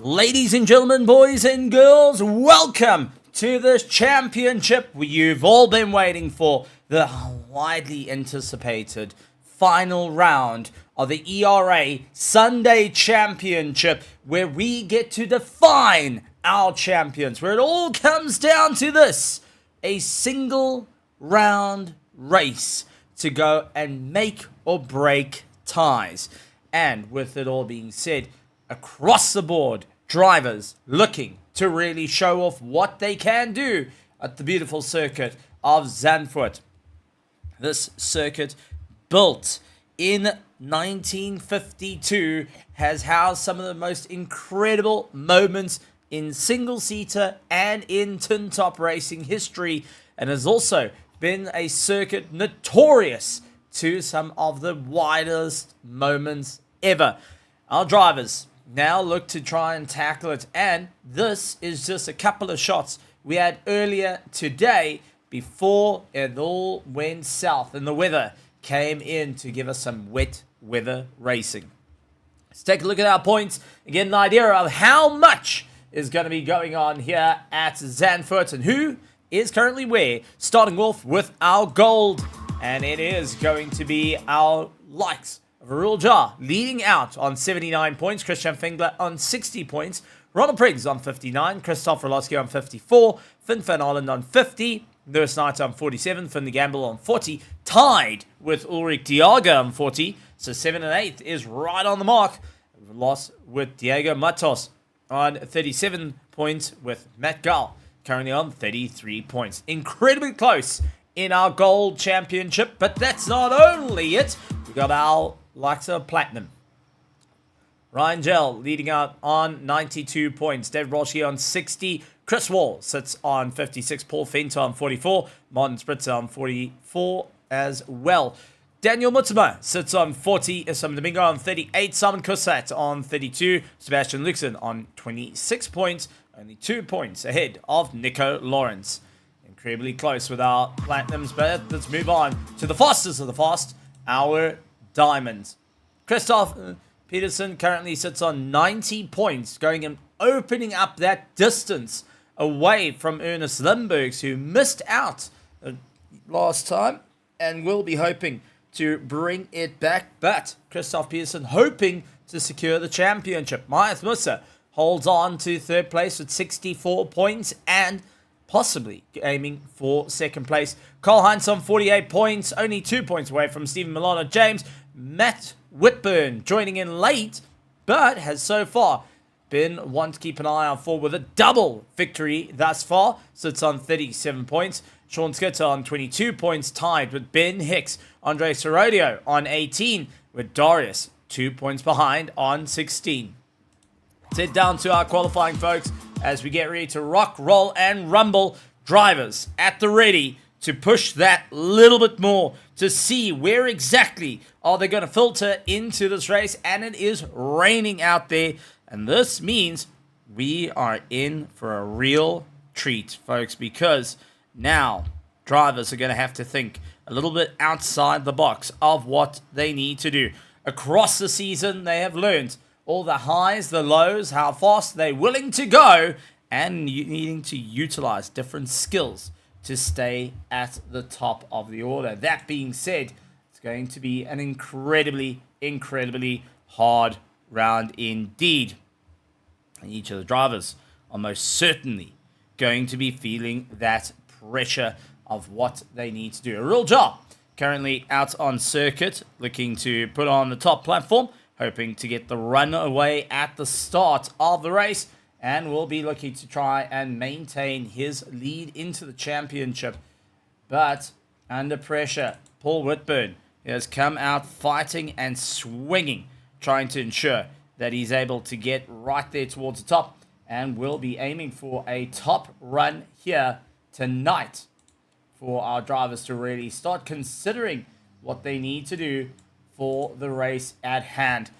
Ladies and gentlemen, boys and girls, welcome to this championship you've all been waiting for. The widely anticipated final round of the ERA Sunday Championship, where we get to define our champions, where it all comes down to this: a single round race to go and make or break ties. And with it all being said, across the board, drivers looking to really show off what they can do at the beautiful circuit of Zandvoort. This circuit, built in 1952, has housed some of the most incredible moments in single-seater and in tin-top racing history, and has also been a circuit notorious to some of the wildest moments ever. Our drivers now look to try and tackle it, and this is just a couple of shots we had earlier today before it all went south and the weather came in to give us some wet weather racing. Let's take a look at our points and get an idea of how much is going to be going on here at Zandvoort and who is currently where. Starting off with our gold, and it is going to be our likes of Arul Jar leading out on 79 points, Christian Fingler on 60 points, Ronald Priggs on 59, Christoph Roloski on 54, Finn Van Allen on 50, Lewis Knight on 47, Finn the Gamble on 40, tied with Ulrich Diaga on 40, so 7th and 8th is right on the mark. Loss with Diego Matos on 37 points, with Matt Gall currently on 33 points. Incredibly close in our gold championship, but that's not only it. We got our likes of platinum. Ryan Gell leading out on 92 points. David Rolski on 60. Chris Wall sits on 56. Paul Fenter on 44. Martin Spritzer on 44 as well. Daniel Mutsuma sits on 40. Simon Domingo on 38. Simon Kusat on 32. Sebastian Luxon on 26 points. Only 2 points ahead of Nico Lawrence. Incredibly close with our platinums, but let's move on to the fastest of the fast, our diamonds. Christoph Peterson currently sits on 90 points, going and opening up that distance away from Ernest Limburgs, who missed out last time and will be hoping to bring it back. But Christoph Peterson hoping to secure the championship. Mayath Musa holds on to third place with 64 points and possibly aiming for second place. Cole Heinz on 48 points, only 2 points away from Stephen Milano James. Matt Whitburn joining in late, but has so far been one to keep an eye out for, with a double victory thus far. Sits on 37 points. Sean Skitter on 22 points, tied with Ben Hicks. Andre Sorodio on 18, with Darius 2 points behind on 16. Let's head down to our qualifying, folks, as we get ready to rock, roll, and rumble. Drivers at the ready to push that little bit more to see where exactly are they going to filter into this race. And it is raining out there, and this means we are in for a real treat, folks, because now drivers are going to have to think a little bit outside the box of what they need to do. Across the season, they have learned all the highs, the lows, how fast they're willing to go, and needing to utilize different skills to stay at the top of the order. That being said, it's going to be an incredibly, incredibly hard round indeed. And each of the drivers are most certainly going to be feeling that pressure of what they need to do. A real job currently out on circuit, looking to put on the top platform, hoping to get the run away at the start of the race, and will be looking to try and maintain his lead into the championship. But under pressure, Paul Whitburn has come out fighting and swinging, trying to ensure that he's able to get right there towards the top, and will be aiming for a top run here tonight for our drivers to really start considering what they need to do for the race at hand.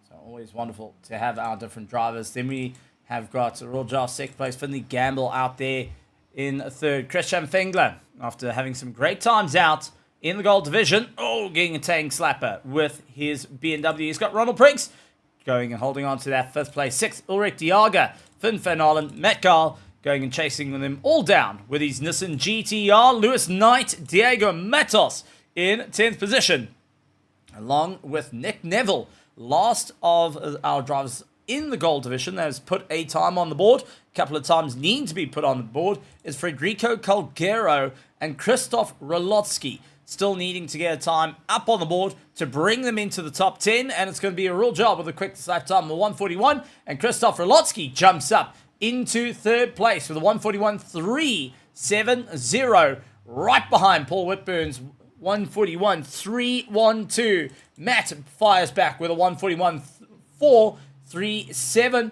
So always wonderful to have our different drivers. Then we have got Roger second place, Finley Gamble out there in third. Christian Fengler, after having some great times out in the gold division, getting a tank slapper with his BMW. He's got Ronald Priggs going and holding on to that 5th place. 6th, Ulrich Diaga, Finn Van Hollen, Matt Gall going and chasing them all down with his Nissan GTR. Lewis Knight, Diego Matos in 10th position, along with Nick Neville, last of our drivers in the gold division that has put a time on the board. A couple of times need to be put on the board is Federico Calgero and Christoph Rolotsky. Still needing to get a time up on the board to bring them into the top 10. And it's going to be a real job with the quickest lap time of 141. And Christoph Rolotsky jumps up into 3rd place with a 141.370. Right behind Paul Whitburn's 141.312. Matt fires back with a 141.437.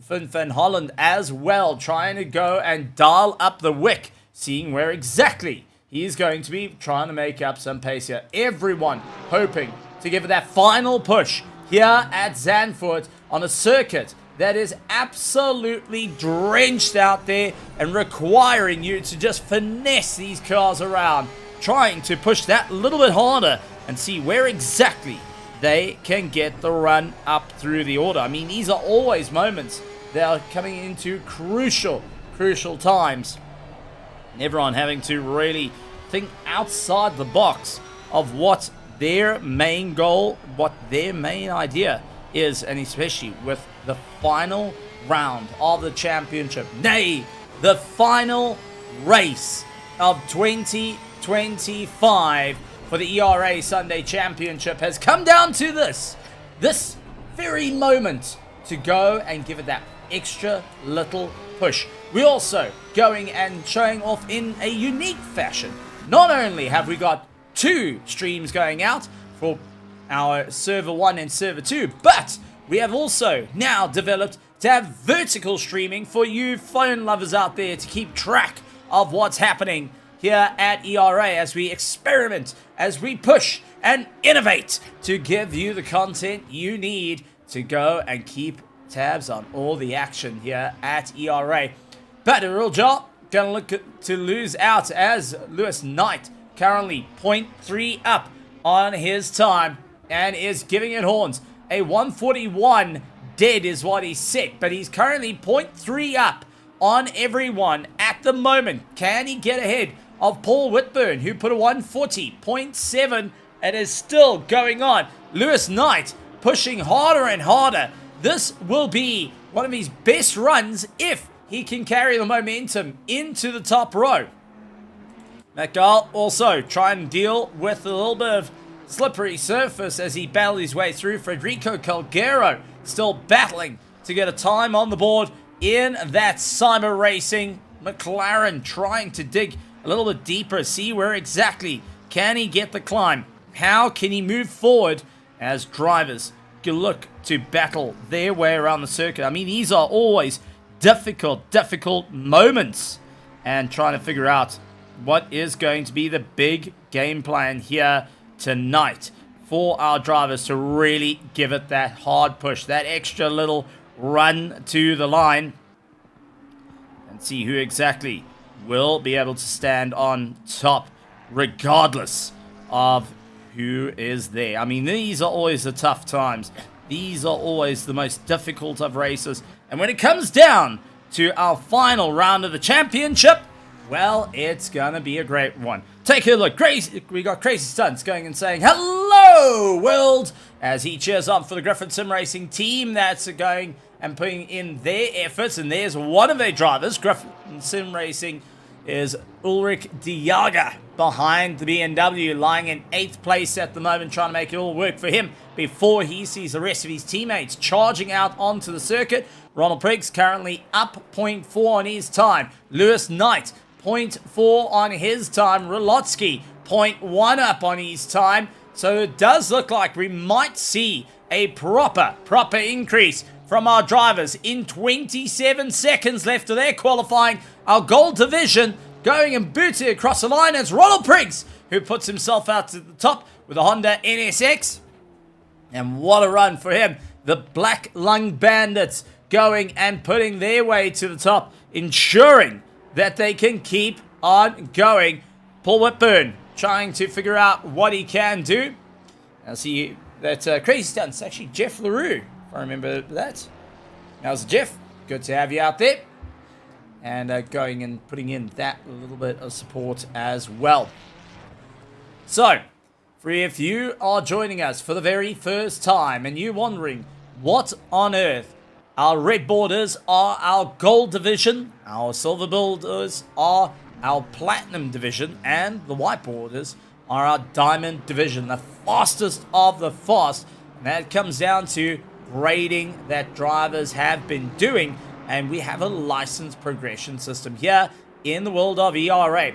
Finn Van Holland as well, trying to go and dial up the wick, seeing where exactly he's going to be trying to make up some pace here. Everyone hoping to give it that final push here at Zandvoort on a circuit that is absolutely drenched out there and requiring you to just finesse these cars around, trying to push that a little bit harder and see where exactly they can get the run up through the order. I mean, these are always moments that are coming into crucial times. And everyone having to really think outside the box of what their main goal, what their main idea is, and especially with the final round of the championship, nay, the final race of 2025 for the ERA Sunday Championship has come down to this very moment to go and give it that extra little push. We're also going and showing off in a unique fashion. Not only have we got 2 streams going out for our server 1 and server 2, but we have also now developed to have vertical streaming for you phone lovers out there to keep track of what's happening here at ERA as we experiment, as we push and innovate to give you the content you need to go and keep tabs on all the action here at ERA. But a real job, gonna look to lose out as Lewis Knight currently 0.3 up on his time and is giving it horns. A 141 dead is what he's set, but he's currently 0.3 up on everyone at the moment. Can he get ahead of Paul Whitburn, who put a 140.7 and is still going on? Lewis Knight pushing harder and harder. This will be one of his best runs if he can carry the momentum into the top row. Matt Gall also trying to deal with a little bit of slippery surface as he battled his way through. Federico Calgero still battling to get a time on the board in that cyber racing. McLaren trying to dig a little bit deeper, see where exactly can he get the climb. How can he move forward as drivers look to battle their way around the circuit? I mean, these are always difficult moments, and trying to figure out what is going to be the big game plan here tonight for our drivers to really give it that hard push, that extra little run to the line, and see who exactly will be able to stand on top regardless of who is there. I mean, these are always the tough times. These are always the most difficult of races. And when it comes down to our final round of the championship, well, it's gonna be a great one. Take a look. We got Crazy Stunts going and saying, "Hello, world," as he cheers on for the Griffin Sim Racing team that's going and putting in their efforts. And there's one of their drivers. Griffin Sim Racing is Ulrich Diaga behind the BMW, lying in 8th place at the moment, trying to make it all work for him before he sees the rest of his teammates charging out onto the circuit. Ronald Priggs currently up 0.4 on his time. Lewis Knight 0.4 on his time. Rolotsky 0.1 up on his time. So it does look like we might see a proper increase from our drivers in 27 seconds left of their qualifying. Our gold division going and booting across the line as Ronald Priggs, who puts himself out to the top with a Honda NSX. And what a run for him. The Black Lung Bandits going and putting their way to the top, ensuring that they can keep on going. Paul Whitburn trying to figure out what he can do. I see that Crazy Stunts, actually Jeff LaRue if I remember that. How's Jeff? Good to have you out there. And going and putting in that little bit of support as well. So, if you are joining us for the very first time and you're wondering what on earth our red borders are our gold division, our silver borders are our platinum division, and the white borders are our diamond division, the fastest of the fast. And that comes down to grading that drivers have been doing, and we have a license progression system here in the world of ERA.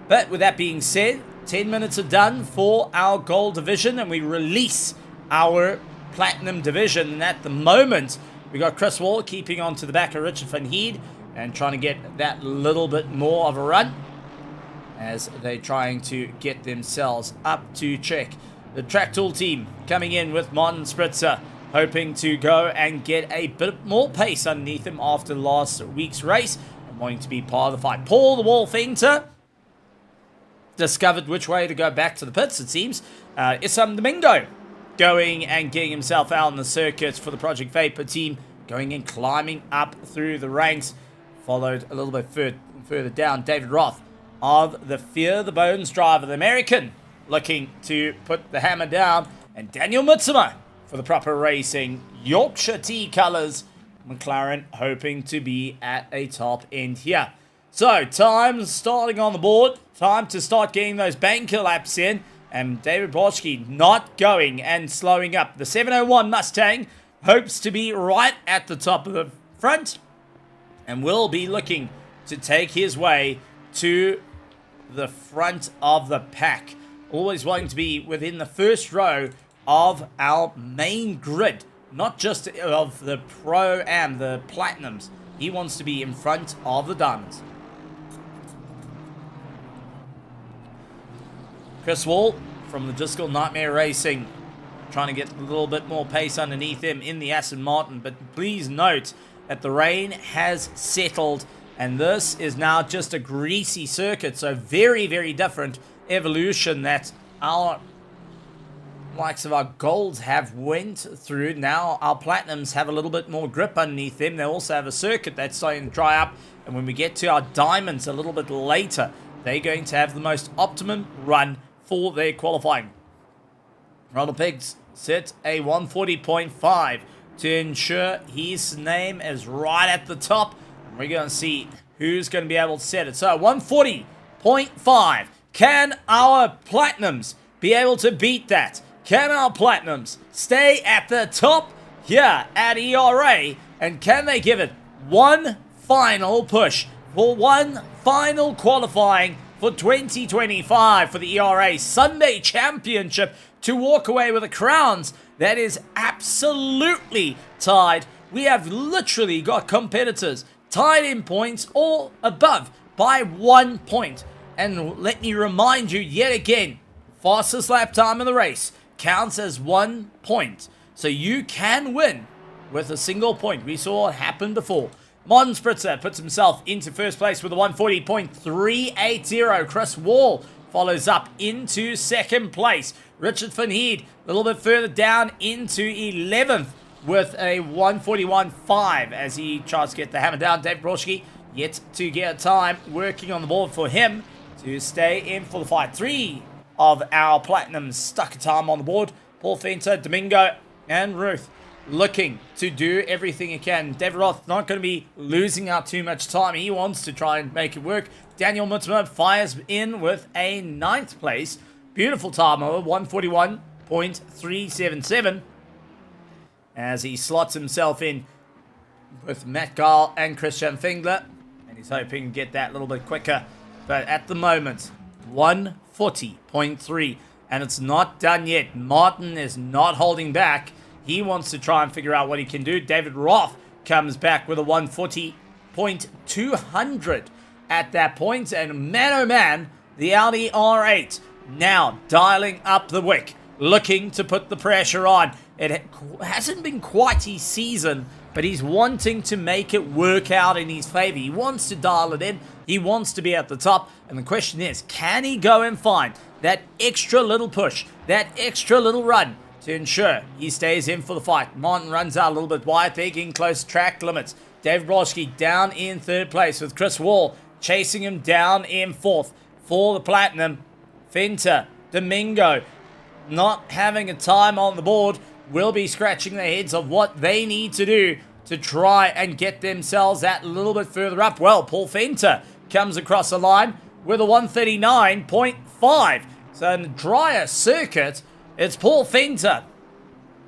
But with that being said, 10 minutes are done for our gold division, and we release our platinum division. And at the moment, we got Chris Wall keeping on to the back of Richard van Heed and trying to get that little bit more of a run as they're trying to get themselves up to check. The Track Tool team coming in with Martin Spritzer, hoping to go and get a bit more pace underneath him after last week's race and wanting to be part of the fight. Paul the Wall Feinter discovered which way to go back to the pits, it seems. Issam Domingo going and getting himself out on the circuit for the Project Vapor team, going and climbing up through the ranks. Followed a little bit further down, David Roth of the Fear the Bones driver, the American, looking to put the hammer down, and Daniel Mitsuma for the Proper Racing Yorkshire T colours, McLaren hoping to be at a top end here. So, time starting on the board, time to start getting those banker laps in. And David Brodsky not going and slowing up. The 701 Mustang hopes to be right at the top of the front and will be looking to take his way to the front of the pack. Always wanting to be within the first row of our main grid, not just of the Pro-Am, the Platinums. He wants to be in front of the Diamonds. Chris Wall from the Discal Nightmare Racing, trying to get a little bit more pace underneath him in the Aston Martin. But please note that the rain has settled, and this is now just a greasy circuit. So very, very different evolution that our likes of our golds have went through. Now our platinums have a little bit more grip underneath them. They also have a circuit that's starting to dry up. And when we get to our diamonds a little bit later, they're going to have the most optimum run for their qualifying. Ronald Piggs set a 140.5 to ensure his name is right at the top. And we're going to see who's going to be able to set it. So 140.5. Can our Platinums be able to beat that? Can our Platinums stay at the top here at ERA? And can they give it one final push for one final qualifying for 2025 for the ERA Sunday Championship to walk away with a crowns that is absolutely tied? We have literally got competitors tied in points or above by 1 point. And let me remind you yet again, fastest lap time in the race counts as 1 point. So you can win with a single point. We saw it happen before. Martin Spritzer puts himself into first place with a 140.380. Chris Wall follows up into second place. Richard van Heed a little bit further down into 11th with a 141.5 as he tries to get the hammer down. Dave Brodsky yet to get time working on the board for him to stay in for the fight. 3 of our Platinums stuck a time on the board. Paul Fenter, Domingo, and Ruth looking to do everything he can. David Roth not going to be losing out too much time. He wants to try and make it work. Daniel Mutzmer fires in with a 9th place. Beautiful time over 141.377 as he slots himself in with Matt Gall and Christian Fingler. And he's hoping to get that a little bit quicker. But at the moment, 140.3. And it's not done yet. Martin is not holding back. He wants to try and figure out what he can do. David Roth comes back with a 140.200 at that point. And man, oh man, the Audi R8 now dialing up the wick, looking to put the pressure on. It hasn't been quite his season, but he's wanting to make it work out in his favor. He wants to dial it in. He wants to be at the top. And the question is, can he go and find that extra little push, that extra little run to ensure he stays in for the fight. Martin runs out a little bit wide. They're getting close to track limits. David Broschke down in third place with Chris Wall chasing him down in fourth. For the Platinum, Fenter, Domingo, not having a time on the board, will be scratching their heads of what they need to do to try and get themselves that little bit further up. Well, Paul Fenter comes across the line with a 139.5. So in the drier circuit, it's Paul Fenter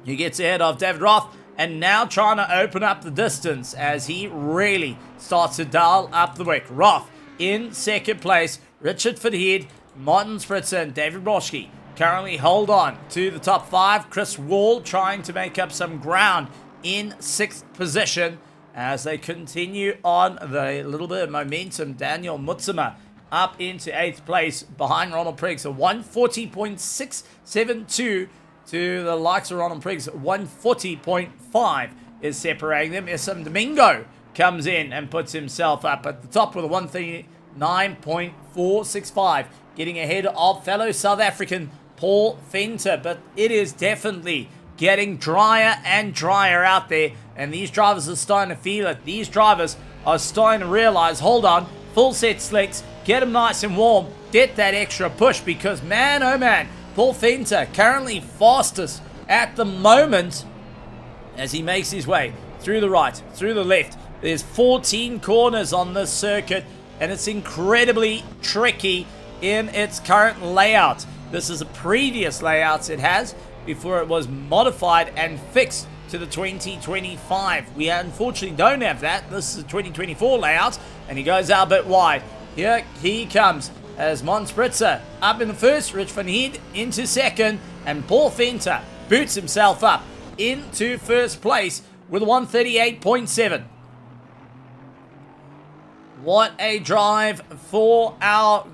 who gets ahead of David Roth, and now trying to open up the distance as he really starts to dial up the wick. Roth in second place, Richard Verheerd, Martin Spritzer, and David Broschke currently hold on to the top 5. Chris Wall trying to make up some ground in 6th position as they continue on the little bit of momentum. Daniel Mutsuma up into 8th place behind Ronald Priggs, a 140.672 to the likes of Ronald Priggs. 140.5 is separating them. Isam Domingo comes in and puts himself up at the top with a 139.465, getting ahead of fellow South African Paul Fenter. But it is definitely getting drier and drier out there, and these drivers are starting to feel it. These drivers are starting to realize, hold on, full set slicks, get them nice and warm, get that extra push, because man, oh man, Paul Fenter currently fastest at the moment as he makes his way through the right, through the left. There's 14 corners on this circuit, and it's incredibly tricky in its current layout. This is a previous layout it has before it was modified and fixed to the 2025. We unfortunately don't have that. This is a 2024 layout, and he goes out a bit wide. Here he comes as Mon Spritzer up in the first, Rich Van Heed into second, and Paul Fenter boots himself up into first place with a 138.7. What a drive for our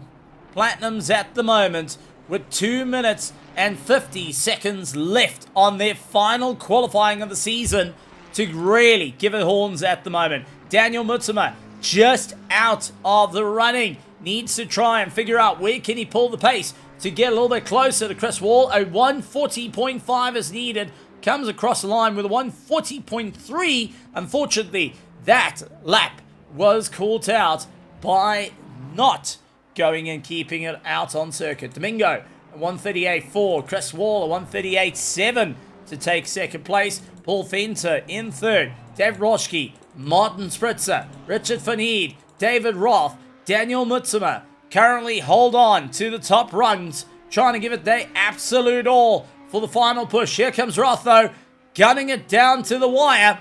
Platinums at the moment, with 2 minutes and 50 seconds left on their final qualifying of the season to really give it horns at the moment. Daniel Mutsuma just out of the running, needs to try and figure out where can he pull the pace to get a little bit closer to Chris Wall. A 140.5 is needed, comes across the line with a 140.3. Unfortunately, that lap was caught out by not going and keeping it out on circuit. Domingo, a 138.4. Chris Wall, a 138.7 to take second place. Paul Fenter in third. David Broschke, Martin Spritzer, Richard Van Heed, David Roth, Daniel Mutsuma currently hold on to the top rungs, trying to give it their absolute all for the final push. Here comes Roth, though, gunning it down to the wire.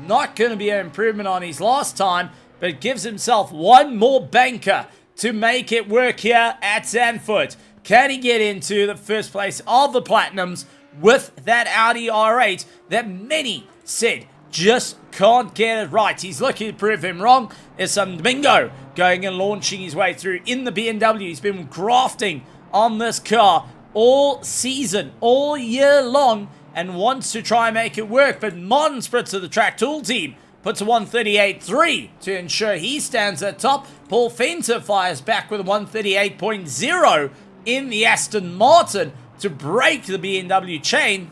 Not going to be an improvement on his last time, but gives himself one more banker to make it work here at Zandvoort. Can he get into the first place of the Platinums with that Audi R8 that many said just can't get it right? He's looking to prove him wrong. There's some Domingo going and launching his way through in the BMW. He's been grafting on this car all season, all year long, and wants to try and make it work. But Martin Spritzer, the Track Tool team, puts a 138.3 to ensure he stands at top. Paul Fenter fires back with a 138.0 in the Aston Martin to break the BMW chain.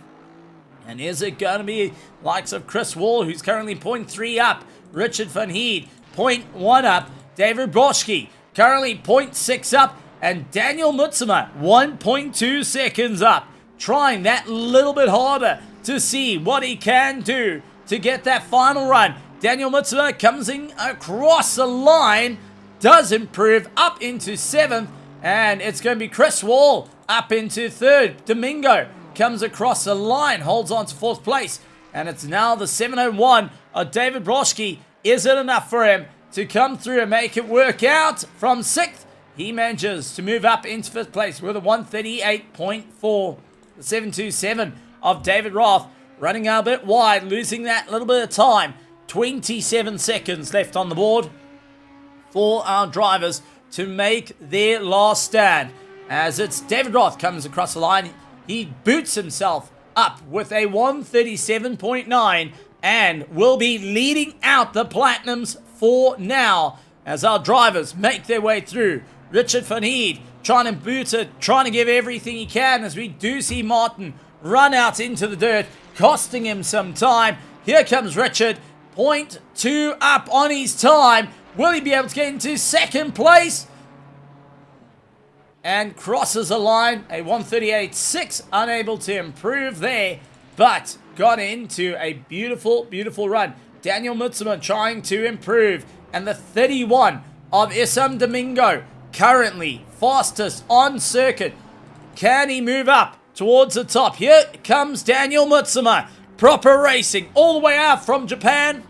And is it going to be likes of Chris Wall, who's currently 0.3 up, Richard Van Heed 0.1 up, David Broschke currently 0.6 up, and Daniel Mutsuma 1.2 seconds up, trying that little bit harder to see what he can do to get that final run. Daniel Mutsuma comes in across the line, does improve up into 7th, and it's going to be Chris Wall up into 3rd. Domingo comes across the line, holds on to 4th place, and it's now the 701 of David Broschke. Is it enough for him to come through and make it work out? From 6th, he manages to move up into 5th place with a 138.4. The 727 of David Roth running out a bit wide, losing that little bit of time. 27 seconds left on the board for our drivers to make their last stand. As it's David Roth comes across the line, he boots himself up with a 137.9 and will be leading out the Platinums for now as our drivers make their way through. Richard Van Heed trying to boot it, trying to give everything he can, as we do see Martin run out into the dirt, costing him some time. Here comes Richard, 0.2 up on his time. Will he be able to get into second place? And crosses the line, a 138.6, unable to improve there, but got into a beautiful, beautiful run. Daniel Mutsuma trying to improve, and the 31 of Isam Domingo, currently fastest on circuit. Can he move up towards the top? Here comes Daniel Mutsuma, proper racing all the way out from Japan,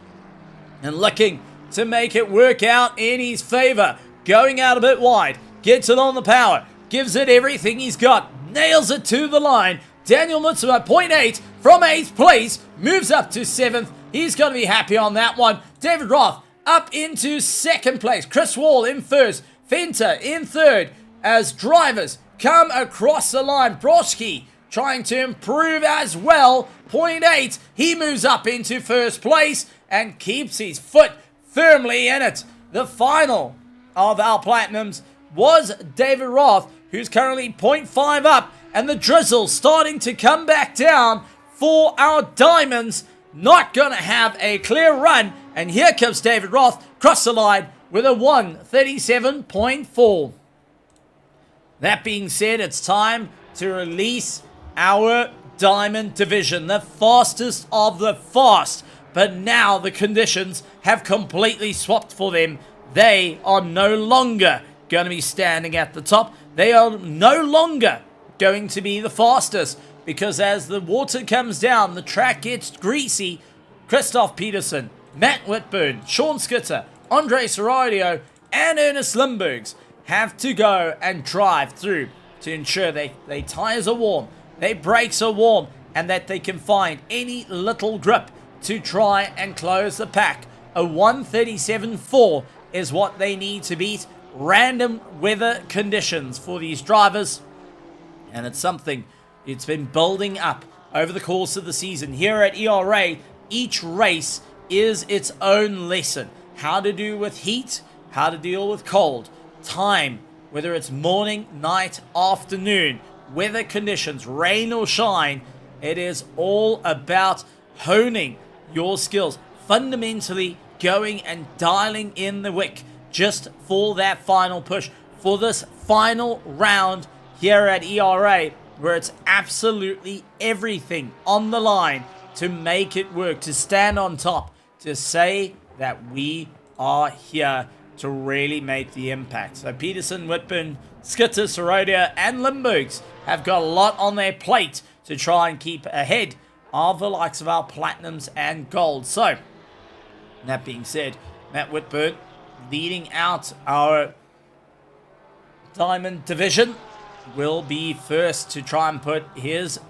and looking to make it work out in his favor. Going out a bit wide, gets it on the power, gives it everything he's got, nails it to the line. Daniel Mutsuma, 0.8 from 8th place, moves up to 7th. He's going to be happy on that one. David Roth up into 2nd place. Chris Wall in 1st. Fenter in 3rd as drivers come across the line. Broski trying to improve as well. 0.8. He moves up into 1st place and keeps his foot firmly in it. The final of our Platinums was David Roth, who's currently 0.5 up, and the drizzle starting to come back down for our Diamonds. Not going to have a clear run, and here comes David Roth, cross the line with a 1:37.4. That being said, it's time to release our Diamond division, the fastest of the fast. But now the conditions have completely swapped for them. They are no longer going to be standing at the top. They are no longer going to be the fastest, because as the water comes down, the track gets greasy. Christoph Peterson, Matt Whitburn, Sean Skitter, Andre Seradio, and Ernest Limburgs have to go and drive through to ensure their tires are warm, their brakes are warm, and that they can find any little grip to try and close the pack. A 1:37.4 is what they need to beat. Random weather conditions for these drivers, and it's something it's been building up over the course of the season. Here at ERA, each race is its own lesson. How to do with heat, how to deal with cold, time, whether it's morning, night, afternoon, weather conditions, rain or shine. It is all about honing your skills, fundamentally going and dialing in the wick just for that final push, for this final round here at ERA, where it's absolutely everything on the line to make it work, to stand on top, to say that we are here to really make the impact. So Peterson, Whitburn, Skitter, Sorodia, and Limburgs have got a lot on their plate to try and keep ahead of the likes of our Platinums and Gold. So, that being said, Matt Whitburn leading out our Diamond division will be first to try and put his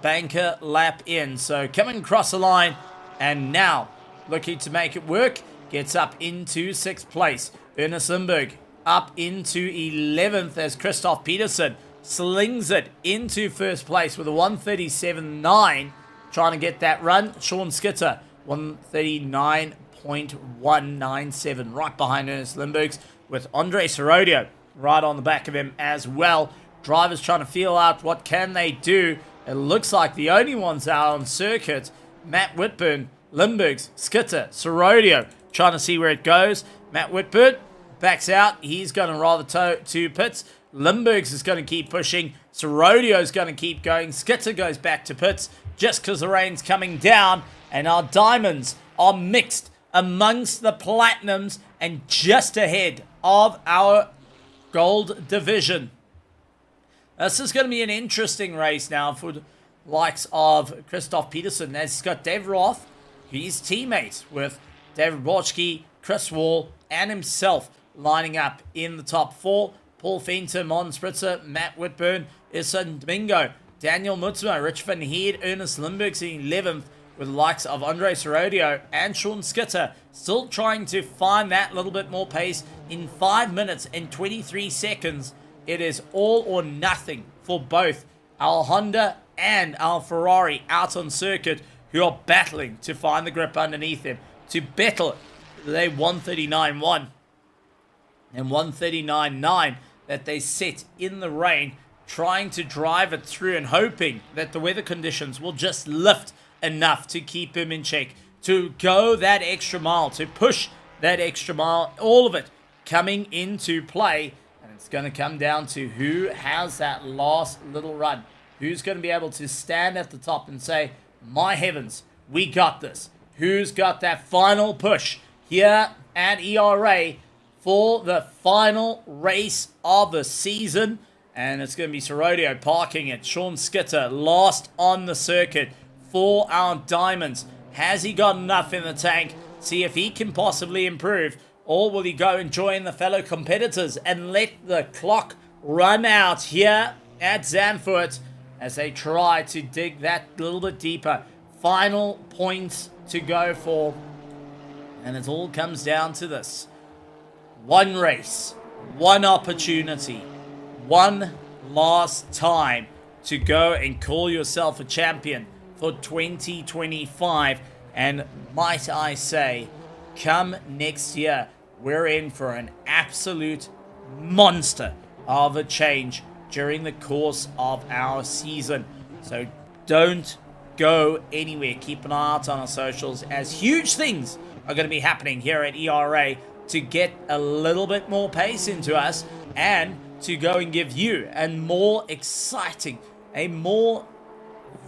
banker lap in. So coming across the line and now looking to make it work, gets up into 6th place. Ernest Limburg up into 11th as Christoph Peterson slings it into 1st place with a 1:37.9, trying to get that run. Sean Skitter, 1:39.197, right behind Ernest Limburgs, with Andre Sorodio right on the back of him as well. Drivers trying to feel out what can they do. It looks like the only ones out on circuit, Matt Whitburn, Limburgs, Skitter, Sorodio, trying to see where it goes. Matt Whitburn backs out. He's going to rather tow to pits. Limburgs is going to keep pushing. Sorodio is going to keep going. Skitter goes back to pits just because the rain's coming down. And our Diamonds are mixed amongst the Platinums and just ahead of our Gold division. This is going to be an interesting race now for the likes of Christoph Peterson, as he's got Dave Roth, his teammate with David Borchke, Chris Wall, and himself lining up in the top 4. Paul Fenter, Mon Spritzer, Matt Whitburn, Isan Domingo, Daniel Mutsuma, Rich Van Heerd, Ernest Limburgs in 11th, with the likes of Andre Sorodio and Sean Skitter still trying to find that little bit more pace. In 5 minutes and 23 seconds, it is all or nothing for both our Honda and our Ferrari out on circuit, who are battling to find the grip underneath them, to battle they 1:39.1 and 1:39.9 that they set in the rain trying to drive it through and hoping that the weather conditions will just lift enough to keep him in check, to go that extra mile, to push that extra mile, all of it coming into play. And it's going to come down to who has that last little run, who's going to be able to stand at the top and say, my heavens, we got this. Who's got that final push here at ERA for the final race of the season? And it's going to be Serodio parking it. Sean Skitter last on the circuit for our Diamonds. Has he got enough in the tank? See if he can possibly improve. Or will he go and join the fellow competitors and let the clock run out here at Zandvoort as they try to dig that little bit deeper? Final points to go for. And it all comes down to this. One race, one opportunity, one last time to go and call yourself a champion for 2025. And might I say, come next year, we're in for an absolute monster of a change during the course of our season. So don't go anywhere. Keep an eye out on our socials, as huge things are going to be happening here at ERA to get a little bit more pace into us and to go and give you a more exciting, a more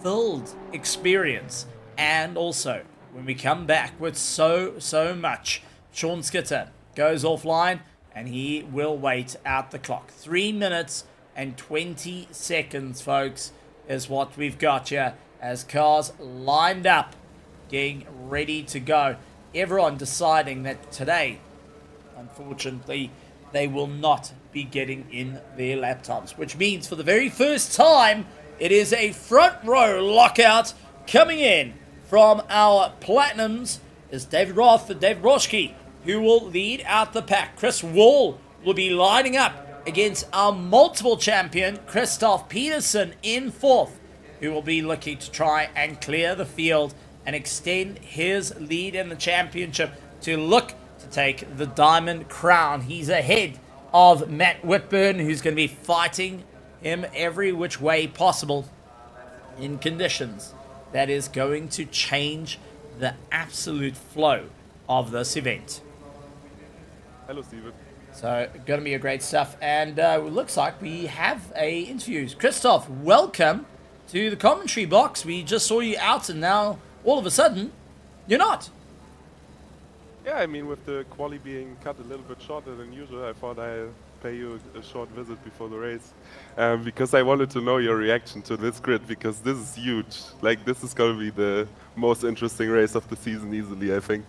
filled experience. And also, when we come back with so much, Sean Skitter goes offline and he will wait out the clock. 3 minutes and 20 seconds, folks, is what we've got here as cars lined up, getting ready to go. Everyone deciding that today, unfortunately, they will not be getting in their laptops, which means for the very first time, it is a front row lockout. Coming in from our Platinums is David Roth and David Roschke, who will lead out the pack. Chris Wall will be lining up against our multiple champion, Christoph Peterson, in fourth, who will be looking to try and clear the field and extend his lead in the championship to look to take the diamond crown. He's ahead of Matt Whitburn, who's going to be fighting him every which way possible in conditions that is going to change the absolute flow of this event. Hello, Steven. So, going to be a great stuff. And it looks like we have a interview. Christoph, welcome to the commentary box. We just saw you out and now, all of a sudden, you're not. Yeah, I mean, with the quali being cut a little bit shorter than usual, I thought I'd pay you a short visit before the race. Because I wanted to know your reaction to this grid, because this is huge. Like, this is going to be the most interesting race of the season easily, I think.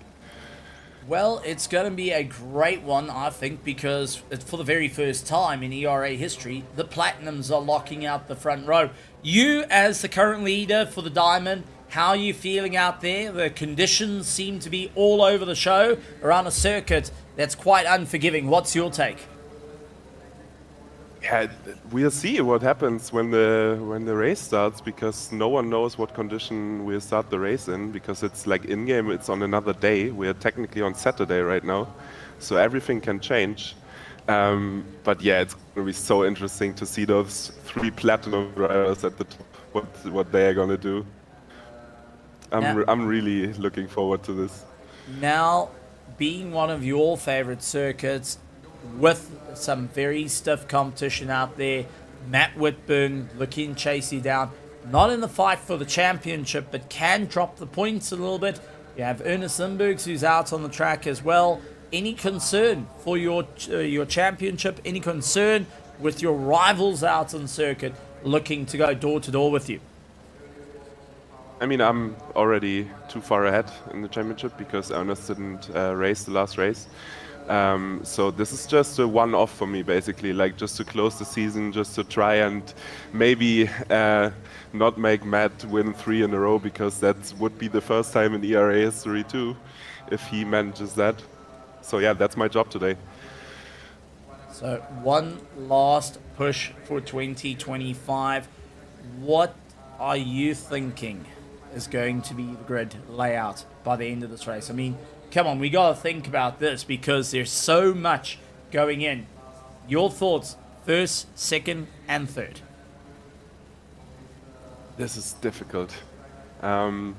Well, it's going to be a great one, I think, because it's for the very first time in ERA history, the Platinums are locking out the front row. You, as the current leader for the Diamond, how are you feeling out there? The conditions seem to be all over the show around a circuit that's quite unforgiving. What's your take? Yeah, we'll see what happens when the race starts, because no one knows what condition we'll start the race in, because it's like in-game, it's on another day. We're technically on Saturday right now, so everything can change. But yeah, it's going to be so interesting to see those 3 platinum drivers at the top, what they are going to do. I'm really looking forward to this. Now, being one of your favorite circuits, with some very stiff competition out there, Matt Whitburn looking to chase you down, not in the fight for the championship, but can drop the points a little bit. You have Ernest Limburgs, who's out on the track as well. Any concern for your championship? Any concern with your rivals out on circuit looking to go door to door with you? I mean, I'm already too far ahead in the championship because Ernest didn't race the last race. So this is just a one-off for me, basically, like just to close the season, just to try and maybe not make Matt win 3 in a row, because that would be the first time in ERA history too, if he manages that. So yeah, that's my job today. So one last push for 2025. What are you thinking is going to be the grid layout by the end of this race? I mean, come on, we got to think about this because there's so much going in. Your thoughts, first, second, and third. This is difficult. Um,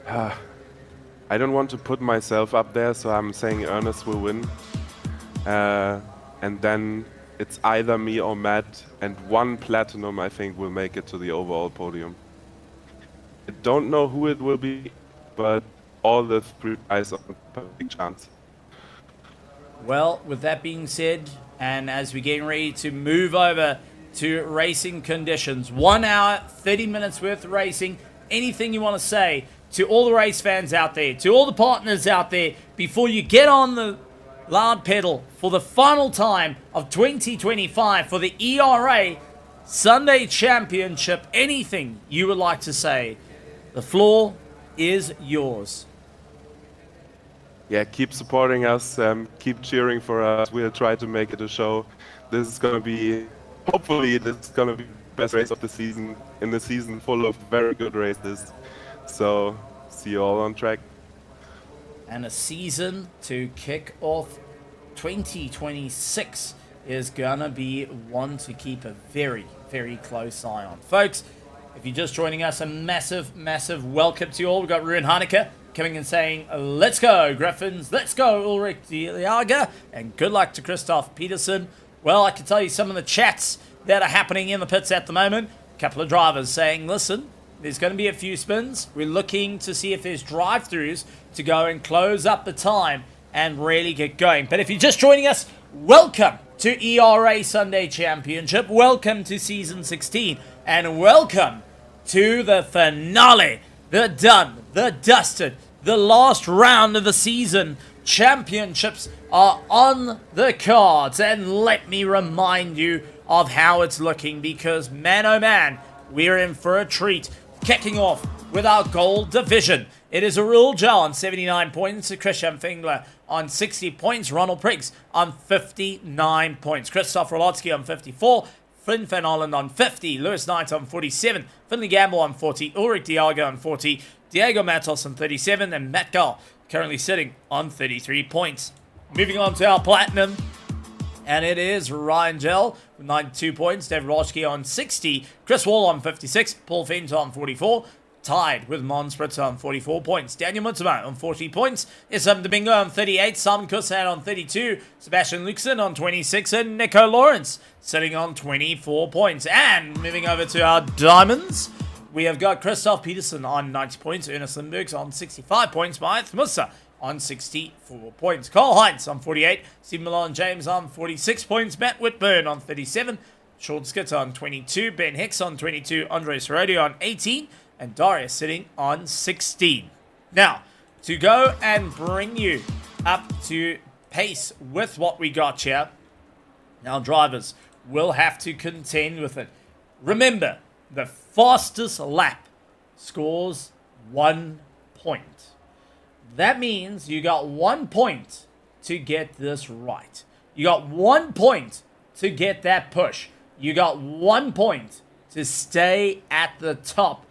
ah, I don't want to put myself up there, so I'm saying Ernest will win. And then it's either me or Matt, and one platinum I think will make it to the overall podium. I don't know who it will be, but all the three guys are a big chance. Well, with that being said, and as we're getting ready to move over to racing conditions, 1 hour, 30 minutes worth of racing, anything you want to say to all the race fans out there, to all the partners out there, before you get on the loud pedal for the final time of 2025 for the ERA Sunday Championship, anything you would like to say, the floor is yours. Yeah, keep supporting us, keep cheering for us. We'll try to make it a show. This is gonna be, hopefully, this is gonna be the best race of the season, in the season full of very good races. So, see you all on track. And a season to kick off 2026 is gonna be one to keep a very, very close eye on. Folks, if you're just joining us, a massive, massive welcome to you all. We've got Ruin Haneke coming and saying, let's go, Griffins, let's go, Ulrich Diaga, and good luck to Christoph Peterson. Well, I can tell you some of the chats that are happening in the pits at the moment. A couple of drivers saying, listen, there's going to be a few spins. We're looking to see if there's drive-thrus to go and close up the time and really get going. But if you're just joining us, welcome to ERA Sunday Championship. Welcome to Season 16. And welcome to the finale. The done, the dusted, the last round of the season. Championships are on the cards. And let me remind you of how it's looking, because man oh man, we're in for a treat. Kicking off with our gold division. It is Arul Joe on 79 points, Christian Fingler on 60 points, Ronald Priggs on 59 points, Christoph Rolotsky on 54, Finn Van Holland on 50, Lewis Knight on 47, Finley Gamble on 40, Ulrich Diago on 40, Diego Matos on 37, and Matt Gull currently sitting on 33 points. Moving on to our platinum, and it is Ryan Gell with 92 points, David Roschke on 60, Chris Wall on 56, Paul Fenter on 44, tied with Mon Spritzer on 44 points, Daniel Mutsuma on 40 points, Isam Domingo on 38, Simon Kusan on 32, Sebastian Luxon on 26, and Nico Lawrence sitting on 24 points. And moving over to our diamonds, we have got Christoph Peterson on 90 points, Ernest Lindbergs on 65 points, Maeth Musa on 64 points, Cole Heinz on 48, Steve Milan James on 46 points, Matt Whitburn on 37, Sean Skitter on 22, Ben Hicks on 22, Andres Herrera on 18, and Darius sitting on 16. Now, to go and bring you up to pace with what we got here, our drivers will have to contend with it. Remember, the fastest lap scores 1 point. That means you got 1 point to get this right. You got 1 point to get that push. You got 1 point to stay at the top.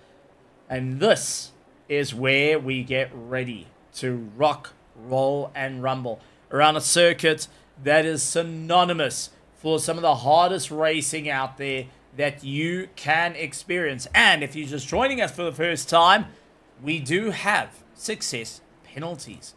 And this is where we get ready to rock, roll, and rumble around a circuit that is synonymous for some of the hardest racing out there that you can experience. And if you're just joining us for the first time, we do have success penalties.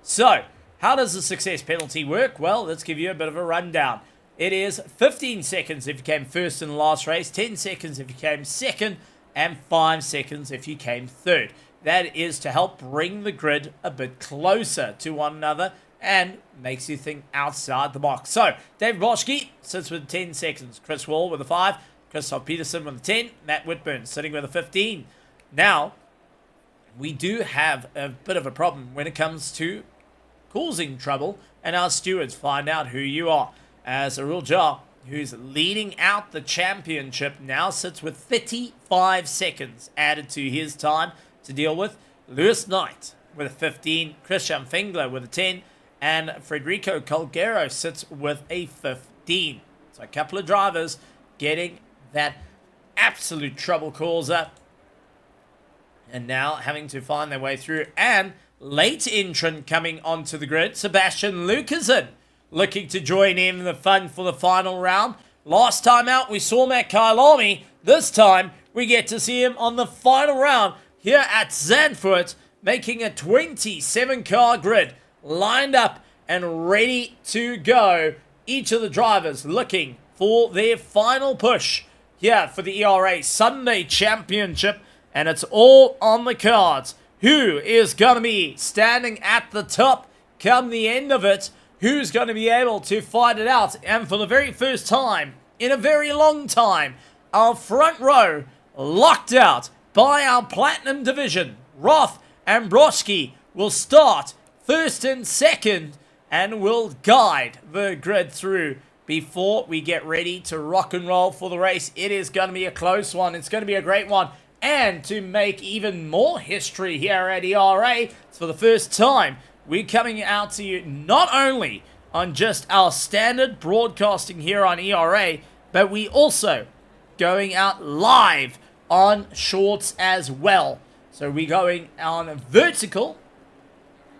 So, how does the success penalty work? Well, let's give you a bit of a rundown. It is 15 seconds if you came first in the last race, 10 seconds if you came second, and 5 seconds if you came third. That is to help bring the grid a bit closer to one another and makes you think outside the box. So, David Boschke sits with 10 seconds, Chris Wall with a 5, Christoph Peterson with a 10, Matt Whitburn sitting with a 15. Now, we do have a bit of a problem when it comes to causing trouble, and our stewards find out who you are. As Arul Jar, who's leading out the championship, now sits with 35 seconds added to his time to deal with. Lewis Knight with a 15, Christian Fingler with a 10, and Federico Colgero sits with a 15. So a couple of drivers getting that absolute trouble causer, and now having to find their way through. And late entrant coming onto the grid, Sebastian Lucasen, looking to join in the fun for the final round. Last time out, we saw Matt Kyalami This time, we get to see him on the final round here at Zandvoort, making a 27-car grid lined up and ready to go. Each of the drivers looking for their final push here for the ERA Sunday Championship, and it's all on the cards. Who is going to be standing at the top come the end of it? Who's going to be able to fight it out? And for the very first time in a very long time, our front row locked out by our Platinum Division. Roth and Broski will start first and second and will guide the grid through before we get ready to rock and roll for the race. It is going to be a close one. It's going to be a great one. And to make even more history here at ERA, it's for the first time we're coming out to you not only on just our standard broadcasting here on ERA, but we also going out live on shorts as well. So we're going on vertical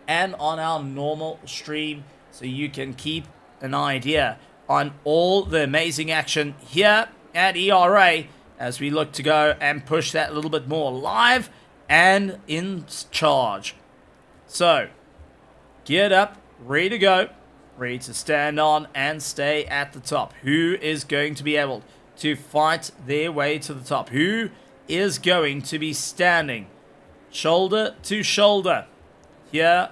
and on our normal stream, so you can keep an idea on all the amazing action here at ERA as we look to go and push that a little bit more live and in charge. So, geared up, ready to go, ready to stand on and stay at the top. Who is going to be able to fight their way to the top? Who is going to be standing shoulder to shoulder here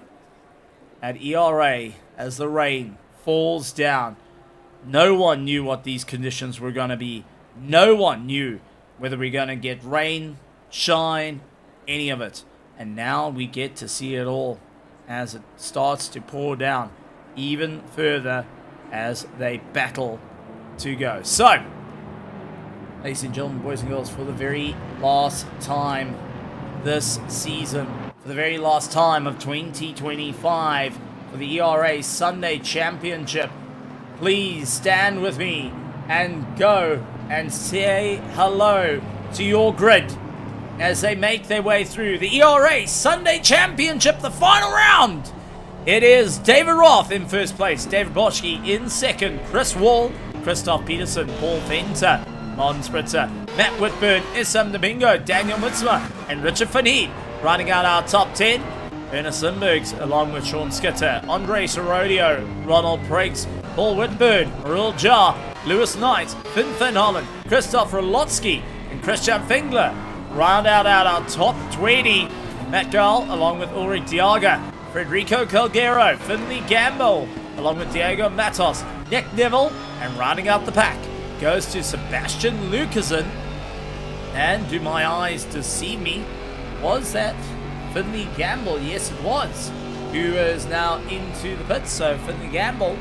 at ERA as the rain falls down? No one knew what these conditions were going to be. No one knew whether we're going to get rain, shine, any of it. And now we get to see it all as it starts to pour down even further as they battle to go. So, ladies and gentlemen, boys and girls, for the very last time this season, for the very last time of 2025, for the ERA Sunday Championship, please stand with me and go and say hello to your grid as they make their way through the ERA Sunday Championship, the final round. It is David Roth in first place, David Boschke in second, Chris Wall, Christoph Peterson, Paul Fenter, Martin Spritzer, Matt Whitburn, Issam Domingo, Daniel Mutzma, and Richard Van Heet. Rounding out our top 10, Ernest Lindbergs, along with Sean Skitter, Andre Sorodio, Ronald Priggs, Paul Whitburn, Merle Jar, Lewis Knight, Finn Van Hollen, Christoph Rolotsky, and Christian Fingler. Round out our top 20, Matt Gall, along with Ulrich Diaga, Federico Calgero, Finley Gamble, along with Diego Matos, Nick Neville, and rounding out the pack goes to Sebastian Lucasen. And do my eyes deceive me? Was that Finley Gamble? Yes, it was. Who is now into the pits. So Finley Gamble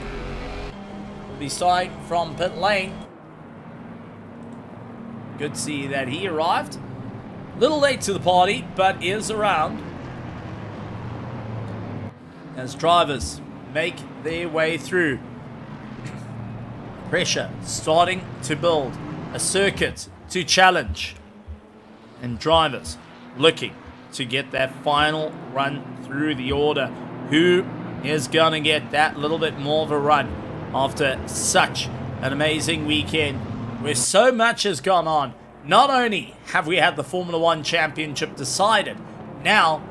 will be starting from pit lane. Good to see that he arrived. A little late to the party, but is around. As drivers make their way through. Pressure starting to build. A circuit to challenge. And drivers looking to get that final run through the order. Who is going to get that little bit more of a run after such an amazing weekend where so much has gone on? Not only have we had the Formula One Championship decided, now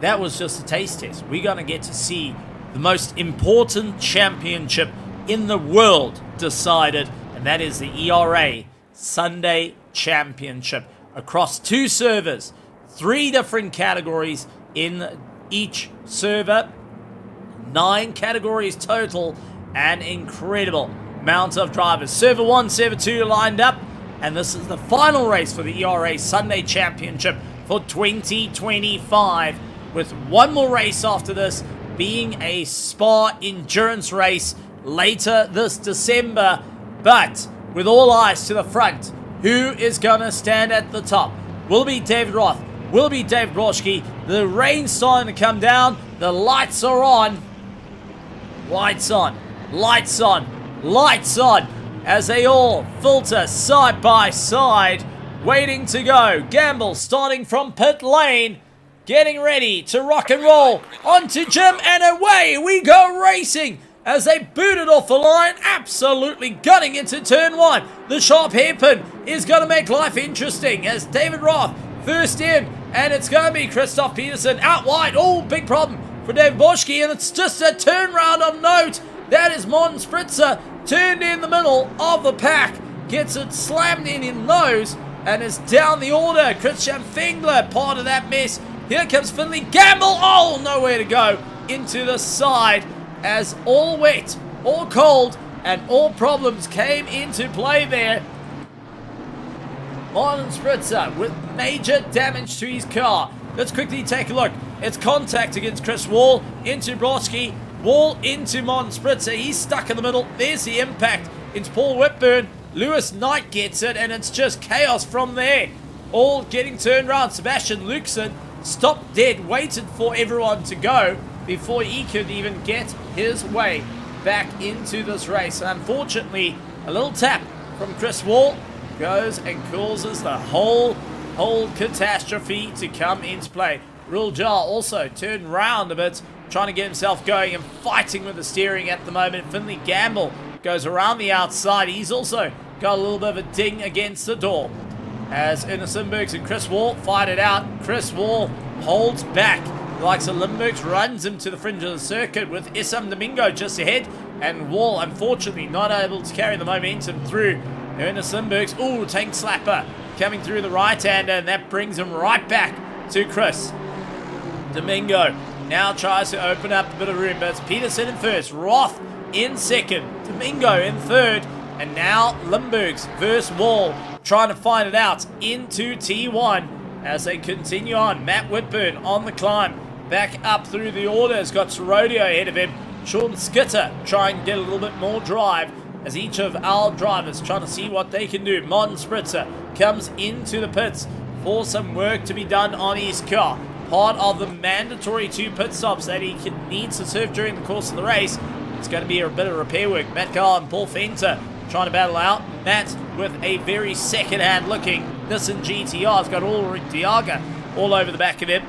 that was just a taste test. We're going to get to see the most important championship in the world decided, and that is the ERA Sunday Championship across 2 servers, 3 different categories in each server, 9 categories total, an incredible amount of drivers. Server 1, Server 2 lined up, and this is the final race for the ERA Sunday Championship for 2025, with one more race after this being a Spa endurance race later this December. But with all eyes to the front, who is going to stand at the top? Will it be David Roth? Will it be David Broschke? The rain's starting to come down. The lights are on. Lights on. Lights on. Lights on. As they all filter side by side. Waiting to go. Gamble starting from pit lane. Getting ready to rock and roll. Onto Jim, and away we go racing. as they boot it off the line, absolutely gutting into turn 1. The sharp hairpin is going to make life interesting as David Roth first in, and it's going to be Christoph Peterson out wide. Oh, big problem for David Boschke, and it's just a turnaround of note. That is Martin Spritzer turned in the middle of the pack, gets it slammed in nose, and is down the order. Christian Fengler, part of that mess. Here comes Finley Gamble. Oh, nowhere to go. Into the side as all wet, all cold, and all problems came into play there. Martin Spritzer with major damage to his car. Let's quickly take a look. It's contact against Chris Wall into Brodsky. Wall into Martin Spritzer. He's stuck in the middle. There's the impact. It's Paul Whitburn. Lewis Knight gets it, and it's just chaos from there. All getting turned around. Sebastian Luxon stopped dead, waited for everyone to go before he could even get his way back into this race. Unfortunately, a little tap from Chris Wall goes and causes the whole catastrophe to come into play. Ruljar also turned round a bit, trying to get himself going and fighting with the steering at the moment. Finley Gamble goes around the outside. He's also got a little bit of a ding against the door as Ernest Lindbergs and Chris Wall fight it out. Chris Wall holds back. The likes of Lindbergs runs him to the fringe of the circuit with Issam Domingo just ahead, and Wall unfortunately not able to carry the momentum through. Ernest Lindbergs, ooh, tank slapper coming through the right-hander, and that brings him right back to Chris. Domingo now tries to open up a bit of room, but it's Peterson in first, Roth in second, Domingo in third, and now Lindbergs versus Wall trying to find it out into T1 as they continue on. Matt Whitburn on the climb, back up through the order, has got Rodeo ahead of him. Sean Skitter trying to get a little bit more drive as each of our drivers trying to see what they can do. Martin Spritzer comes into the pits for some work to be done on his car. Part of the mandatory 2 pit stops that he needs to serve during the course of the race. It's going to be a bit of repair work. Matt Carr and Paul Fenter trying to battle out. Matt with a very second-hand looking Nissan GTR. It's got Ulrich Diaga all over the back of him.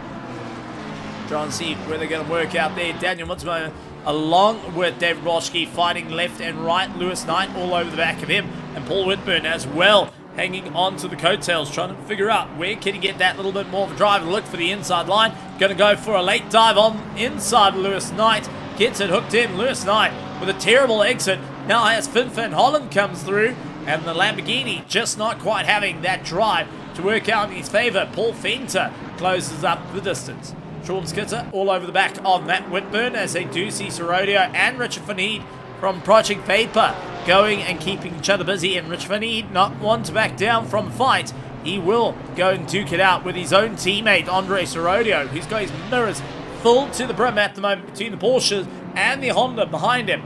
Try and see where they're going to work out there. Daniel Mutzmo along with David Brodsky fighting left and right. Lewis Knight all over the back of him. And Paul Whitburn as well, hanging on to the coattails, trying to figure out where can he get that little bit more of a drive and look for the inside line. Going to go for a late dive on inside Lewis Knight. Gets it hooked in. Lewis Knight with a terrible exit. Now as Finn Van Hollen comes through, and the Lamborghini just not quite having that drive to work out in his favour. Paul Fenter closes up the distance. Sean Skitter all over the back of Matt Whitburn as they do see Sorodio and Richard Van Heed from Project Vapor going and keeping each other busy, and Richard Van Heed not one to back down from fight. He will go and duke it out with his own teammate Andre Sorodio, who's got his mirrors full to the brim at the moment between the Porsches and the Honda behind him.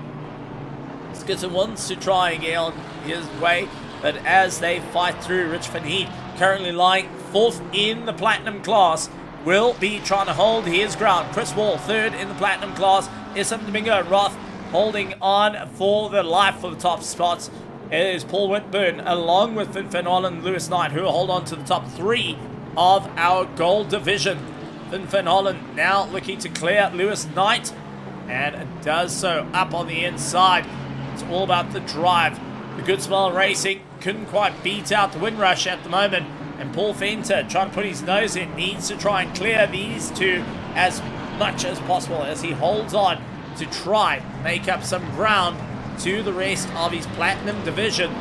Skitter wants to try and get on his way, but as they fight through, Rich Van Heed, currently lying 4th in the Platinum class, will be trying to hold his ground. Chris Wall, 3rd in the Platinum class. Issam Domingo and Roth holding on for the life for the top spots. It is Paul Whitburn along with Finn Van Hollen and Lewis Knight who will hold on to the top 3 of our gold division. Finn Van Hollen now looking to clear Lewis Knight, and does so up on the inside. It's all about the drive. The Good Smile Racing couldn't quite beat out the Windrush at the moment, and Paul Fenter trying to put his nose in, needs to try and clear these two as much as possible as he holds on to try make up some ground to the rest of his Platinum division.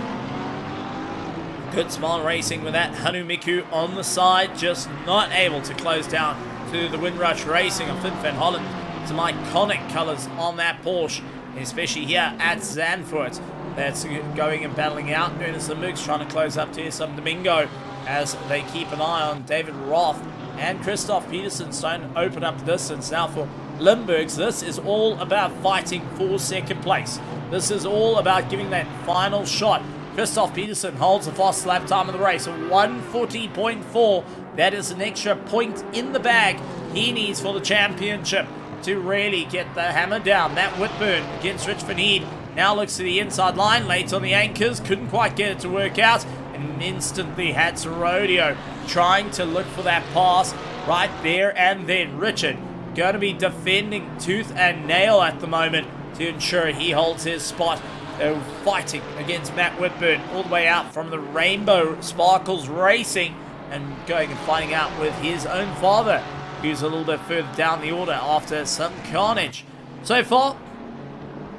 Good Smile Racing with that Hanumiku on the side, just not able to close down to the Windrush Racing of Finn Van Hollen. Some iconic colours on that Porsche, especially here at Zandvoort. That's going and battling out. Ernest Lindbergs trying to close up to some Domingo as they keep an eye on David Roth and Christoph Peterson starting to open up the distance. Now for Lindbergs, this is all about fighting for second place. This is all about giving that final shot. Christoph Peterson holds the fastest lap time of the race, 140.4. That is an extra point in the bag he needs for the championship to really get the hammer down. Matt Whitburn against Rich Van Heed now looks to the inside line, late on the anchors, couldn't quite get it to work out, and instantly had Sorodio trying to look for that pass right there and then. Richard going to be defending tooth and nail at the moment to ensure he holds his spot. They're fighting against Matt Whitburn all the way out from the Rainbow Sparkles Racing and going and finding out with his own father, who's a little bit further down the order after some carnage. So far,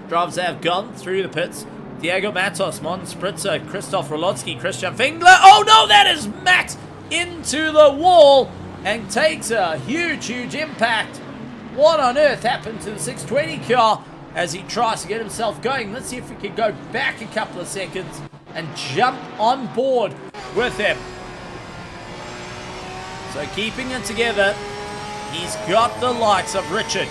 drivers have gone through the pits. Diego Matos, Mon Spritzer, Christoph Rolotsky, Christian Fingler. Oh no, that is Matt into the wall and takes a huge impact. What on earth happened to the 620 car as he tries to get himself going? Let's see if we can go back a couple of seconds and jump on board with him. So keeping it together, he's got the likes of Richard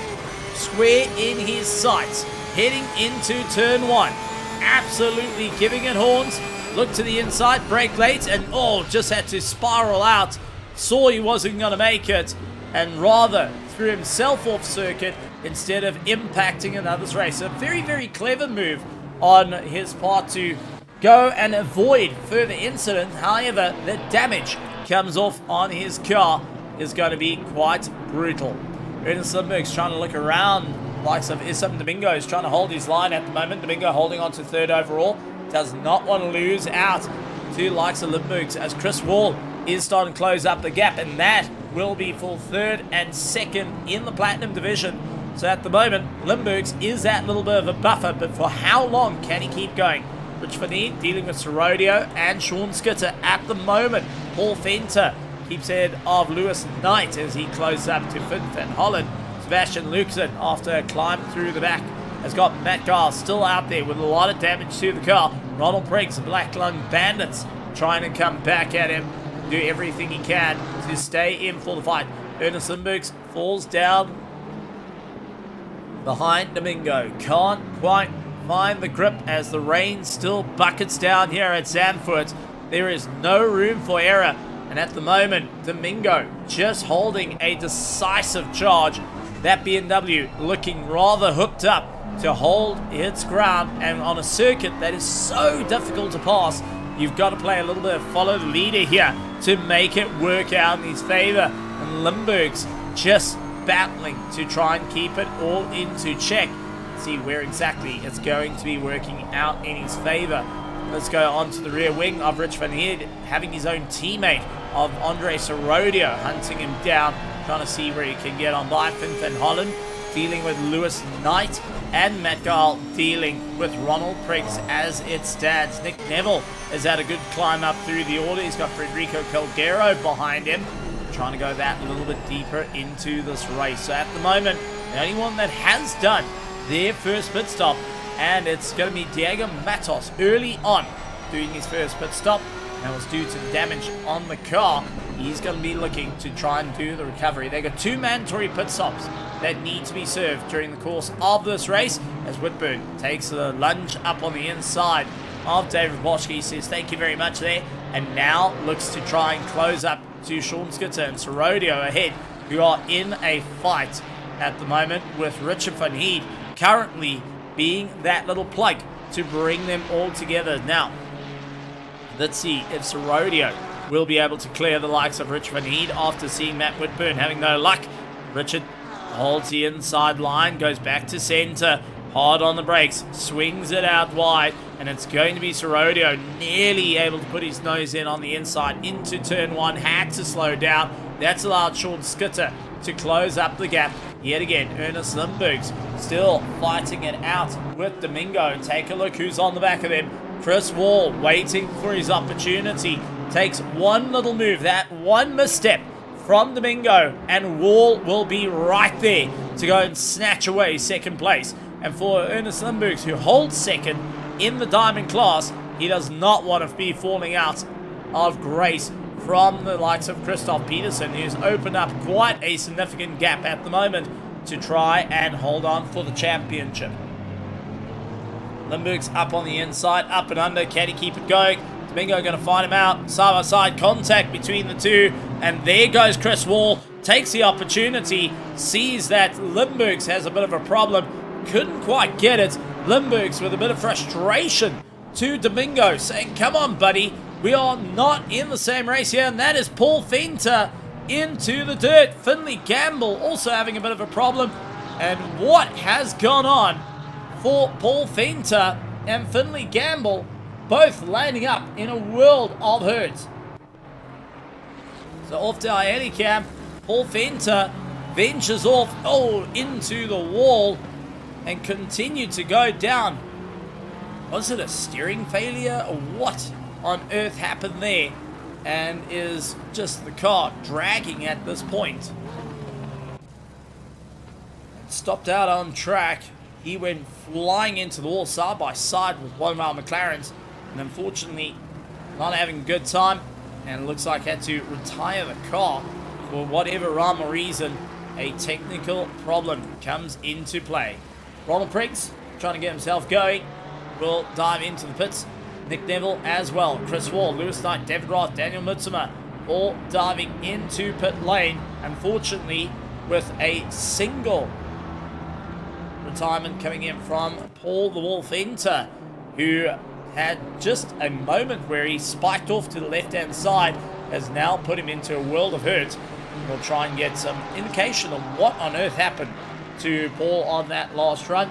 square in his sights, heading into turn 1. Absolutely giving it horns. Look to the inside, brake late, and just had to spiral out. Saw he wasn't going to make it, and rather threw himself off circuit instead of impacting another's race. A very clever move on his part to go and avoid further incident. However, the damage comes off on his car is going to be quite brutal. Ernest Lindbergh's trying to look around. Likes of Issam Domingo is trying to hold his line at the moment. Domingo holding on to 3rd overall. Does not want to lose out to likes of Lindbergh's as Chris Wall is starting to close up the gap, and that will be for 3rd and 2nd in the Platinum Division. So at the moment, Lindbergh's is that little bit of a buffer, but for how long can he keep going? Rich Fanine dealing with Sorodio and Sean Skitter at the moment. Paul Fenter keeps ahead of Lewis Knight as he closes up to Finn Van Holland. Sebastian Luxon, after a climb through the back, has got Matt Garl still out there with a lot of damage to the car. Ronald Briggs, the Black Lung Bandits, trying to come back at him, do everything he can to stay in for the fight. Ernest Lindberghs falls down behind Domingo. Can't quite find the grip as the rain still buckets down here at Zandvoort. There is no room for error. And at the moment, Domingo just holding a decisive charge. That BMW looking rather hooked up to hold its ground, and on a circuit that is so difficult to pass, you've got to play a little bit of follow the leader here to make it work out in his favor. And Lindbergh's just battling to try and keep it all into check. See where exactly it's going to be working out in his favor. Let's go on to the rear wing of Rich Van Heerd, having his own teammate of Andre Sorodio hunting him down, trying to see where he can get on by. Finn Van Holland dealing with Lewis Knight, and Matt Garl dealing with Ronald Priggs as it stands. Nick Neville has had a good climb up through the order. He's got Federico Calgero behind him, trying to go that a little bit deeper into this race. So at the moment, the only one that has done their first pit stop, and it's going to be Diego Matos early on doing his first pit stop. That was due to the damage on the car. He's going to be looking to try and do the recovery. They've got 2 mandatory pit stops that need to be served during the course of this race, as Whitburn takes the lunge up on the inside of David Boschke. He says thank you very much there, and now looks to try and close up to Sean Skitter and Sorodio ahead, who are in a fight at the moment with Richard Van Heerd currently being that little plug to bring them all together. Now, let's see if Sorodio will be able to clear the likes of Rich Van Heerd after seeing Matt Whitburn having no luck. Richard holds the inside line, goes back to center, hard on the brakes, swings it out wide, and it's going to be Sorodio nearly able to put his nose in on the inside into turn 1, had to slow down. That's allowed Sean Skitter to close up the gap. Yet again, Ernest Lindbergh's still fighting it out with Domingo. Take a look who's on the back of him. Chris Wall waiting for his opportunity. Takes one little move, that one misstep from Domingo, and Wall will be right there to go and snatch away second place. And for Ernest Lindbergh's, who holds second in the Diamond class, he does not want to be falling out of grace from the likes of Christoph Peterson, who's opened up quite a significant gap at the moment to try and hold on for the championship. Lindbergh's up on the inside, up and under. Can he keep it going? Domingo going to find him out. Side-by-side contact between the two. And there goes Chris Wall. Takes the opportunity. Sees that Lindbergh's has a bit of a problem. Couldn't quite get it. Lindbergh's with a bit of frustration to Domingo, saying, come on, buddy. We are not in the same race here. And that is Paul Fenter into the dirt. Finley Gamble also having a bit of a problem. And what has gone on for Paul Fenter and Finley Gamble, both landing up in a world of hurt. So off to our handicap, Paul Fenter ventures off, into the wall and continued to go down. Was it a steering failure or what on earth happened there? And is just the car dragging at this point? Stopped out on track. He went flying into the wall side by side with one of our McLarens, and unfortunately not having a good time, and looks like had to retire the car for whatever rhyme or reason. A technical problem comes into play. Ronald Priggs trying to get himself going. Will dive into the pits. Nick Neville as well. Chris Wall, Lewis Knight, David Roth, Daniel Mutsuma, all diving into pit lane. Unfortunately, with a single retirement coming in from Paul the Wolf Inter, who had just a moment where he spiked off to the left-hand side, has now put him into a world of hurt. We'll try and get some indication of what on earth happened to Paul on that last run.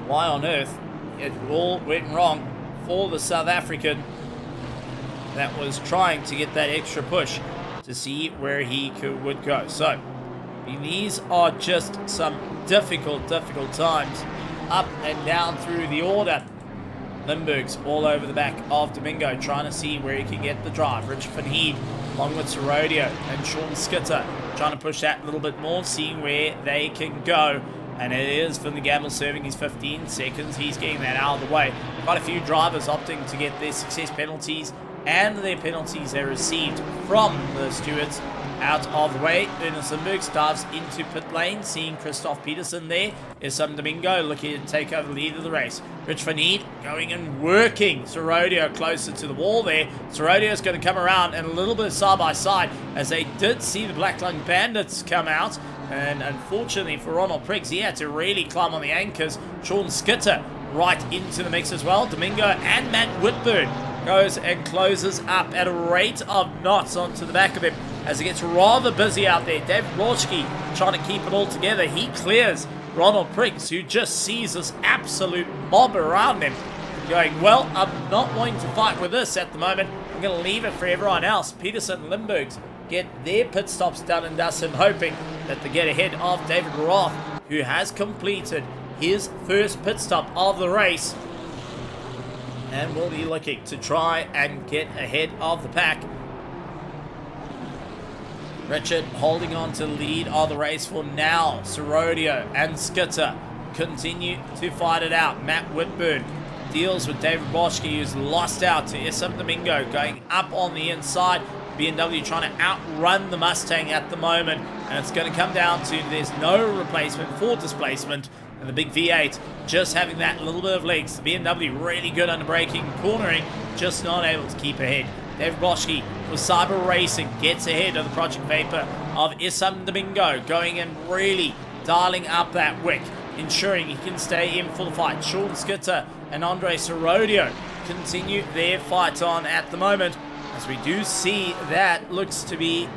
Why on earth it all went wrong for the South African that was trying to get that extra push to see where he would go. So these are just some difficult times up and down through the order. Limburg's all over the back of Domingo, trying to see where he can get the drive. Richard van Heed along with Serodio and Sean Skitter trying to push that a little bit more, seeing where they can go. And it is Finley Gamble serving his 15 seconds. He's getting that out of the way. Quite a few drivers opting to get their success penalties and their penalties they received from the stewards out of the way. Ernest Limburgs dives into pit lane, seeing Christoph Peterson there. Is some Domingo looking to take over the lead of the race. Rich van Heed going and working Serodio closer to the wall there. Serodio's going to come around and a little bit side by side, as they did see the Black Lung Bandits come out. And unfortunately for Ronald Priggs, he had to really climb on the anchors. Sean Skitter right into the mix as well. Domingo and Matt Whitburn goes and closes up at a rate of knots onto the back of him as it gets rather busy out there. David Borski trying to keep it all together. He clears Ronald Priggs, who just sees this absolute mob around him, going, well, I'm not wanting to fight with this at the moment. I'm going to leave it for everyone else. Peterson and Limburgs get their pit stops done and dusted, hoping that they get ahead of David Roth, who has completed his first pit stop of the race and will be looking to try and get ahead of the pack. Richard holding on to the lead of the race for now. Serodio and Skitter continue to fight it out. Matt Whitburn deals with David Boschke, who's lost out to SM Domingo, going up on the inside. BMW trying to outrun the Mustang at the moment, and it's going to come down to there's no replacement for displacement, and the big V8 just having that little bit of legs. The BMW really good under braking, cornering, just not able to keep ahead. David Boschke for Cyber Racing gets ahead of the Project Vapor of Isam Domingo, going and really dialing up that wick, ensuring he can stay in for the fight. Sean Skitter and Andre Serodio continue their fight on at the moment, as we do see that looks to be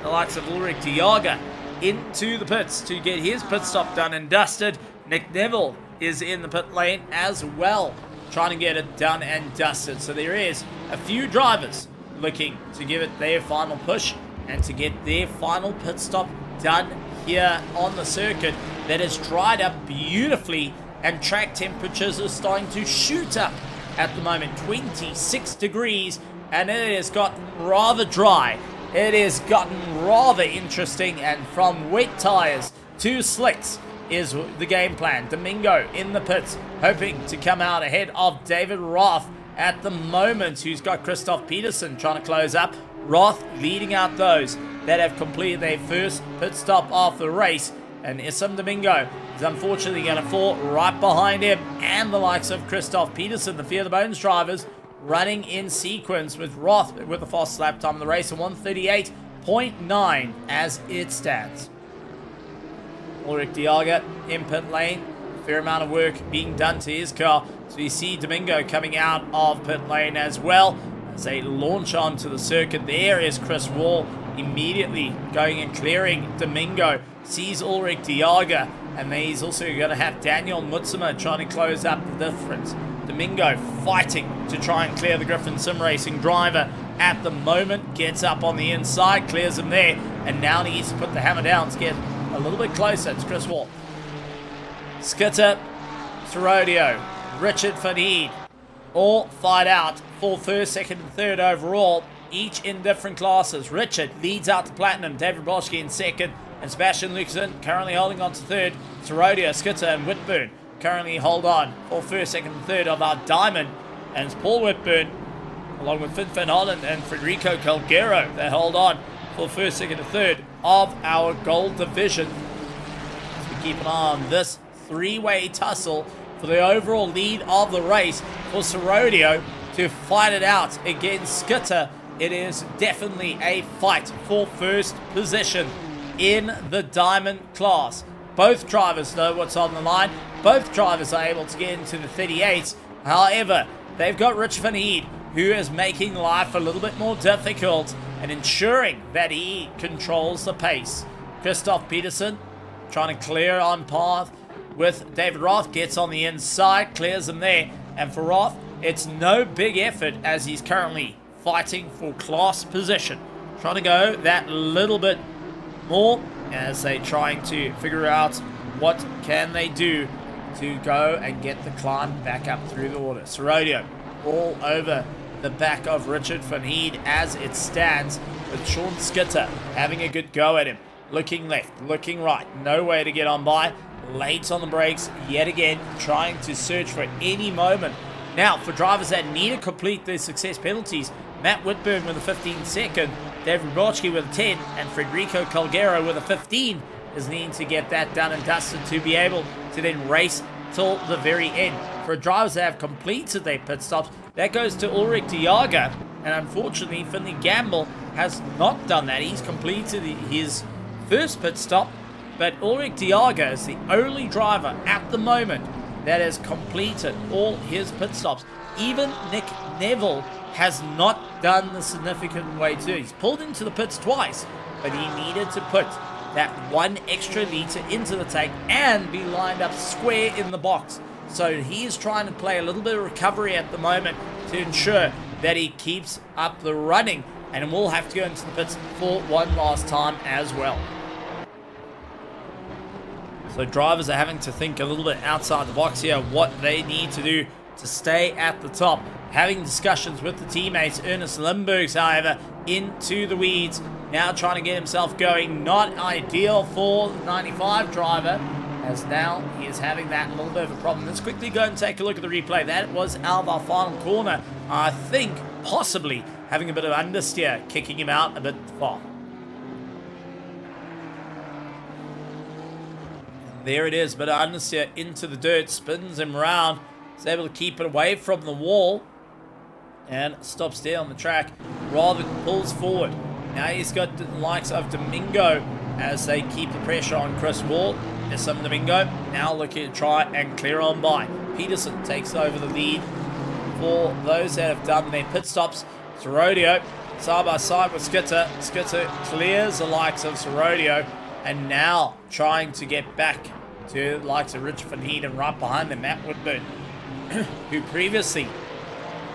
the likes of Ulrich Diaga into the pits to get his pit stop done and dusted. Nick Neville is in the pit lane as well, trying to get it done and dusted. So there is a few drivers looking to give it their final push and to get their final pit stop done here on the circuit that has dried up beautifully, and track temperatures are starting to shoot up at the moment. 26 degrees, and it has gotten rather dry. It has gotten rather interesting, and from wet tires to slicks is the game plan. Domingo in the pits, hoping to come out ahead of David Roth at the moment, who's got Christoph Peterson trying to close up. Roth leading out those that have completed their first pit stop of the race, and Isam Domingo is unfortunately going to fall right behind him, and the likes of Christoph Peterson, the Fear the Bones drivers, running in sequence with Roth with the fastest lap time of the race of 138.9 as it stands. Ulrich Diaga in pit lane, fair amount of work being done to his car. So you see Domingo coming out of pit lane as well as they launch onto the circuit. There is Chris Wall immediately going and clearing Domingo. Sees Ulrich Diaga And then he's also going to have Daniel Mutsuma trying to close up the difference. Domingo fighting to try and clear the Griffin Sim Racing driver at the moment. Gets up on the inside, clears him there. And now he needs to put the hammer down to get a little bit closer. It's Chris Wall. Skitter, Serodio, Richard Fahid all fight out for first, second, and third overall, each in different classes. Richard leads out to Platinum, David Brodsky in second, and Sebastian Luxon currently holding on to third. Serodio, Skitter, and Whitburn currently hold on for first, second, and third of our Diamond. And it's Paul Whitburn, along with Finn Van Holland and Federico Calgero, that hold on for first, second, and third of our Gold Division. As we keep an eye on this three-way tussle for the overall lead of the race for Serodio to fight it out against Skitter. It is definitely a fight for first position in the Diamond class. Both drivers know what's on the line. Both drivers are able to get into the 38s. However, they've got Rich Van Heed, who is making life a little bit more difficult and ensuring that he controls the pace. Christoph Peterson trying to clear on path with David Roth, gets on the inside, clears him there. And for Roth, it's no big effort as he's currently fighting for class position. Trying to go that little bit more as they trying to figure out what can they do to go and get the climb back up through the order. Serodio all over the back of Richard Van Heed as it stands, with Sean Skitter having a good go at him. Looking left, looking right, no way to get on by. Late on the brakes yet again, trying to search for any moment. Now, for drivers that need to complete their success penalties, Matt Whitburn with a 15 second, David Brodsky with a 10, and Federico Calgero with a 15 is needing to get that done and dusted to be able to then race till the very end. For drivers that have completed their pit stops, that goes to Ulrich de Jager, and unfortunately Finley Gamble has not done that. He's completed his first pit stop, but Ulrich de Jager is the only driver at the moment that has completed all his pit stops. Even Nick Neville has not done the significant way to. He's pulled into the pits twice, but he needed to put that one extra litre into the tank and be lined up square in the box. So he is trying to play a little bit of recovery at the moment to ensure that he keeps up the running, and will have to go into the pits for one last time as well. So drivers are having to think a little bit outside the box here, what they need to do to stay at the top. Having discussions with the teammates. Ernest Limburgs, however, into the weeds. Now trying to get himself going. Not ideal for the 95 driver, as now he is having that little bit of a problem. Let's quickly go and take a look at the replay. That was out of our final corner. I think possibly having a bit of understeer, kicking him out a bit far. There it is, but understeer into the dirt, spins him around, is able to keep it away from the wall, and stops there on the track, rather pulls forward. Now he's got the likes of Domingo as they keep the pressure on Chris Wall. There's some Domingo, now looking to try and clear on by. Peterson takes over the lead for those that have done their pit stops. Serodio, side by side with Skitter. Skitter clears the likes of Serodio, and now trying to get back to the likes of Richard Van Heed, and right behind them, Matt Whitburn, who previously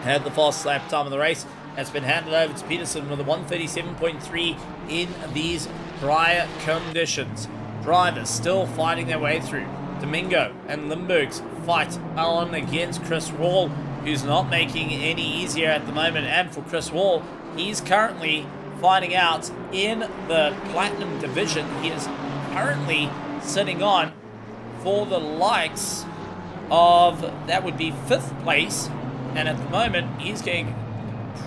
had the fastest lap time of the race, has been handed over to Peterson with a 137.3 in these prior conditions. Drivers still fighting their way through. Domingo and Limburgs fight on against Chris Wall, who's not making it any easier at the moment. And for Chris Wall, he's currently fighting out in the Platinum division. He is currently sitting on for the likes of, that would be 5th place, and at the moment he's getting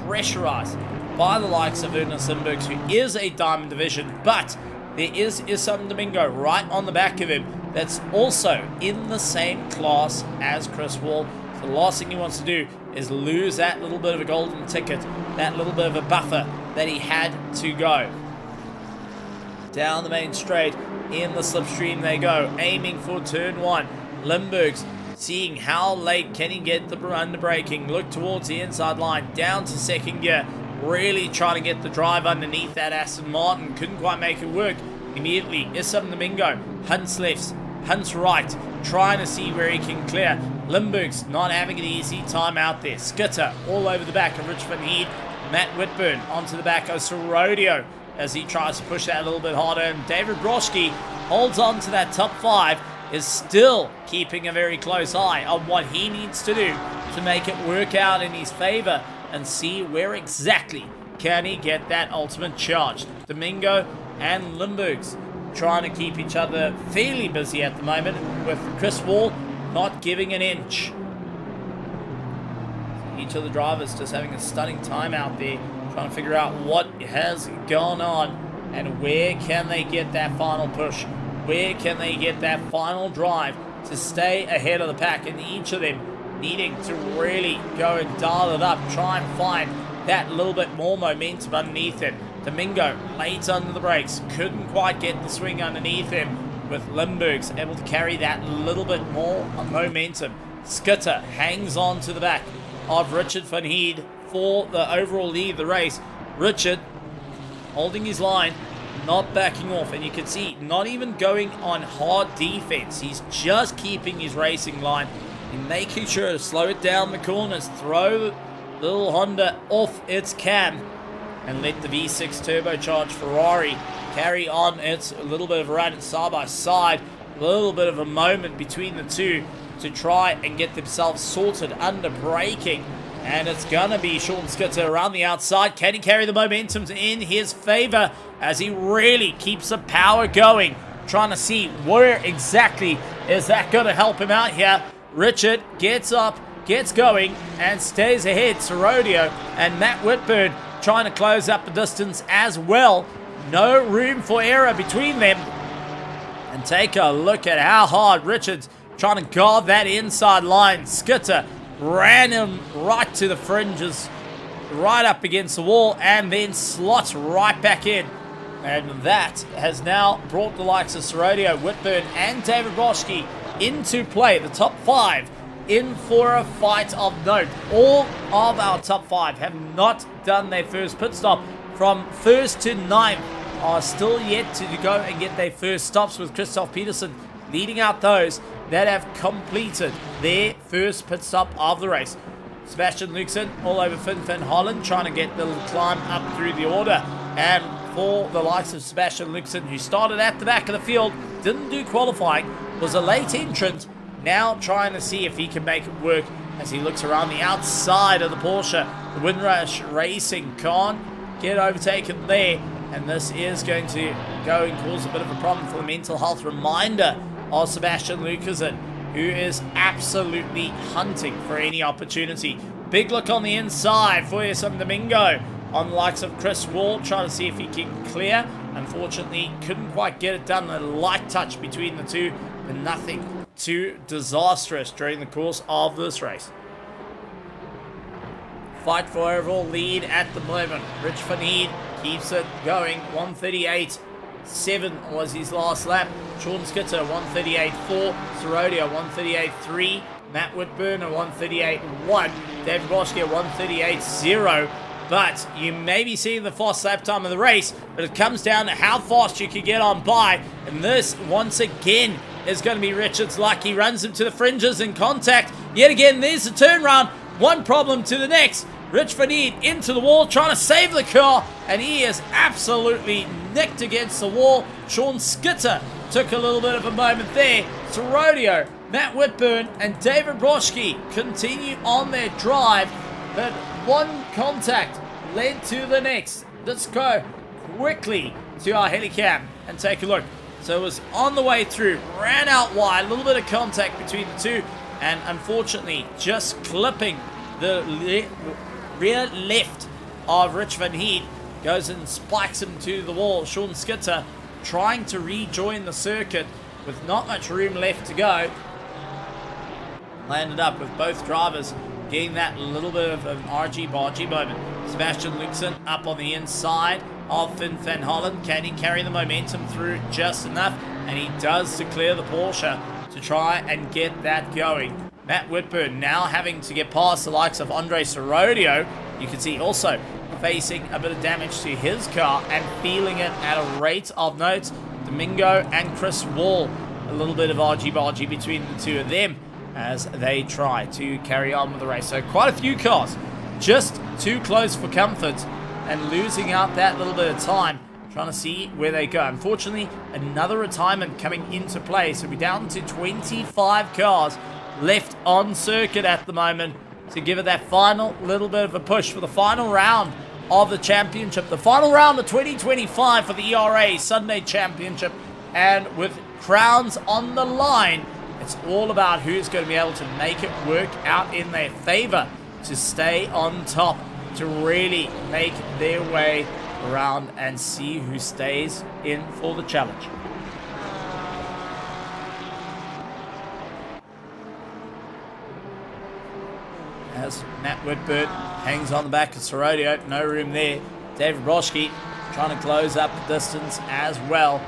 pressurized by the likes of Ernest Limburgs, who is a Diamond division, but there is some Domingo right on the back of him that's also in the same class as Chris Wall. So the last thing he wants to do is lose that little bit of a golden ticket, that little bit of a buffer that he had to go. Down the main straight, in the slipstream they go, aiming for turn 1. Limburgs seeing how late can he get the under braking, look towards the inside line, down to second gear, really trying to get the drive underneath that Aston Martin, couldn't quite make it work. Immediately, Issam Domingo hunts lefts, hunts right, trying to see where he can clear. Limburg's not having an easy time out there. Skitter all over the back of Rich van Heed. Matt Whitburn onto the back of Sorodio as he tries to push that a little bit harder. And David Broschke holds on to that top 5, is still keeping a very close eye on what he needs to do to make it work out in his favor and see where exactly can he get that ultimate charge. Domingo and Limburgs trying to keep each other fairly busy at the moment, with Chris Wall not giving an inch. Each of the drivers just having a stunning time out there, trying to figure out what has gone on and where can they get that final push. Where can they get that final drive to stay ahead of the pack, and each of them needing to really go and dial it up, try and find that little bit more momentum underneath him. Domingo late under the brakes, couldn't quite get the swing underneath him, with Limburgs able to carry that little bit more momentum. Skitter hangs on to the back of Richard van Heed for the overall lead of the race. Richard holding his line, not backing off, and you can see not even going on hard defense. He's just keeping his racing line and making sure to slow it down the corners, throw the little Honda off its cam, and let the V6 turbocharged Ferrari carry on its little bit of a run side by side. A little bit of a moment between the two to try and get themselves sorted under braking. And it's going to be Sean Skitter around the outside. Can he carry the momentum in his favor as he really keeps the power going? Trying to see where exactly is that going to help him out here. Richard gets up, gets going, and stays ahead. Sorodio and Matt Whitburn trying to close up the distance as well. No room for error between them. And take a look at how hard Richard's trying to guard that inside line. Skitter ran him right to the fringes, right up against the wall, and then slots right back in. And that has now brought the likes of Sorodio, Whitburn, and David Broschke into play. The top 5 in for a fight of note. All of our top 5 have not done their first pit stop. From 1st to 9th are still yet to go and get their first stops, with Christoph Peterson leading out those that have completed their first pit stop of the race. Sebastian Luxen all over Finn Van Holland, trying to get the climb up through the order. And for the likes of Sebastian Luxen, who started at the back of the field, didn't do qualifying, was a late entrant, now trying to see if he can make it work as he looks around the outside of the Porsche. The Windrush Racing can't get overtaken there, and this is going to go and cause a bit of a problem for the mental health reminder of Sebastian Lucasen, who is absolutely hunting for any opportunity. Big look on the inside for some Domingo on the likes of Chris Wall, trying to see if he can clear. Unfortunately, couldn't quite get it done. A light touch between the two, but nothing too disastrous during the course of this race. Fight for overall lead at the moment. Rich van Heed keeps it going. 138.7 was his last lap. Sean Skitter 138.4. Sorodio 138.3. Matt Whitburn a 138.1. David Broschke a 138.0. But you may be seeing the fast lap time of the race, but it comes down to how fast you can get on by. And this, once again, is going to be Richard's luck. He runs him to the fringes in contact. Yet again, there's the turnaround. One problem to the next. Rich van Heed into the wall, trying to save the car, and he is absolutely nicked against the wall. Sean Skitter took a little bit of a moment there. Sorodio, Matt Whitburn, and David Broschke continue on their drive, but one contact led to the next. Let's go quickly to our helicam and take a look. So it was on the way through, ran out wide, a little bit of contact between the two, and unfortunately just clipping the rear left of Rich van Heed, goes and spikes him to the wall. Sean Skitter trying to rejoin the circuit with not much room left to go. Landed up with both drivers getting that little bit of an argy-bargy moment. Sebastian Luxen up on the inside of Finn Van Holland. Can he carry the momentum through just enough? And he does to clear the Porsche to try and get that going. Matt Whitburn now having to get past the likes of Andre Sorodio. You can see also facing a bit of damage to his car and feeling it at a rate of note. Domingo and Chris Wall little bit of argy-bargy between the two of them as they try to carry on with the race. So quite a few cars just too close for comfort and losing out that little bit of time trying to see where they go. Unfortunately, another retirement coming into play. So we're down to 25 cars left on circuit at the moment to give it that final little bit of a push for the final round of the championship. The final round of 2025 for the ERA Sunday Championship. And with crowns on the line, it's all about who's going to be able to make it work out in their favor to stay on top, to really make their way around and see who stays in for the challenge. As Matt Whitburn hangs on the back of Sorodio, no room there. David Broschke trying to close up the distance as well.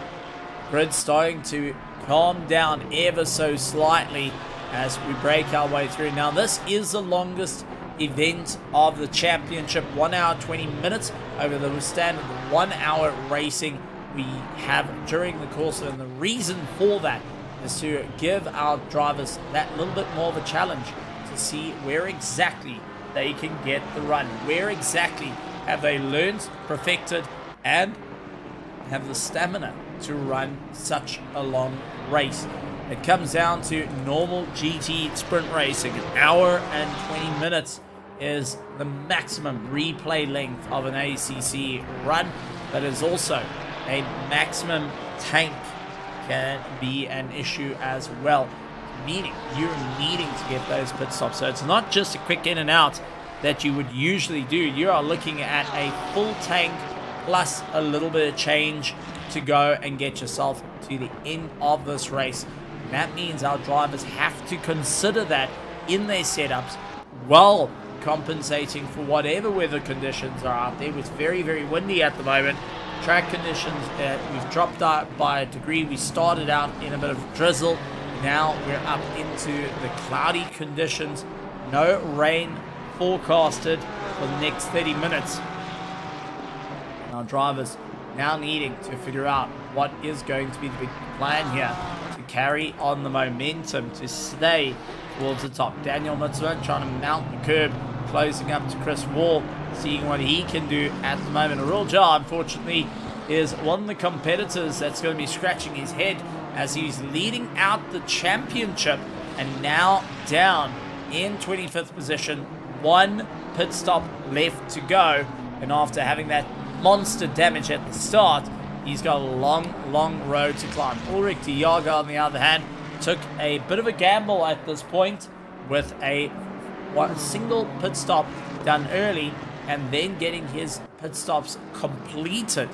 Grid starting to calm down ever so slightly as we break our way through. Now this is the longest event of the championship, 1 hour 20 minutes over the standard 1 hour racing we have during the course. And the reason for that is to give our drivers that little bit more of a challenge to see where exactly they can get the run, where exactly have they learned, perfected, and have the stamina to run such a long race. It comes down to normal GT sprint racing. An hour and 20 minutes is the maximum replay length of an ACC run, but is also a maximum tank can be an issue as well, meaning you're needing to get those pit stops. So it's not just a quick in and out that you would usually do. You are looking at a full tank plus a little bit of change to go and get yourself to the end of this race. And that means our drivers have to consider that in their setups while compensating for whatever weather conditions are out there. It's very, very windy at the moment. Track conditions, we've dropped out by a degree. We started out in a bit of drizzle. Now we're up into the cloudy conditions. No rain forecasted for the next 30 minutes. Our drivers now needing to figure out what is going to be the big plan here to carry on the momentum to stay towards the top. Daniel Mitzvah trying to mount the curb, closing up to Chris Wall, seeing what he can do at the moment. A real jar, unfortunately, is one of the competitors that's going to be scratching his head as he's leading out the championship and now down in 25th position. One pit stop left to go, and after having that monster damage at the start, he's got a long road to climb. Ulrich de Jager, on the other hand, took a bit of a gamble at this point with a single pit stop done early and then getting his pit stops completed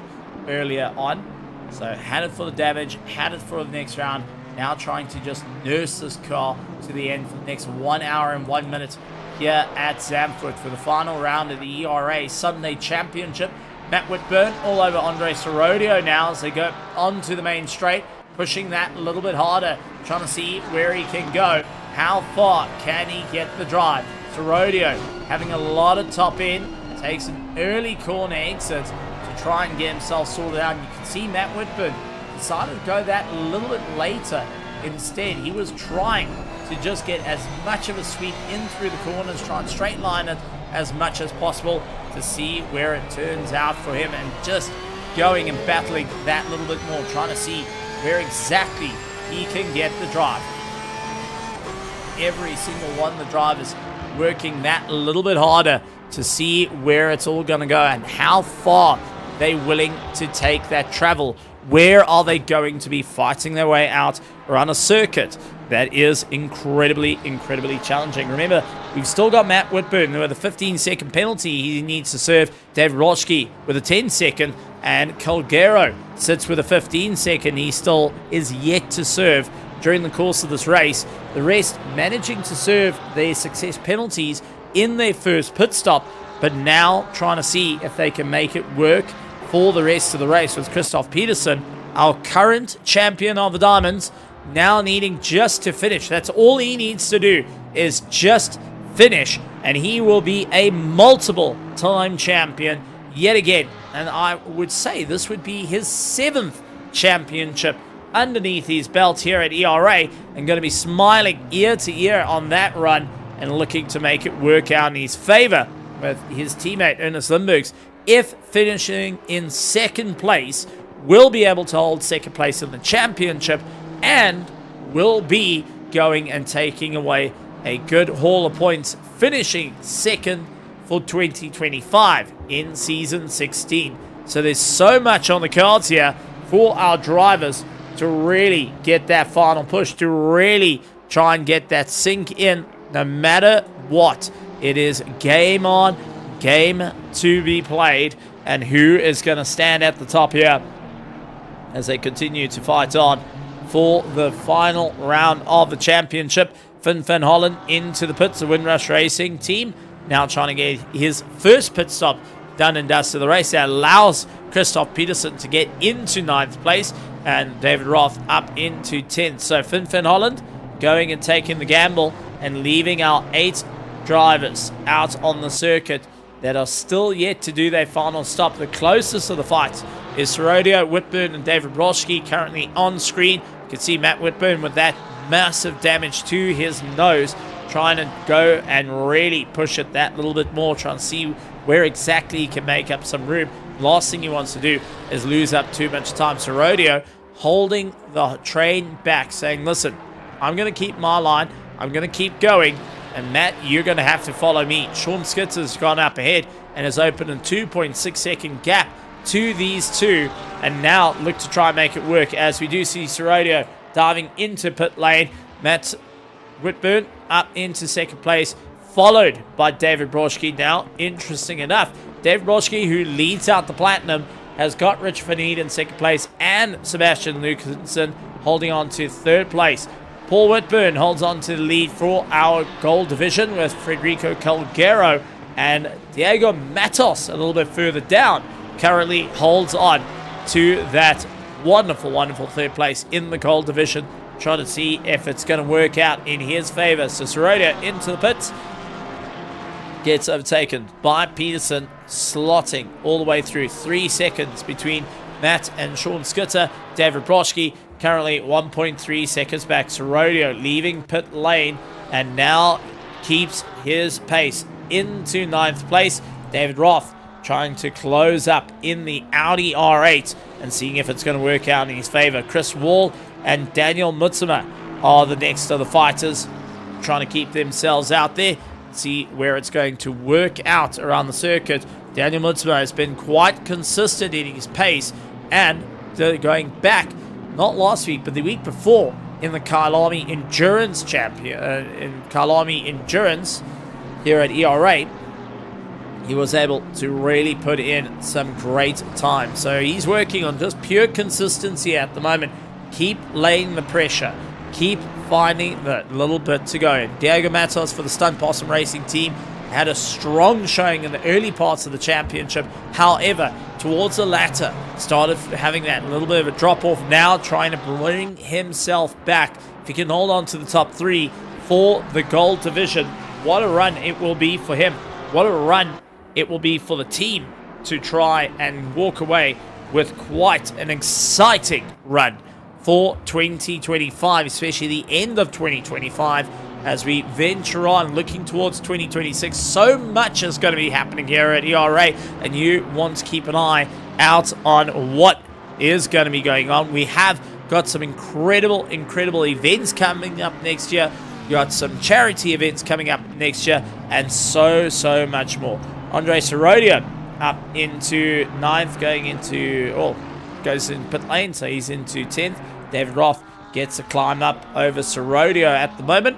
earlier on. So had it for the damage, had it for the next round, now trying to just nurse this car to the end for the next 1 hour and 1 minute here at Zandvoort for the final round of the ERA Sunday Championship. Matt Whitburn all over Andre Sorodio now as they go onto the main straight, pushing that a little bit harder, trying to see where he can go. How far can he get the drive? Sorodio having a lot of top end, takes an early corner exit to try and get himself sorted out. And you can see Matt Whitburn decided to go that a little bit later. Instead, he was trying to just get as much of a sweep in through the corners, try and straight line it as much as possible to see where it turns out for him, and just going and battling that little bit more, trying to see where exactly he can get the drive. Every single one of the drivers working that a little bit harder to see where it's all going to go and how far they're willing to take that travel. Where are they going to be fighting their way out around a circuit that is incredibly challenging? Remember, we've still got Matt Whitburn with a 15-second penalty he needs to serve. David Roschke with a 10-second, and Calgero sits with a 15-second. He still is yet to serve during the course of this race. The rest managing to serve their success penalties in their first pit stop, but now trying to see if they can make it work for the rest of the race, with Christoph Peterson, our current champion of the Diamonds, now needing just to finish. That's all he needs to do, is just finish, and he will be a multiple time champion yet again. And I would say this would be his 7th championship underneath his belt here at ERA and going to be smiling ear to ear on that run and looking to make it work out in his favor with his teammate Ernest Limburgs. If finishing in second place, will be able to hold second place in the championship and will be going and taking away a good haul of points, finishing second for 2025 in Season 16. So there's so much on the cards here for our drivers to really get that final push, to really try and get that sink in no matter what. It is game on, game to be played, and who is going to stand at the top here as they continue to fight on for the final round of the championship. Finn van Hollen into the pits, the Windrush Racing team, now trying to get his first pit stop done and dusted. The race that allows Christoph Peterson to get into 9th place and David Roth up into 10th. So Finn van Hollen going and taking the gamble and leaving our 8 drivers out on the circuit that are still yet to do their final stop. The closest of the fights is Rodio, Whitburn, and David Broschke currently on screen. You can see Matt Whitburn with that massive damage to his nose, trying to go and really push it that little bit more, trying to see where exactly he can make up some room. Last thing he wants to do is lose up too much time. So Rodeo holding the train back, saying, listen, I'm going to keep my line, I'm going to keep going, and Matt, you're going to have to follow me. Sean Skitzer's gone up ahead and has opened a 2.6 second gap to these two, and now look to try and make it work as we do see Sorodio diving into pit lane. Matt Whitburn up into second place, followed by David Broschke. Now, interesting enough, David Broschke, who leads out the Platinum, has got Rich Van Eed in second place and Sebastian Lucanson holding on to third place. Paul Whitburn holds on to the lead for our gold division with Federico Calgero, and Diego Matos a little bit further down currently holds on to that wonderful, wonderful third place in the gold division, trying to see if it's going to work out in his favor. So Soroda into the pits, gets overtaken by Peterson, slotting all the way through 3 seconds between Matt and Sean Skitter. David Broschke currently 1.3 seconds back. Sorodio leaving pit lane and now keeps his pace into 9th place. David Roth trying to close up in the Audi R8 and seeing if it's going to work out in his favor. Chris Wall and Daniel Mutsuma are the next of the fighters, trying to keep themselves out there. See where it's going to work out around the circuit. Daniel Mutsuma has been quite consistent in his pace, and going back, not last week, but the week before, in the Kyalami Endurance in Kyalami Endurance here at ERA, he was able to really put in some great time. So he's working on just pure consistency at the moment. Keep laying the pressure. Keep finding the little bit to go. Diego Matos for the Stunt Possum Racing team had a strong showing in the early parts of the championship. However, towards the latter, started having that little bit of a drop-off. Now trying to bring himself back. If he can hold on to the top 3 for the gold division, what a run it will be for him. What a run it will be for the team to try and walk away with quite an exciting run for 2025, especially the end of 2025 as we venture on looking towards 2026. So much is going to be happening here at ERA, and you want to keep an eye out on what is going to be going on. We have got some incredible events coming up next year. You got some charity events coming up next year, and so much more. Andre Sorodia up into 9th, goes in pit lane, so he's into 10th. David Roth gets a climb up over Sorodio at the moment.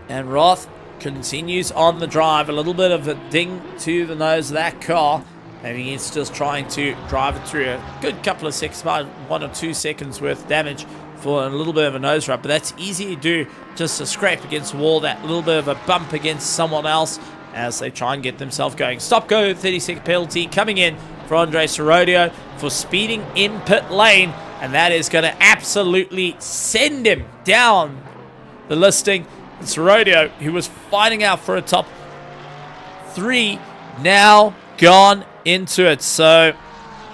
And Roth continues on the drive. A little bit of a ding to the nose of that car, and he's just trying to drive it through. A good couple of seconds, about 1 or 2 seconds worth of damage for a little bit of a nose rub, but that's easy to do, just to scrape against the wall, that little bit of a bump against someone else as they try and get themselves going. Stop go 30-second penalty coming in for Andre Sorodio for speeding in pit lane, and that is going to absolutely send him down the listing. And Sorodio, who was fighting out for a top 3, now gone into it. So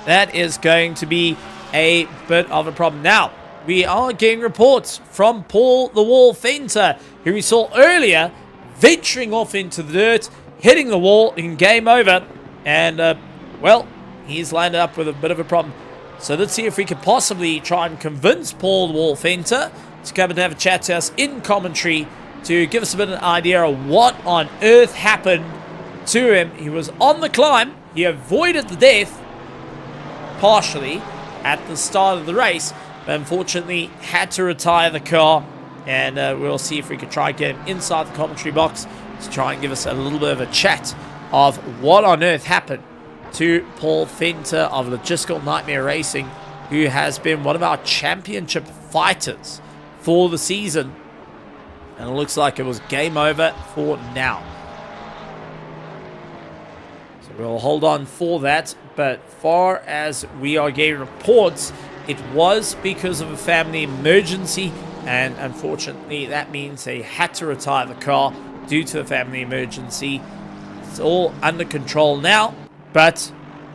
that is going to be a bit of a problem. Now, we are getting reports from Paul the Wall Fenter, who we saw earlier venturing off into the dirt, hitting the wall in game over, and, well, he's landed up with a bit of a problem. So let's see if we could possibly try and convince Paul the Wall Fenter to come and have a chat to us in commentary to give us a bit of an idea of what on earth happened to him. He was on the climb. He avoided the death, partially, at the start of the race, but unfortunately had to retire the car. And we'll see if we could try and get him inside the commentary box to try and give us a little bit of a chat of what on earth happened to Paul Fenter of Logistical Nightmare Racing, who has been one of our championship fighters for the season. And it looks like it was game over for now. So we'll hold on for that. But far as we are getting reports, it was because of a family emergency. And unfortunately, that means they had to retire the car due to the family emergency. It's all under control now. But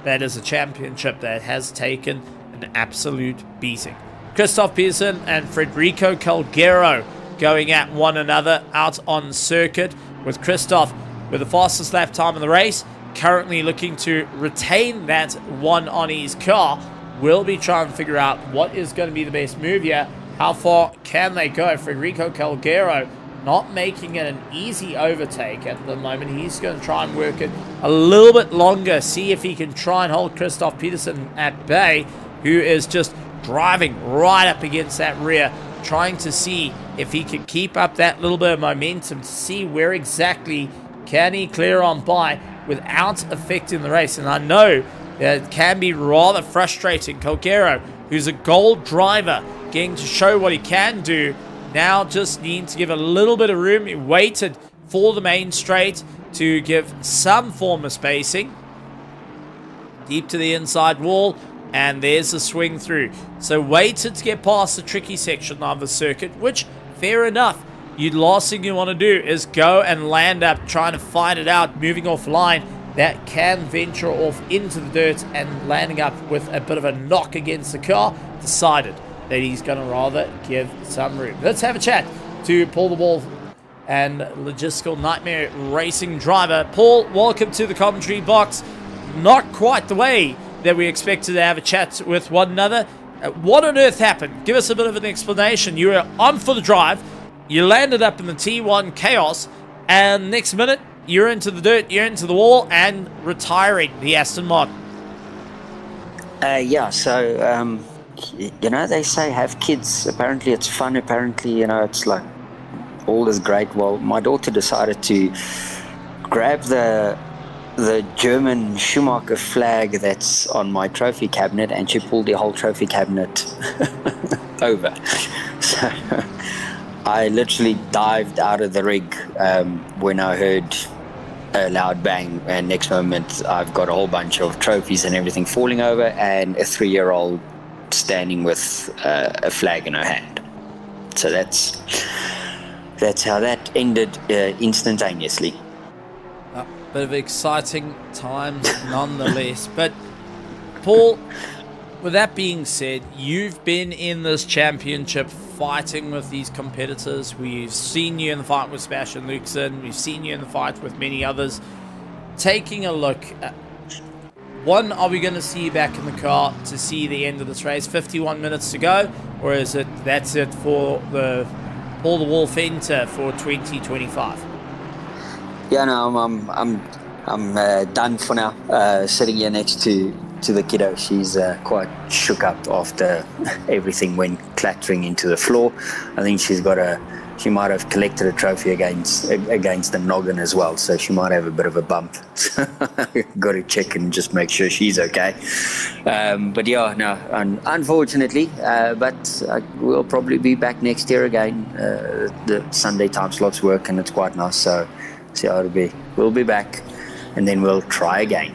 that is a championship that has taken an absolute beating. Christoph Peterson and Federico Calgero going at one another out on circuit, with Christoph with the fastest lap time in the race, currently looking to retain that one on his car. Will be trying to figure out what is going to be the best move here. How far can they go? Federico Calgero not making it an easy overtake at the moment. He's going to try and work it a little bit longer, see if he can try and hold Christoph Peterson at bay, who is just driving right up against that rear, trying to see if he can keep up that little bit of momentum to see where exactly can he clear on by without affecting the race. And I know that it can be rather frustrating. Calgero, who's a gold driver, getting to show what he can do, now just needs to give a little bit of room. He waited for the main straight to give some form of spacing. Deep to the inside wall, and there's the swing through. So waited to get past the tricky section of the circuit, which, fair enough. Last thing you want to do is go and land up trying to fight it out, moving offline. That can venture off into the dirt and landing up with a bit of a knock against the car. Decided that he's going to rather give some room. Let's have a chat to Paul the Wall and Logistical Nightmare Racing driver. Paul, welcome to the commentary box. Not quite the way that we expected to have a chat with one another. What on earth happened? Give us a bit of an explanation. You were on for the drive. You landed up in the T1 chaos, and next minute, you're into the dirt, you're into the wall, and retiring the Aston Martin. Yeah, so, you know, they say have kids. Apparently it's fun. Apparently, you know, it's like all is great. Well, my daughter decided to grab the German Schumacher flag that's on my trophy cabinet, and she pulled the whole trophy cabinet over. So I literally dived out of the rig when I heard a loud bang, and next moment I've got a whole bunch of trophies and everything falling over, and a 3-year-old standing with a flag in her hand. So that's how that ended instantaneously. A bit of exciting times nonetheless. But Paul, with that being said, you've been in this championship fighting with these competitors. We've seen you in the fight with Sebastian Luxon. We've seen you in the fight with many others. Taking a look at, one, are we going to see you back in the car to see the end of this race? 51 minutes to go, or is it that's it for the Paul the Wall Fenter for 2025? Yeah, no, I'm done for now. Sitting here next to the kiddo, she's quite shook up after everything went clattering into the floor. I think she might have collected a trophy against the noggin as well, so she might have a bit of a bump. Got to check and just make sure she's okay. But yeah, no, unfortunately, but we'll probably be back next year again. The Sunday time slots work, and it's quite nice, so see how it'll be. We'll be back, and then we'll try again.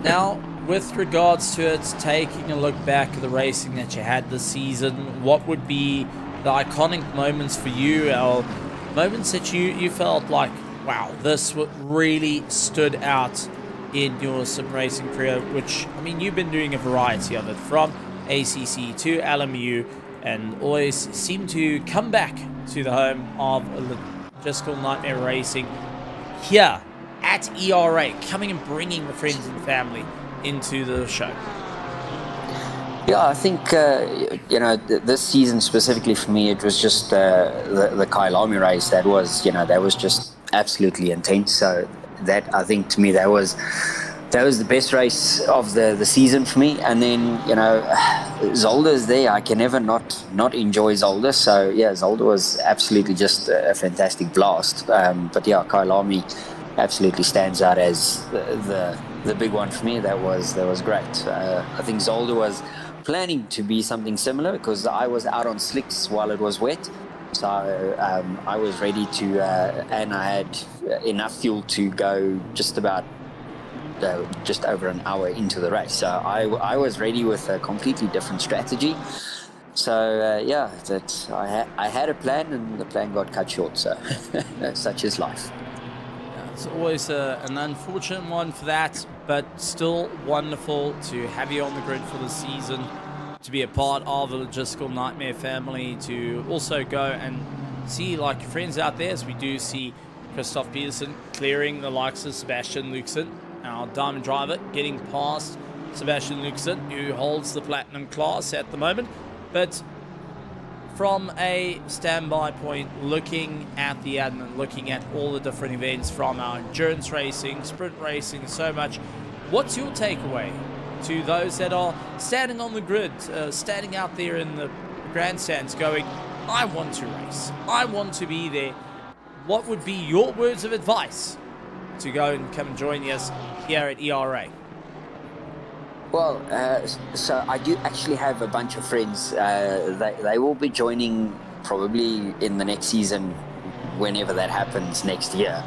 Now, with regards to it, taking a look back at the racing that you had this season, what would be the iconic moments for you, or moments that you felt like, wow, this really stood out in your sim racing career? Which, I mean, you've been doing a variety of it, from ACC to LMU, and always seem to come back to the home of Logistical Nightmare Racing here at ERA, coming and bringing the friends and family into the show. Yeah, I think, this season specifically for me, it was just the Kyalami race that was just absolutely intense. So that, I think, to me, that was the best race of the season for me. And then, Zolder's there. I can never not enjoy Zolder. So, yeah, Zolder was absolutely just a fantastic blast. But, yeah, Kyalami absolutely stands out as the big one for me. That was great. I think Zolder was planning to be something similar because I was out on slicks while it was wet. So I was ready to, and I had enough fuel to go just over an hour into the race. So I was ready with a completely different strategy. So I had a plan, and the plan got cut short. So such is life. It's always an unfortunate one for that, but still wonderful to have you on the grid for the season, to be a part of the Logistical Nightmare family, to also go and see like your friends out there, as we do see Christoph Peterson clearing the likes of Sebastian Luxen, our diamond driver, getting past Sebastian Luxen, who holds the platinum class at the moment. But from a standby point, looking at the admin, looking at all the different events from our endurance racing, sprint racing, so much, what's your takeaway to those that are standing on the grid, standing out there in the grandstands going, I want to race, I want to be there? What would be your words of advice to go and come and join us here at ERA? Well, so I do actually have a bunch of friends. They will be joining probably in the next season, whenever that happens next year.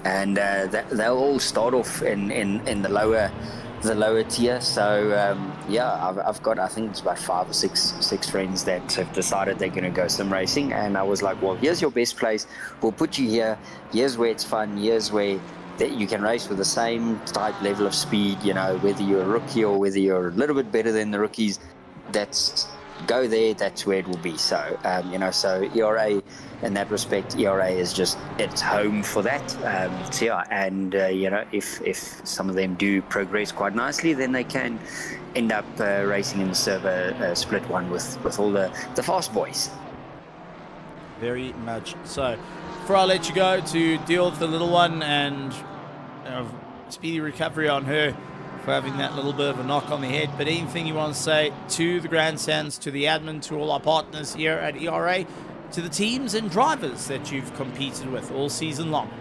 And they'll all start off in the lower tier. So I've got, I think it's about 5 or 6 friends that have decided they're going to go sim racing. And I was like, well, here's your best place. We'll put you here. Here's where it's fun. Here's where that you can race with the same type level of speed, whether you're a rookie or whether you're a little bit better than the rookies. Go there, that's where it will be. So, so ERA, in that respect, ERA is just, it's home for that. If some of them do progress quite nicely, then they can end up racing in the server split one with all the fast boys. Very much so. Before I let you go to deal with the little one and speedy recovery on her for having that little bit of a knock on the head, but anything you want to say to the grandstands, to the admin, to all our partners here at ERA, to the teams and drivers that you've competed with all season long?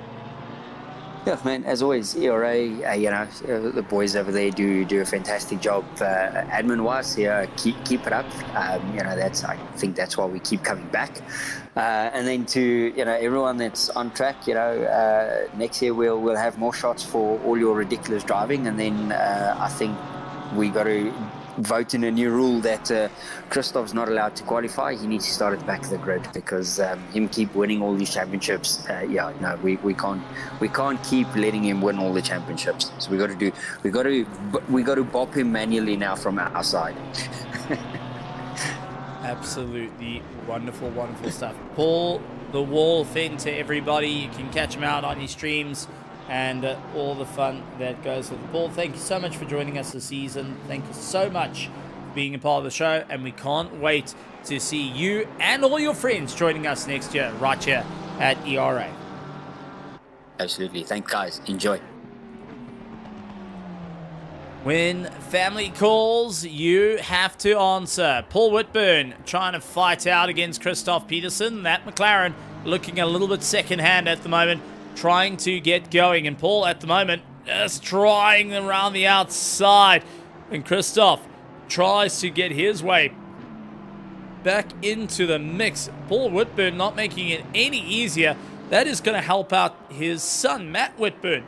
Yeah, man, as always, ERA, the boys over there do a fantastic job admin-wise. Keep it up. I think that's why we keep coming back. And then to, everyone that's on track, next year we'll have more shots for all your ridiculous driving. And then I think we got to vote in a new rule that Christoph's not allowed to qualify. He needs to start at the back of the grid because him keep winning all these championships. We can't keep letting him win all the championships. So we got to bop him manually now from our side. Absolutely wonderful, wonderful stuff. Paul, the Wall Fin to everybody. You can catch him out on his streams and all the fun that goes with it. Paul, thank you so much for joining us this season. Thank you so much for being a part of the show, and we can't wait to see you and all your friends joining us next year right here at ERA. Absolutely. Thanks, guys. Enjoy. When family calls, you have to answer. Paul Whitburn trying to fight out against Christoph Peterson. That McLaren looking a little bit second-hand at the moment, trying to get going. And Paul at the moment just trying around the outside. And Christoph tries to get his way back into the mix. Paul Whitburn not making it any easier. That is going to help out his son, Matt Whitburn,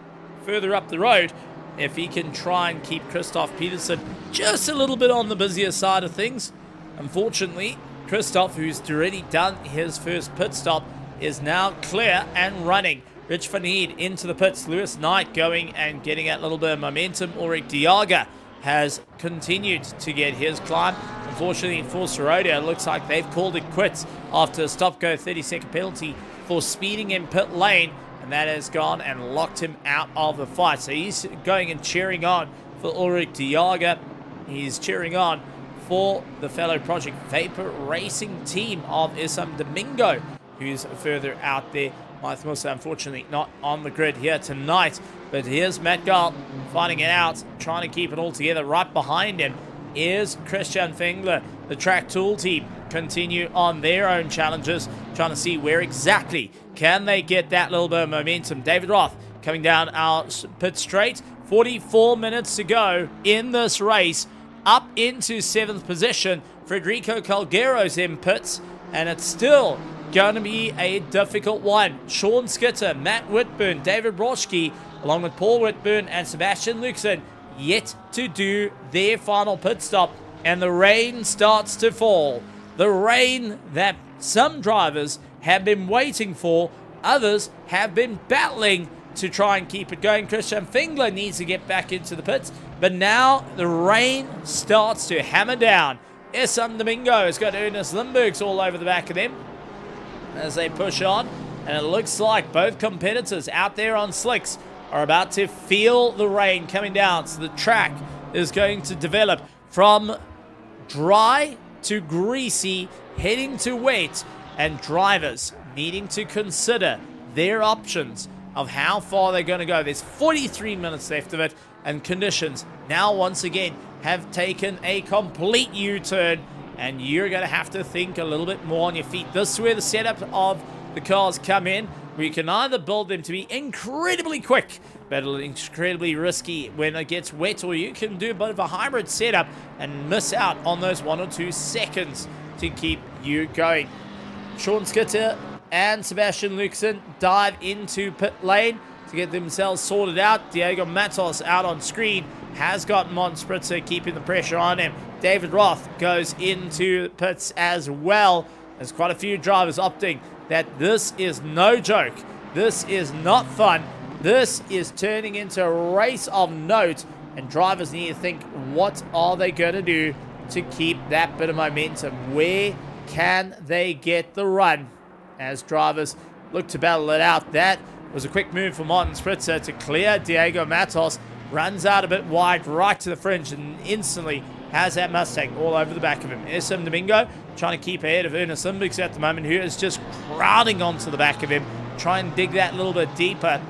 further up the road, if he can try and keep Christoph Peterson just a little bit on the busier side of things. Unfortunately, Christoph, who's already done his first pit stop, is now clear and running. Rich Van Heed into the pits. Lewis Knight going and getting that little bit of momentum. Ulrich Diaga has continued to get his climb. Unfortunately for Sorodia, it looks like they've called it quits after a stop-go 30-second penalty for speeding in pit lane, and that has gone and locked him out of the fight. So he's going and cheering on for Ulrich de Jager. He's cheering on for the fellow Project Vapor Racing team of Isam Domingo, who's further out there. Mike Musa, unfortunately, not on the grid here tonight. But here's Matt Gall finding it out, trying to keep it all together. Right behind him is Christian Fengler. The Track Tool team continue on their own challenges, trying to see where exactly can they get that little bit of momentum. David Roth coming down our pit straight. 44 minutes to go in this race. Up into 7th position. Federico Calgero's in pits, and it's still going to be a difficult one. Sean Skitter, Matt Whitburn, David Broschke, along with Paul Whitburn and Sebastian Luxon, yet to do their final pit stop. And the rain starts to fall. The rain that some drivers have been waiting for, others have been battling to try and keep it going. Christian Fengler needs to get back into the pits, but now the rain starts to hammer down. Isam Domingo has got Ernest Limburgs all over the back of them as they push on, and it looks like both competitors out there on slicks are about to feel the rain coming down. So the track is going to develop from dry to greasy, heading to wet, and drivers needing to consider their options of how far they're going to go. There's 43 minutes left of it, and conditions now once again have taken a complete U-turn, and you're going to have to think a little bit more on your feet. This is where the setup of the cars come in, where you can either build them to be incredibly quick but incredibly risky when it gets wet, or you can do a bit of a hybrid setup and miss out on those 1 or 2 seconds to keep you going. Sean Skitter and Sebastian Luxon dive into pit lane to get themselves sorted out. Diego Matos out on screen has got Mon Spritzer keeping the pressure on him. David Roth goes into pits as well. There's quite a few drivers opting that this is no joke. This is not fun. This is turning into a race of note, and drivers need to think, what are they going to do to keep that bit of momentum? Where can they get the run as drivers look to battle it out? That was a quick move for Martin Spritzer to clear Diego Matos. Runs out a bit wide right to the fringe and instantly has that Mustang all over the back of him. Isam Domingo trying to keep ahead of Ernest Limburgs at the moment, who is just crowding onto the back of him. Try and dig that a little bit deeper.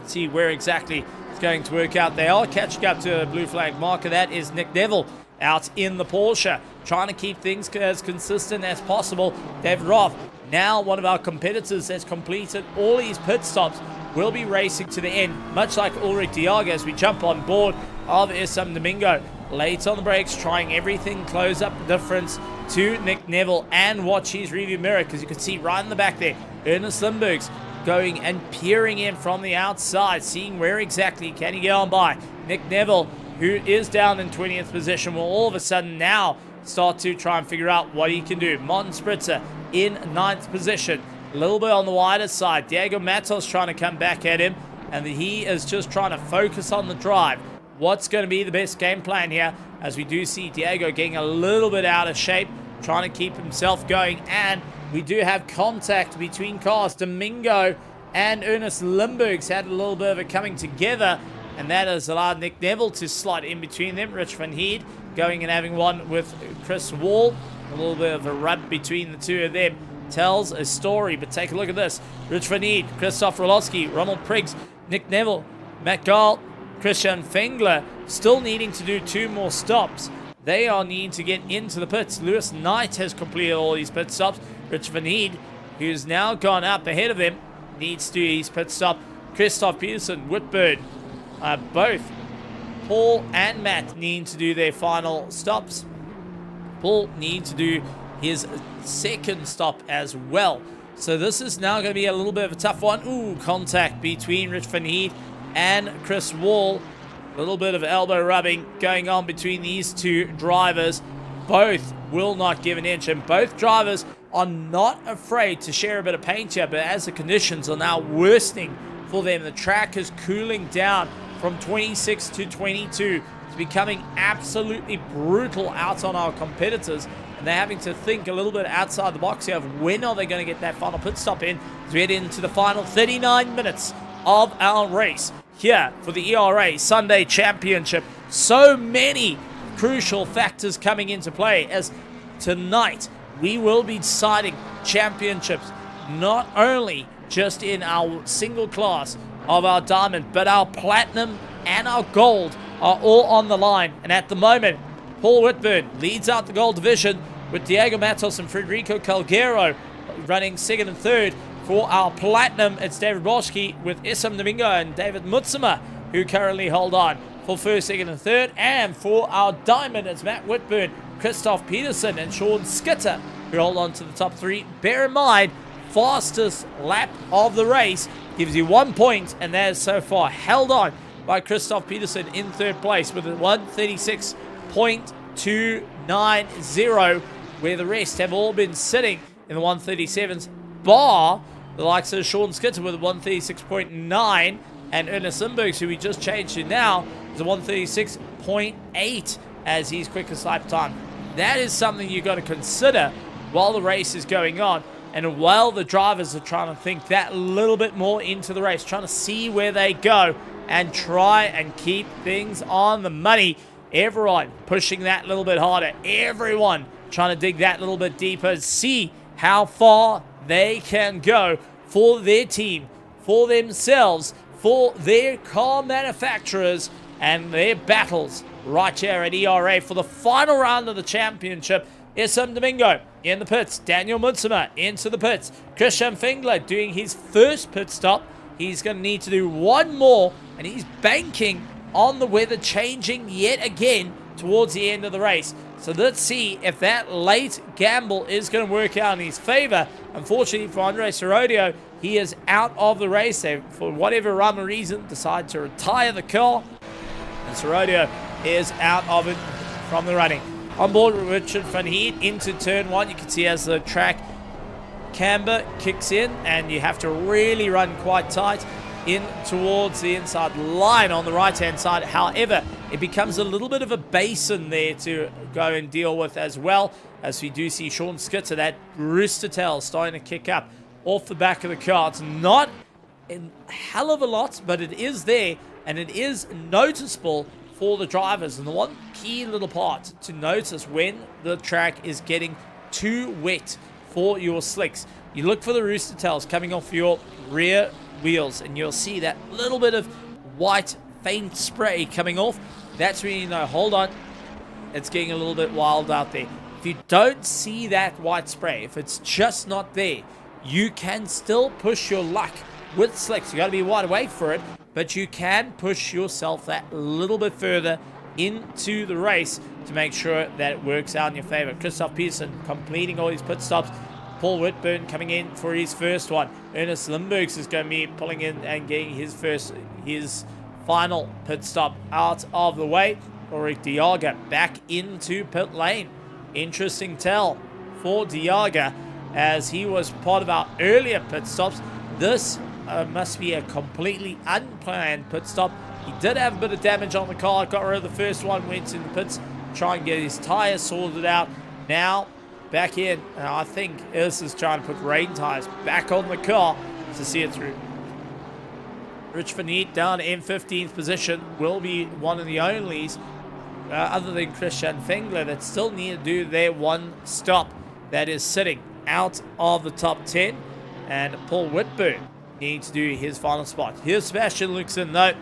See where exactly it's going to work out. They are catching up to a blue flag marker. That is Nick Neville out in the Porsche, trying to keep things as consistent as possible. David Roth, now one of our competitors that's completed all his pit stops, will be racing to the end, much like Ulrich de Jager, as we jump on board of Isam Domingo. Late on the brakes, trying everything, close up the difference to Nick Neville, and watch his rearview mirror, because you can see right in the back there, Ernest Limburgs going and peering in from the outside, seeing where exactly can he get on by. Nick Neville, who is down in 20th position, will all of a sudden now start to try and figure out what he can do. Martin Spritzer in 9th position, a little bit on the wider side. Diego Matos trying to come back at him, and he is just trying to focus on the drive. What's going to be the best game plan here, as we do see Diego getting a little bit out of shape, trying to keep himself going, and we do have contact between cars. Domingo and Ernest Limburgs had a little bit of it coming together, and that has allowed Nick Neville to slide in between them. Rich van Heerd going and having one with Chris Wall. A little bit of a rub between the two of them tells a story, but take a look at this. Rich van Heerd, Christoph Rolowski, Ronald Priggs, Nick Neville, Matt Gall, Christian Fengler still needing to do 2 more stops. They are needing to get into the pits. Lewis Knight has completed all these pit stops. Rich van Heerd, who's now gone up ahead of him, needs to do his pit stop. Christoph Peterson, Whitburn, both Paul and Matt need to do their final stops. Paul needs to do his second stop as well. So this is now going to be a little bit of a tough one. Ooh, contact between Rich van Heerd and Chris Wall. A little bit of elbow rubbing going on between these two drivers. Both will not give an inch, and both drivers are not afraid to share a bit of paint here, but as the conditions are now worsening for them, the track is cooling down from 26 to 22. It's becoming absolutely brutal out on our competitors. And they're having to think a little bit outside the box here of when are they going to get that final pit stop in as we head into the final 39 minutes of our race here for the ERA Sunday Championship. So many crucial factors coming into play as tonight we will be deciding championships not only just in our single class of our diamond, but our platinum and our gold are all on the line. And at the moment, Paul Whitburn leads out the gold division with Diego Matos and Federico Calgero running second and third. For our platinum, it's David Broski with Isam Domingo and David Mutsuma, who currently hold on for first, second, and third. And for our diamond, it's Matt Whitburn, Christoph Peterson, and Sean Skitter, who hold on to the top three. Bear in mind, fastest lap of the race gives you 1 point, and that is so far held on by Christoph Peterson in third place with a 136.290, where the rest have all been sitting in the 137s, bar the likes of Sean Skitter with a 136.9, and Ernest Limburgs, who we just changed to now, is a 136.8 as his quickest lap time. That is something you got to consider while the race is going on, and while the drivers are trying to think that little bit more into the race, trying to see where they go and try and keep things on the money. Everyone pushing that little bit harder. Everyone trying to dig that little bit deeper. See how far they can go for their team, for themselves, for their car manufacturers, and their battles right here at ERA for the final round of the championship. Isam Domingo in the pits. Daniel Mutsuma into the pits. Christian Fingler doing his first pit stop. He's going to need to do one more, and he's banking on the weather changing yet again towards the end of the race. So let's see if that late gamble is going to work out in his favor. Unfortunately for Andre Serodio, he is out of the race. They, for whatever rhyme or reason, decide to retire the car, and Serodio is out of it from the running. On board with Richard van Heert into turn one. You can see as the track camber kicks in, and you have to really run quite tight in towards the inside line on the right hand side. However, it becomes a little bit of a basin there to go and deal with, as well as we do see Sean Skitter, that rooster tail starting to kick up off the back of the car. It's not a hell of a lot, but it is there, and it is noticeable for the drivers. And the one key little part to notice when the track is getting too wet for your slicks, you look for the rooster tails coming off your rear wheels, and you'll see that little bit of white faint spray coming off. That's when you know, hold on, it's getting a little bit wild out there. If you don't see that white spray, if it's just not there, you can still push your luck with slicks. You got to be wide awake for it, but you can push yourself that little bit further into the race to make sure that it works out in your favor. Christoph Peterson completing all his pit stops. Paul Whitburn coming in for his first one. Ernest Limburgs is going to be pulling in and getting his final pit stop out of the way. Ulrich Diaga back into pit lane. Interesting tell for Diaga, as he was part of our earlier pit stops. This must be a completely unplanned pit stop. He did have a bit of damage on the car. Got rid of the first one, went in the pits, try and get his tires sorted out. Now back in, and I think Urs is trying to put rain tires back on the car to see it through. Rich van Heert down in 15th position will be one of the onlys, other than Christian Fengler, that still need to do their one stop that is sitting out of the top 10. And Paul Whitburn needs to do his final spot. Here's Sebastian Luxon, though,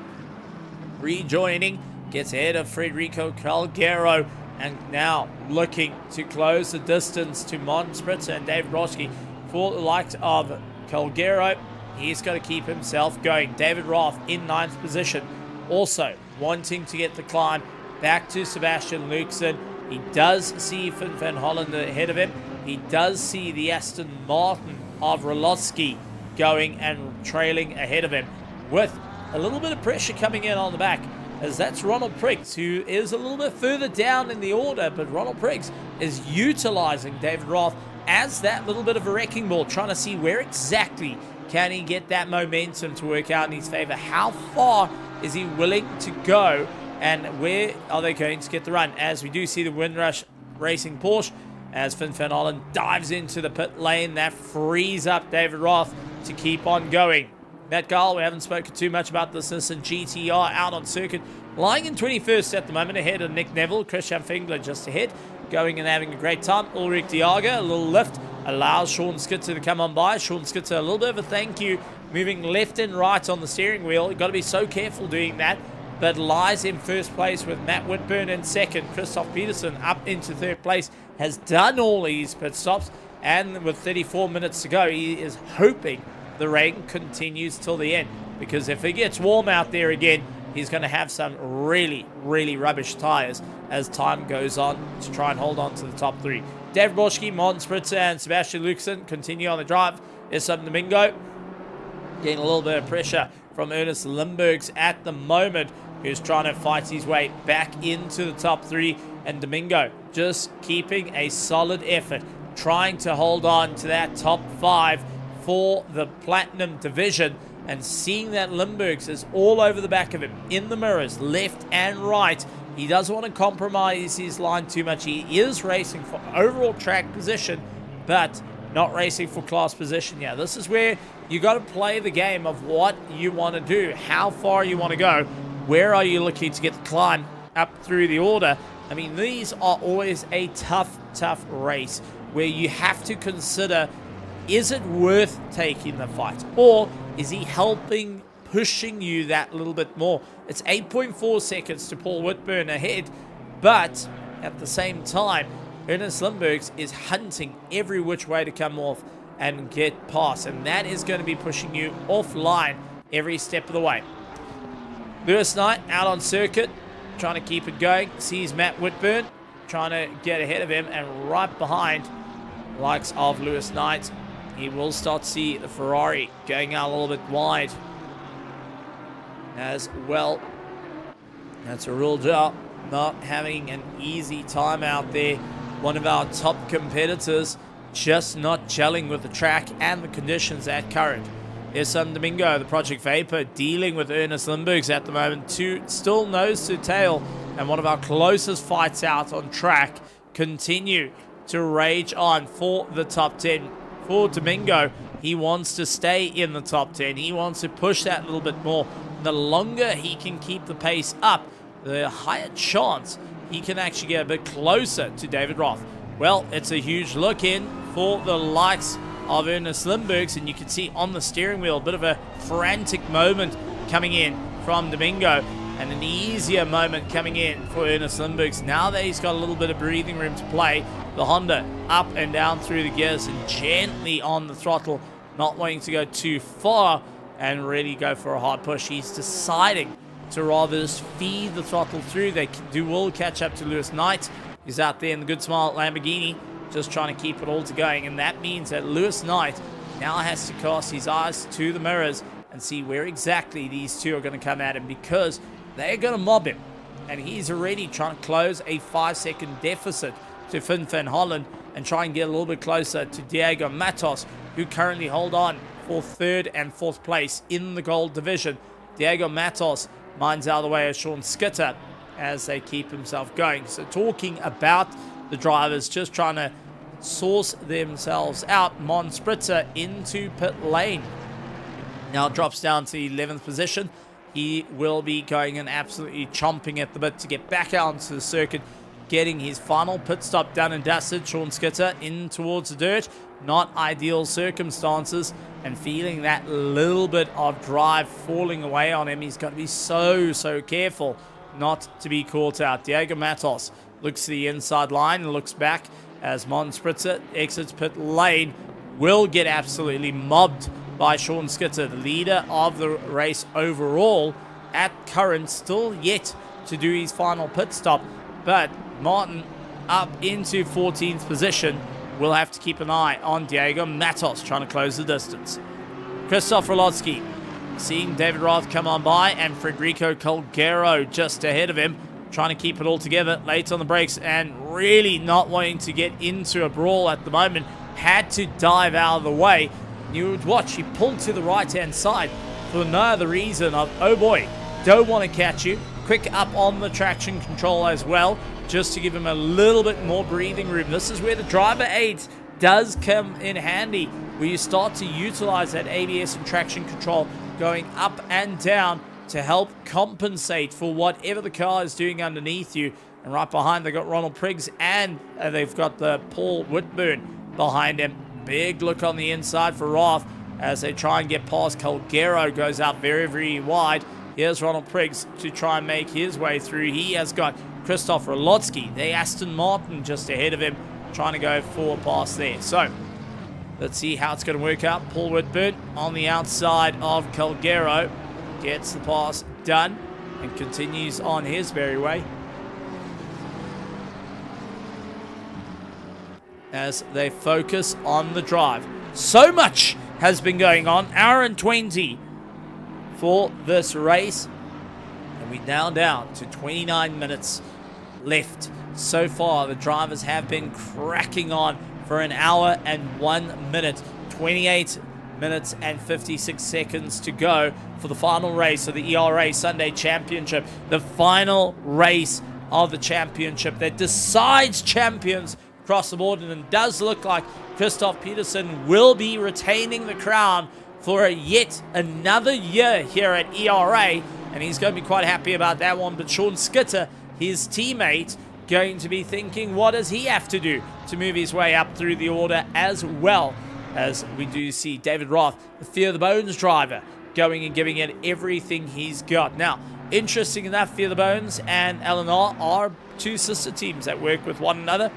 rejoining, gets ahead of Federico Calgero, and now looking to close the distance to Martin Spritzer and David Broski. For the likes of Calgero, he's got to keep himself going. David Roth in 9th position, also wanting to get the climb back to Sebastian Luxon. He does see Finn van Holland ahead of him. He does see the Aston Martin of Rolotsky going and trailing ahead of him, with a little bit of pressure coming in on the back, as that's Ronald Priggs, who is a little bit further down in the order, but Ronald Priggs is utilizing David Roth as that little bit of a wrecking ball, trying to see where exactly can he get that momentum to work out in his favor. How far is he willing to go and where are they going to get the run? As we do see the Windrush Racing Porsche, as Finn van Hollen dives into the pit lane. That frees up David Roth to keep on going. Matt Gall, we haven't spoken too much about this Nissan GTR out on circuit, lying in 21st at the moment, ahead of Nick Neville. Christian Fingler just ahead, going and having a great time. Ulrich Diaga, a little lift, allows Sean Skitzer to come on by. Sean Skitzer, a little bit of a thank you, moving left and right on the steering wheel. You've got to be so careful doing that, but lies in first place with Matt Whitburn in second. Christoph Peterson up into third place, has done all his pit stops, and with 34 minutes to go, he is hoping the rain continues till the end, because if it gets warm out there again, he's going to have some really, really rubbish tyres as time goes on to try and hold on to the top three. David Borschke, Martin Spritzer, and Sebastian Luxon continue on the drive. Issam Domingo getting a little bit of pressure from Ernest Limburgs at the moment, who's trying to fight his way back into the top three. And Domingo just keeping a solid effort, trying to hold on to that top five for the Platinum division, and seeing that Limburgs is all over the back of him in the mirrors, left and right. He doesn't want to compromise his line too much. He is racing for overall track position, but not racing for class position. Yeah, this is where you got to play the game of what you want to do, how far you want to go, where are you looking to get the climb up through the order. I mean, these are always a tough race where you have to consider, is it worth taking the fight, or is he helping, pushing you that little bit more? It's 8.4 seconds to Paul Whitburn ahead, but at the same time, Ernest Limburgs is hunting every which way to come off and get past, and that is going to be pushing you offline every step of the way. Lewis Knight out on circuit, trying to keep it going, sees Matt Whitburn trying to get ahead of him, and right behind the likes of Lewis Knight, he will start to see the Ferrari going out a little bit wide as well. That's a real job, not having an easy time out there. One of our top competitors just not gelling with the track and the conditions at current. Here's Domingo, the Project Vapor, dealing with Ernest Limburgs at the moment. Still nose to tail, and one of our closest fights out on track continue to rage on for the top 10. For Domingo, he wants to stay in the top 10. He wants to push that a little bit more. The longer he can keep the pace up, the higher chance he can actually get a bit closer to David Roth. Well, it's a huge look in for the likes of Ernest Limburgs, and you can see on the steering wheel a bit of a frantic moment coming in from Domingo, and an easier moment coming in for Ernest Limburgs. Now that he's got a little bit of breathing room to play, the Honda up and down through the gears and gently on the throttle, not wanting to go too far and really go for a hard push. He's deciding to rather just feed the throttle through. They will catch up to Lewis Knight. He's out there in the Good Smile Lamborghini, just trying to keep it all to going, and that means that Lewis Knight now has to cast his eyes to the mirrors and see where exactly these two are going to come at him, because they're going to mob him, and he's already trying to close a 5-second deficit to Finn van Hollen and try and get a little bit closer to Diego Matos, who currently hold on for 3rd and 4th place in the gold division. Diego Matos minds out of the way of Sean Skitzer as they keep himself going. So talking about the drivers just trying to source themselves out, Mon Spritzer into pit lane now drops down to 11th position. He will be going and absolutely chomping at the bit to get back out onto the circuit, getting his final pit stop done and dusted. Sean Skitzer in towards the dirt, not ideal circumstances, and feeling that little bit of drive falling away on him. He's got to be so careful not to be caught out. Diego Matos looks to the inside line and looks back as Mon Spritzer exits pit lane. Will get absolutely mobbed by Sean Skitzer, the leader of the race overall at current, still yet to do his final pit stop. But Martin up into 14th position. We'll have to keep an eye on Diego Matos trying to close the distance. Christoph Rolotsky seeing David Roth come on by, and Federico Colgero just ahead of him, trying to keep it all together late on the brakes and really not wanting to get into a brawl at the moment. Had to dive out of the way. You would watch, he pulled to the right hand side for no other reason of, oh boy, don't want to catch you, quick up on the traction control as well, just to give him a little bit more breathing room. This is where the driver aids does come in handy, where you start to utilize that ABS and traction control going up and down to help compensate for whatever the car is doing underneath you. And right behind, they've got Ronald Priggs, and they've got the Paul Whitburn behind him. Big look on the inside for Roth as they try and get past. Calgero goes out very, very wide. Here's Ronald Priggs to try and make his way through. He has got Christoph Rolotsky, the Aston Martin, just ahead of him, trying to go forward past there. So let's see how it's going to work out. Paul Whitburn on the outside of Calgero gets the pass done and continues on his merry way as they focus on the drive. So much has been going on. Hour and 20 for this race, and we're now down to 29 minutes left. So far, the drivers have been cracking on for an hour and 1 minute. 28 minutes and 56 seconds to go for the final race of the ERA Sunday Championship. The final race of the championship that decides champions across the board, and it does look like Christoph Peterson will be retaining the crown for yet another year here at ERA, and he's going to be quite happy about that one. But Sean Skitter, his teammate, going to be thinking, what does he have to do to move his way up through the order, as well as we do see David Roth, the Fear the Bones driver, going and giving it everything he's got. Now, interesting enough, Fear the Bones and LNR are two sister teams that work with one another.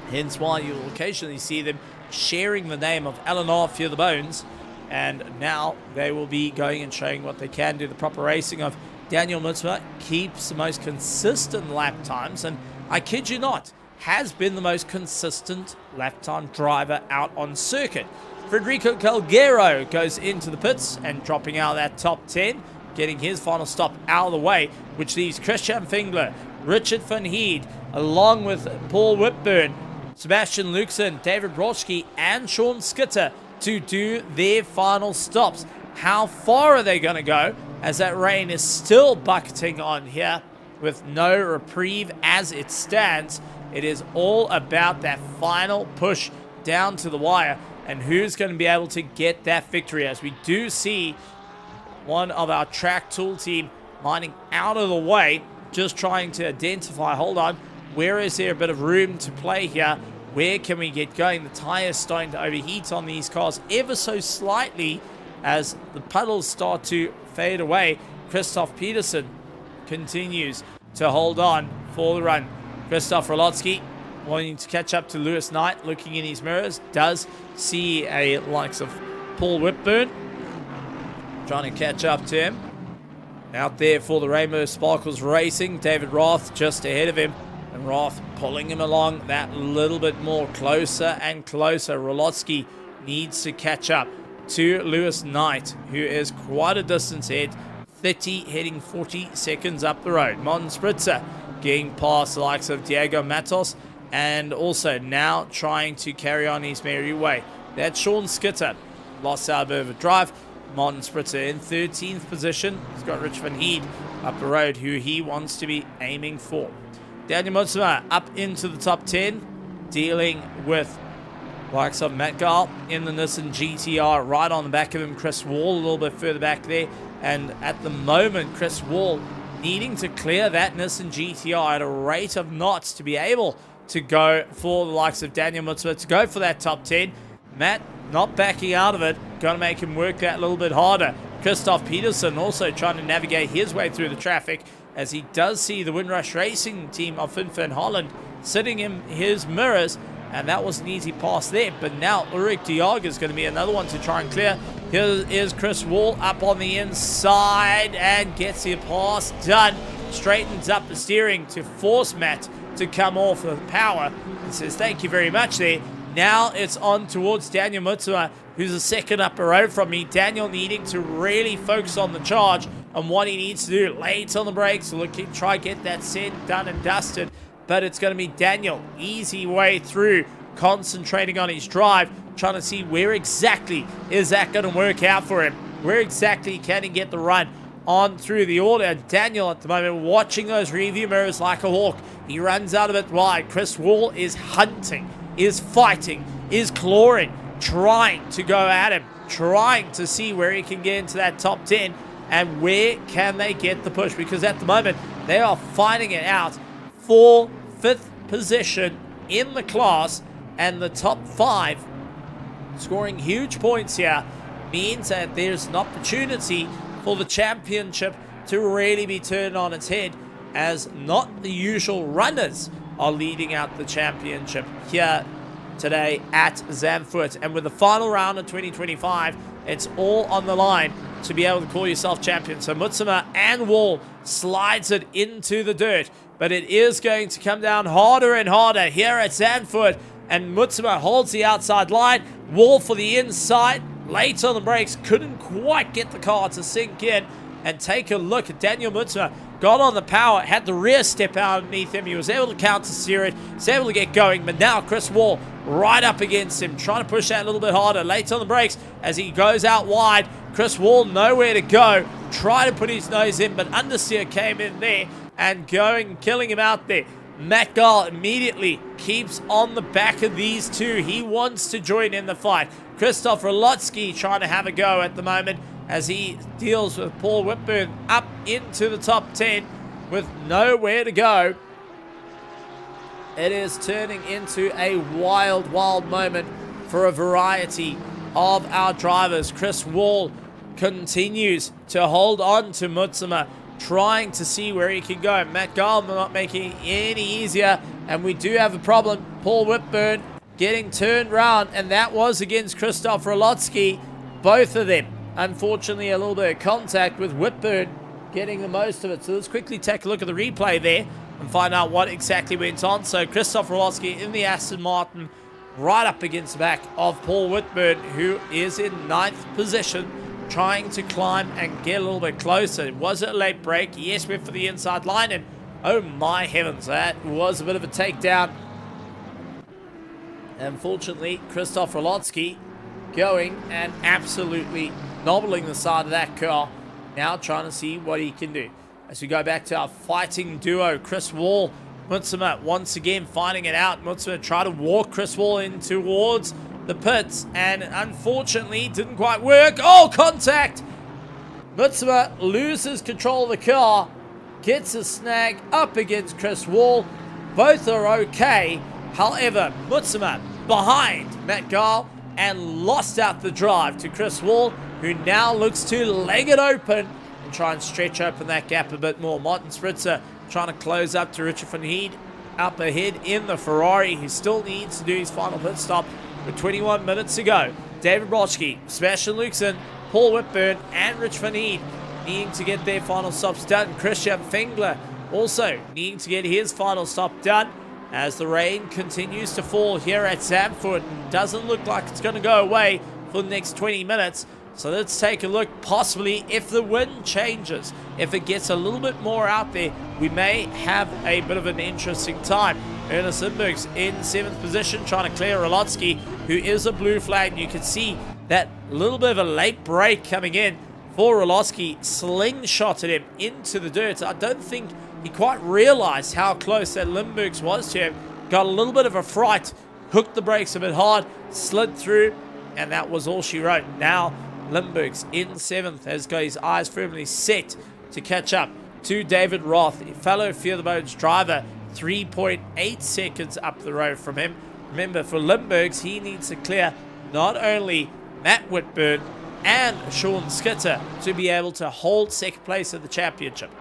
Hence why you'll occasionally see them sharing the name of LNR Fear the Bones. And now they will be going and showing what they can do. The proper racing of Daniel Mutzma keeps the most consistent lap times. And I kid you not, has been the most consistent lap time driver out on circuit. Federico Calgero goes into the pits and dropping out of that top 10, getting his final stop out of the way, which leaves Christian Fingler, Richard van Heed, along with Paul Whitburn, Sebastian Luxon, David Brodsky, and Sean Skitter to do their final stops. How far are they going to go, as that rain is still bucketing on here with no reprieve as it stands? It is all about that final push down to the wire and who's going to be able to get that victory, as we do see one of our track tool team lining out of the way, just trying to identify, hold on, where is there a bit of room to play here? Where can we get going? The tires starting to overheat on these cars ever so slightly as the puddles start to fade away. Christoph Peterson continues to hold on for the run. Christoph Rolotsky wanting to catch up to Lewis Knight, looking in his mirrors, does see a likes of Paul Whitburn trying to catch up to him. Out there for the Rainbow Sparkles Racing, David Roth just ahead of him, and Roth pulling him along that little bit more, closer and closer. Rolotsky needs to catch up to Lewis Knight, who is quite a distance ahead, 30 heading 40 seconds up the road. Martin Spritzer getting past the likes of Diego Matos, and also now trying to carry on his merry way. That's Sean Skitter, lost out of a drive. Martin Spritzer in 13th position. He's got Rich van Heed up the road, who he wants to be aiming for. Daniel Mutsuma up into the top 10, dealing with likes of Matt Gall in the Nissan GTR. Right on the back of him, Chris Wall a little bit further back there. And at the moment, Chris Wall needing to clear that Nissan GTR at a rate of knots to be able to go for the likes of Daniel Mutsuma, to go for that top 10. Matt not backing out of it, going to make him work that little bit harder. Christoph Peterson also trying to navigate his way through the traffic, as he does see the Windrush Racing team of Finn Holland sitting in his mirrors, and that was an easy pass there. But now Ulrich Diag is going to be another one to try and clear. Here is Chris Wall up on the inside and gets the pass done. Straightens up the steering to force Matt to come off with power and says thank you very much there. Now it's on towards Daniel Mutsuma, who's a second up the road from me. Daniel needing to really focus on the charge and what he needs to do. Late on the brakes, looking try get that set done and dusted. But it's going to be Daniel, easy way through, concentrating on his drive, trying to see where exactly is that going to work out for him. Where exactly can he get the run on through the order. Daniel at the moment watching those review mirrors like a hawk. He runs out a bit wide. Chris Wall is hunting, is fighting, is clawing, trying to go at him, trying to see where he can get into that top 10 and where can they get the push, because at the moment they are fighting it out for 5th position in the class, and the top 5 scoring huge points here means that there's an opportunity for the championship to really be turned on its head, as not the usual runners are leading out the championship here today at Zandvoort. And with the final round of 2025, it's all on the line to be able to call yourself champion. So Mutsuma and Wall slides it into the dirt, but it is going to come down harder and harder here at Zandvoort, and Mutsuma holds the outside line. Wall for the inside, late on the brakes, couldn't quite get the car to sink in. And take a look at Daniel Mutsuma. Got on the power, had the rear step out underneath him. He was able to counter steer it, was able to get going, but now Chris Wall right up against him, trying to push that a little bit harder. Late on the brakes as he goes out wide. Chris Wall nowhere to go. Try to put his nose in, but understeer came in there and killing him out there. Matt Gall immediately keeps on the back of these two. He wants to join in the fight. Christoph Rolotsky trying to have a go at the moment as he deals with Paul Whitburn up into the top 10 with nowhere to go. It is turning into a wild, wild moment for a variety of our drivers. Chris Wall continues to hold on to Mutsuma, trying to see where he can go. Matt Gall not making it any easier, and we do have a problem. Paul Whitburn getting turned round, and that was against Christoph Rolotsky. Both of them, unfortunately, a little bit of contact with Whitburn getting the most of it. So let's quickly take a look at the replay there and find out what exactly went on. So Christoph Rolotsky in the Aston Martin, right up against the back of Paul Whitburn, who is in 9th position, trying to climb and get a little bit closer. Was it a late break? Yes, went for the inside line, and oh my heavens, that was a bit of a takedown. Unfortunately, Christoph Rolotsky going and absolutely nobbling the side of that car. Now trying to see what he can do. As we go back to our fighting duo, Chris Wall, Mutsuma once again finding it out. Mutsuma tried to walk Chris Wall in towards the pits, and unfortunately didn't quite work. Oh, contact! Mutsuma loses control of the car, gets a snag up against Chris Wall. Both are okay. However, Mutsuma behind Matt Gall and lost out the drive to Chris Wall, who now looks to leg it open and try and stretch open that gap a bit more. Martin Spritzer trying to close up to Richard van Heed up ahead in the Ferrari. He still needs to do his final pit stop with 21 minutes to go. David Brodsky, Sebastian Luxon, Paul Whitburn and Rich van Heed needing to get their final stops done. Christian Fengler also needing to get his final stop done as the rain continues to fall here at Zandvoort and doesn't look like it's going to go away for the next 20 minutes. So let's take a look, possibly if the wind changes, if it gets a little bit more out there, we may have a bit of an interesting time. Ernest Lindberg's in 7th position, trying to clear Rolotsky, who is a blue flag. You can see that little bit of a late break coming in for Rolotsky, slingshotted him into the dirt. I don't think he quite realized how close that Lindberg's was to him. Got a little bit of a fright, hooked the brakes a bit hard, slid through, and that was all she wrote. Now Lindberg's in 7th, has got his eyes firmly set to catch up to David Roth, a fellow Fear the Bones driver, 3.8 seconds up the road from him. Remember, for Lindberg's, he needs to clear not only Matt Whitburn and Sean Skitter to be able to hold 2nd place at the championship.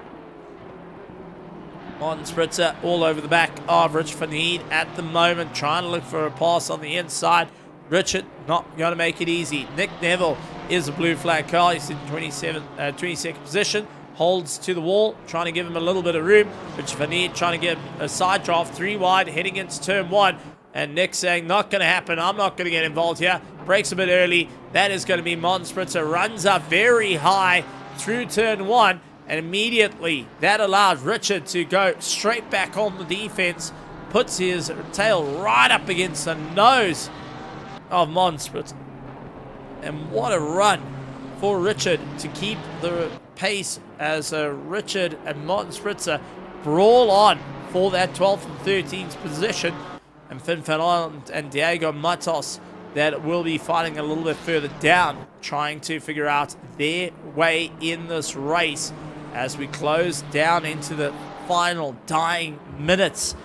Martin Spritzer all over the back of Rich van Heed at the moment, trying to look for a pass on the inside. Richard not going to make it easy. Nick Neville is a blue flag car. He's in 22nd position. Holds to the wall, trying to give him a little bit of room. Richard van Heed trying to get a side draft 3 wide, heading into turn 1. And Nick saying, not going to happen. I'm not going to get involved here. Brakes a bit early. That is going to be Martin Spritzer. Runs up very high through turn 1. And immediately that allows Richard to go straight back on the defense. Puts his tail right up against the nose of Martin Spritzer. And what a run for Richard to keep the pace as Richard and Martin Spritzer brawl on for that 12th and 13th position. And Finn Van Hollen and Diego Matos that will be fighting a little bit further down, trying to figure out their way in this race as we close down into the final dying minutes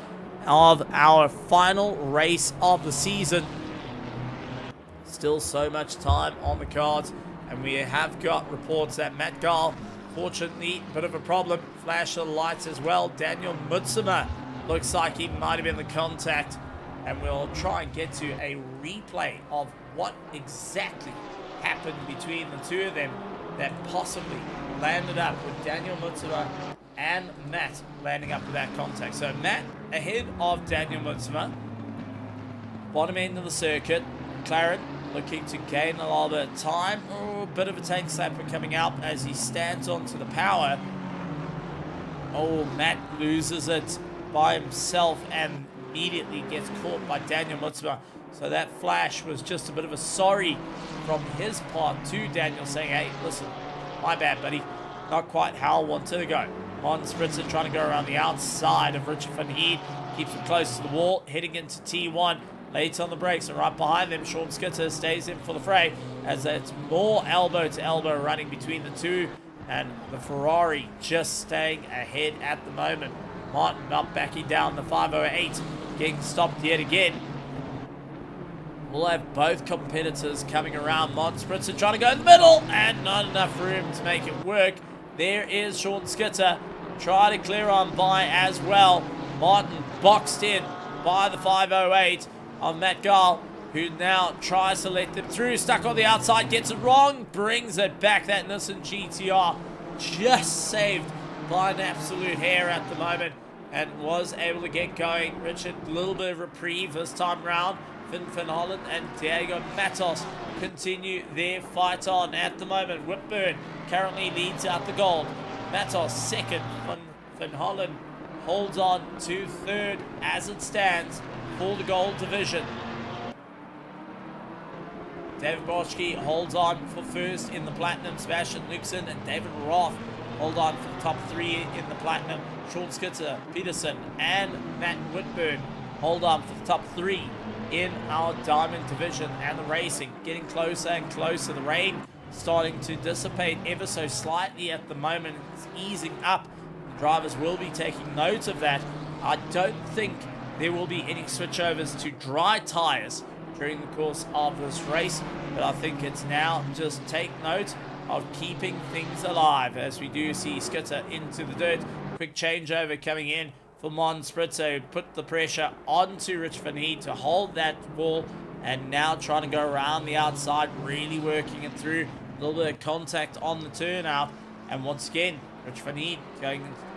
of our final race of the season. Still so much time on the cards, and we have got reports that Matt Gall, fortunately, a bit of a problem. Flash of lights as well. Daniel Mutsuma looks like he might have been the contact, and we'll try and get to a replay of what exactly happened between the two of them that possibly landed up with Daniel Mutsuma and Matt landing up with that contact. So Matt ahead of Daniel Mutsuma, bottom end of the circuit. McLaren looking to gain a little bit of time. Oh, a bit of a tank slapper coming out as he stands onto the power. Oh, Matt loses it by himself and immediately gets caught by Daniel Mutsuma. So that flash was just a bit of a sorry from his part to Daniel, saying, hey, listen, my bad, buddy. Not quite how I wanted to go. Martin Spritzer trying to go around the outside of Richard van Heed. Keeps him close to the wall, heading into T1. Late on the brakes, and right behind them, Sean Skitter stays in for the fray as it's more elbow to elbow running between the two, and the Ferrari just staying ahead at the moment. Martin not backing down, the 508 getting stopped yet again. We'll have both competitors coming around. Martin Spritzer trying to go in the middle, and not enough room to make it work. There is Sean Skitter, try to clear on by as well. Martin boxed in by the 508 of Matt Gall, who now tries to let them through. Stuck on the outside, gets it wrong, brings it back. That Nissan GTR just saved by an absolute hair at the moment and was able to get going. Richard, a little bit of reprieve this time round. Finn Van Hollen and Diego Matos continue their fight on at the moment. Whitburn currently leads out the gold. Matos second. Van Hollen holds on to third as it stands for the gold division. David Boschke holds on for first in the platinum. Sebastian Luxon and David Roth hold on for the top three in the platinum. Sean Skitter, Peterson, and Matt Whitburn hold on for the top three in our diamond division. And the racing getting closer and closer. The rain starting to dissipate ever so slightly at the moment. It's easing up. The drivers will be taking note of that. I don't think there will be any switchovers to dry tires during the course of this race, but I think it's now just take note of keeping things alive as we do see Skitter into the dirt. Quick changeover coming in for Martin Spritzer, who put the pressure onto Rich Van Heed to hold that ball, and now trying to go around the outside, really working it through. A little bit of contact on the turnout, and once again Rich Van Heed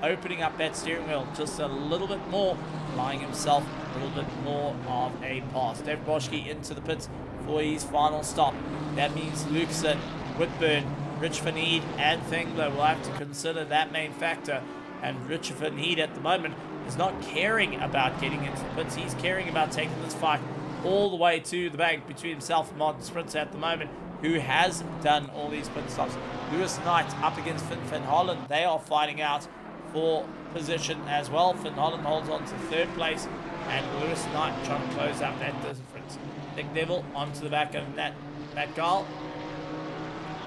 opening up that steering wheel just a little bit more, allowing himself a little bit more of a pass. Dave Boschke into the pits for his final stop. That means Luxon, Whitburn, Rich Van Heed, and Fengler will have to consider that main factor. And Rich Van Heed at the moment is not caring about getting into the pits. He's caring about taking this fight all the way to the bank between himself and Martin Spritzer at the moment, who has done all these pit stops. Lewis Knight up against Finn Van Hollen. They are fighting out for position as well. Finn Hollen holds on to third place, and Lewis Knight trying to close out that difference. Nick Neville onto the back of Matt Gall,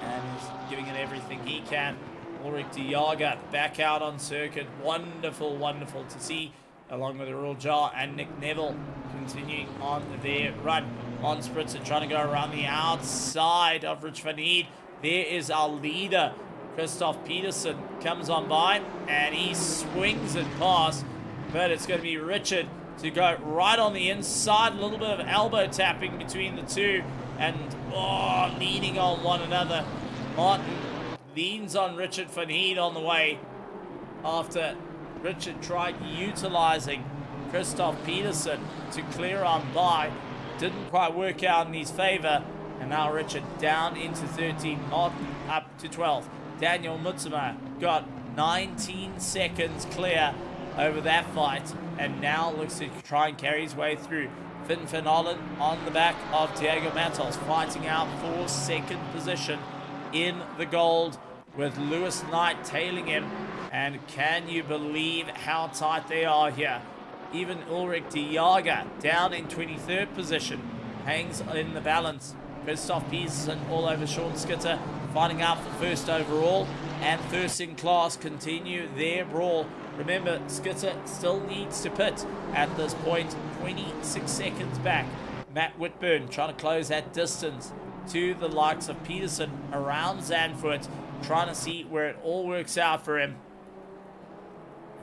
and he's giving it everything he can. Ulrich de Jager back out on circuit. Wonderful, wonderful to see, along with Earl Jar and Nick Neville continuing on their run. On Spritzer trying to go around the outside of Rich Van Heed. There is our leader, Christoph Peterson, comes on by, and he swings it past, but it's going to be Richard to go right on the inside. A little bit of elbow tapping between the two, and leaning on one another. Martin leans on Richard Van Heed on the way after Richard tried utilizing Christoph Peterson to clear on by. Didn't quite work out in his favor, and now Richard down into 13, Martin up to 12. Daniel Mutsuma got 19 seconds clear over that fight, and now looks to try and carry his way through. Finn Van Hollen on the back of Diego Matos, fighting out for second position in the gold. with Lewis Knight tailing him. And can you believe how tight they are here? Even Ulrich de Jager down in 23rd position hangs in the balance. Christoph Peterson all over Sean Skitter, fighting out for first overall, and first in class continue their brawl. Remember, Skitter still needs to pit at this point, 26 seconds back. Matt Whitburn trying to close that distance to the likes of Peterson around Zandvoort, trying to see where it all works out for him.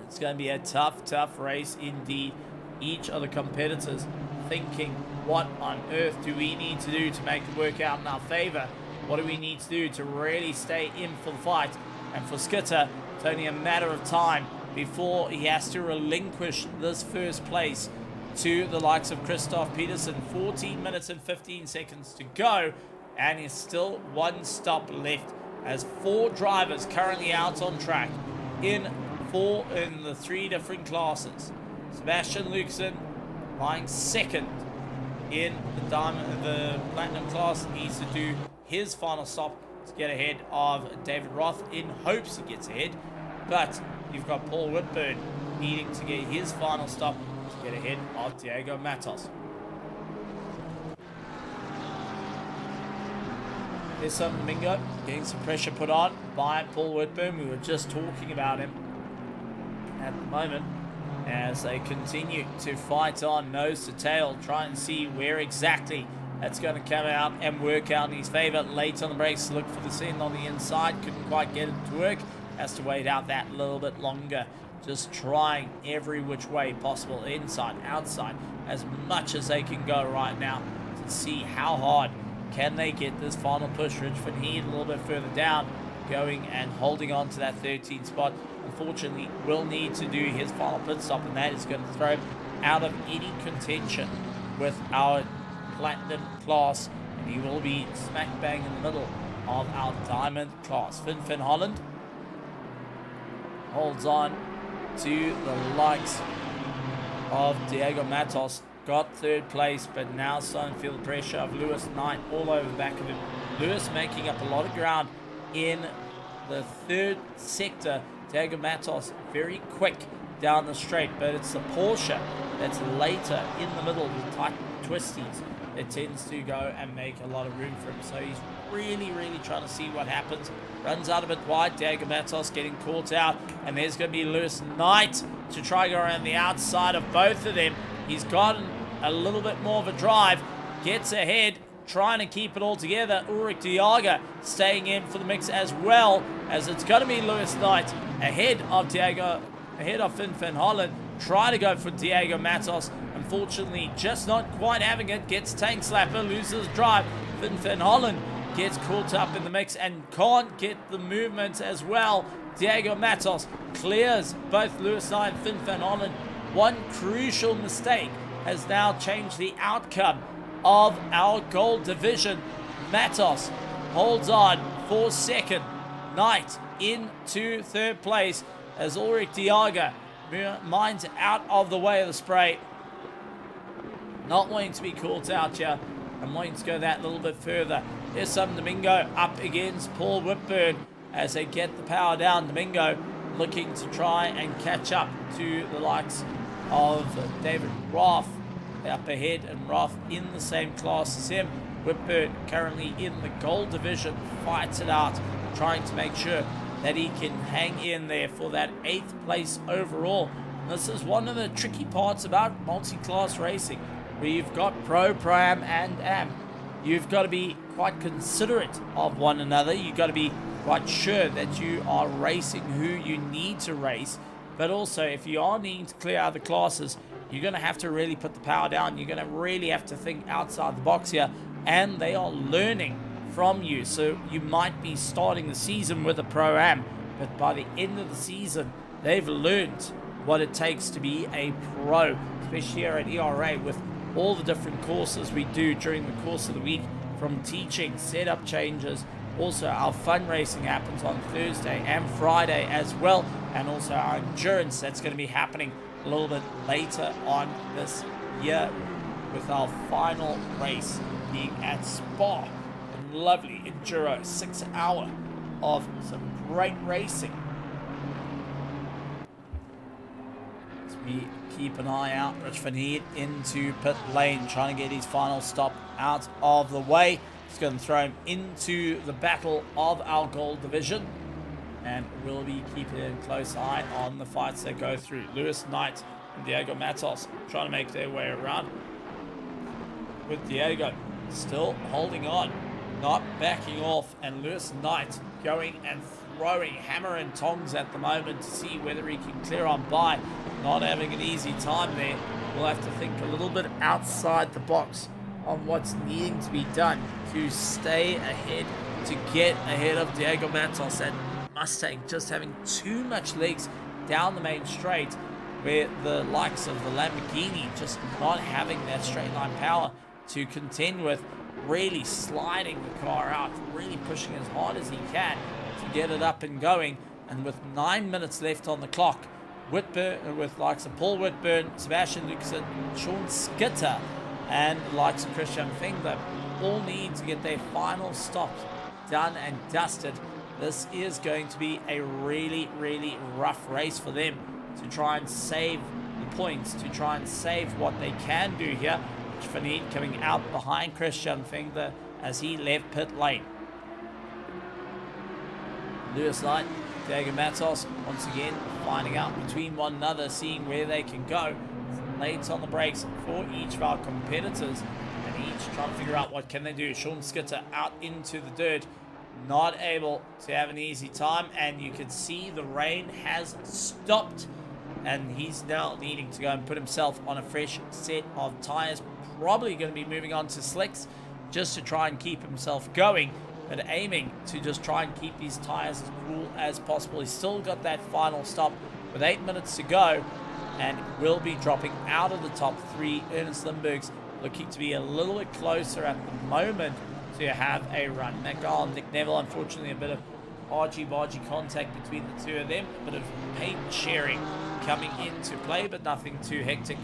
It's going to be a tough race indeed. Each of the competitors thinking, what on earth do we need to do to make it work out in our favor? What do we need to do to really stay in for the fight? And for Skitter, it's only a matter of time before he has to relinquish this first place to the likes of Christoph Peterson. 14 minutes and 15 seconds to go, and he's still one stop left as 4 drivers currently out on track in the 3 different classes. Sebastian Luxon lying second in the platinum class, needs to do his final stop to get ahead of David Roth, in hopes he gets ahead. But you've got Paul Whitburn needing to get his final stop to get ahead of Diego Matos. There's some Domingo getting some pressure put on by Paul Whitburn. We were just talking about him at the moment as they continue to fight on nose to tail, try and see where exactly that's going to come out and work out in his favor. Late on the brakes, look for the send on the inside, couldn't quite get it to work, has to wait out that little bit longer, just trying every which way possible, inside, outside, as much as they can go right now to see how hard can they get this final push. Rich Van Heed a little bit further down, going and holding on to that 13th spot. Unfortunately, will need to do his final pit stop, and that is going to throw him out of any contention with our platinum class, and he will be smack bang in the middle of our diamond class. Finn Holland holds on to the likes of Diego Matos, got 3rd place, but now starting to feel the pressure of Lewis Knight all over the back of him. Lewis making up a lot of ground in the 3rd sector. Diego Matos very quick down the straight, but it's the Porsche that's later in the middle with tight twisties that tends to go and make a lot of room for him. So he's really trying to see what happens. Runs out a bit wide. Diego Matos getting caught out, and there's going to be Lewis Knight to try go around the outside of both of them. He's gotten a little bit more of a drive, gets ahead, trying to keep it all together. Ulrich de Jager staying in for the mix as well, as it's going to be Lewis Knight ahead of Finn Holland. Try to go for Diego Matos. Unfortunately, just not quite having it. Gets tank slapper, loses drive. Finn Holland gets caught up in the mix and can't get the movement as well. Diego Matos clears both Lewis Knight and Finn Holland. One crucial mistake has now changed the outcome of our gold division. Matos holds on for 2nd. Knight into 3rd place as Ulrich de Jager minds out of the way of the spray. Not wanting to be caught out here and wanting to go that little bit further. There's some Domingo up against Paul Whitburn as they get the power down. Domingo looking to try and catch up to the likes of David Roth up ahead, and Roth in the same class as him. Whitburn currently in the gold division, fights it out, trying to make sure that he can hang in there for that 8th place overall. And this is one of the tricky parts about multi-class racing, where you've got Pro, Pro-Am, and Am. You've got to be quite considerate of one another. You've got to be quite sure that you are racing who you need to race. But also, if you are needing to clear out the classes, you're going to have to really put the power down. You're going to really have to think outside the box here. And they are learning from you. So you might be starting the season with a Pro-Am, but by the end of the season, they've learned what it takes to be a pro, especially here at ERA with all the different courses we do during the course of the week, from teaching, setup changes. Also, our fun racing happens on Thursday and Friday as well, and also our endurance that's going to be happening a little bit later on this year, with our final race being at Spa. A lovely enduro 6 hour of some great racing. As we keep an eye out, Rich Van Heert into pit lane, trying to get his final stop out of the way. It's going to throw him into the battle of our gold division. And we'll be keeping a close eye on the fights that go through. Lewis Knight and Diego Matos trying to make their way around. With Diego still holding on, not backing off, and Lewis Knight going and throwing hammer and tongs at the moment to see whether he can clear on by. Not having an easy time there. We'll have to think a little bit outside the box on what's needing to be done to stay ahead, to get ahead of Diego Matos and Mustang just having too much legs down the main straight, where the likes of the Lamborghini just not having that straight line power to contend with, really sliding the car out, really pushing as hard as he can to get it up and going. And with 9 minutes left on the clock, Whitburn, with likes of Paul Whitburn, Sebastian Luxon, Sean Skitter, and the likes of Christian Fengler all need to get their final stops done and dusted. This is going to be a really, really rough race for them to try and save the points, to try and save what they can do here. Van Heert coming out behind Christian Fengler as he left pit lane. Lewis Knight, Diego Matos once again finding out between one another, seeing where they can go. Late on the brakes for each of our competitors, and each trying to figure out what can they do. Sean Skitter out into the dirt, not able to have an easy time, and you can see the rain has stopped, and he's now needing to go and put himself on a fresh set of tires. Probably going to be moving on to slicks just to try and keep himself going, but aiming to just try and keep these tires as cool as possible. He's still got that final stop with 8 minutes to go, and will be dropping out of the top three. Ernest Lindberg's looking to be a little bit closer at the moment to have a run. Matt Gall and Nick Neville, unfortunately, a bit of argy-bargy contact between the two of them. A bit of paint sharing coming into play, but nothing too hectic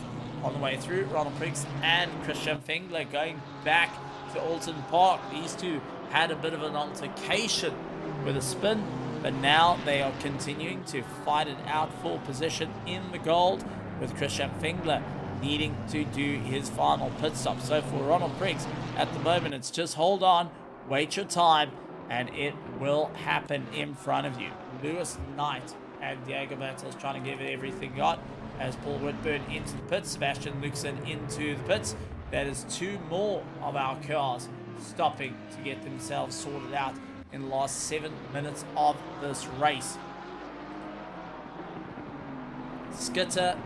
on the way through. Ronald Priggs and Christian Fengler going back to Alton Park. These two had a bit of an altercation with a spin, but now they are continuing to fight it out for position in the gold, with Christian Fengler needing to do his final pit stop. So for Ronald Priggs, at the moment, it's just hold on, wait your time, and it will happen in front of you. Lewis Knight and Diego Matos trying to give it everything got, as Paul Whitburn into the pits, Sebastian Luxon into the pits. That is two more of our cars stopping to get themselves sorted out in the last 7 minutes of this race. Skitter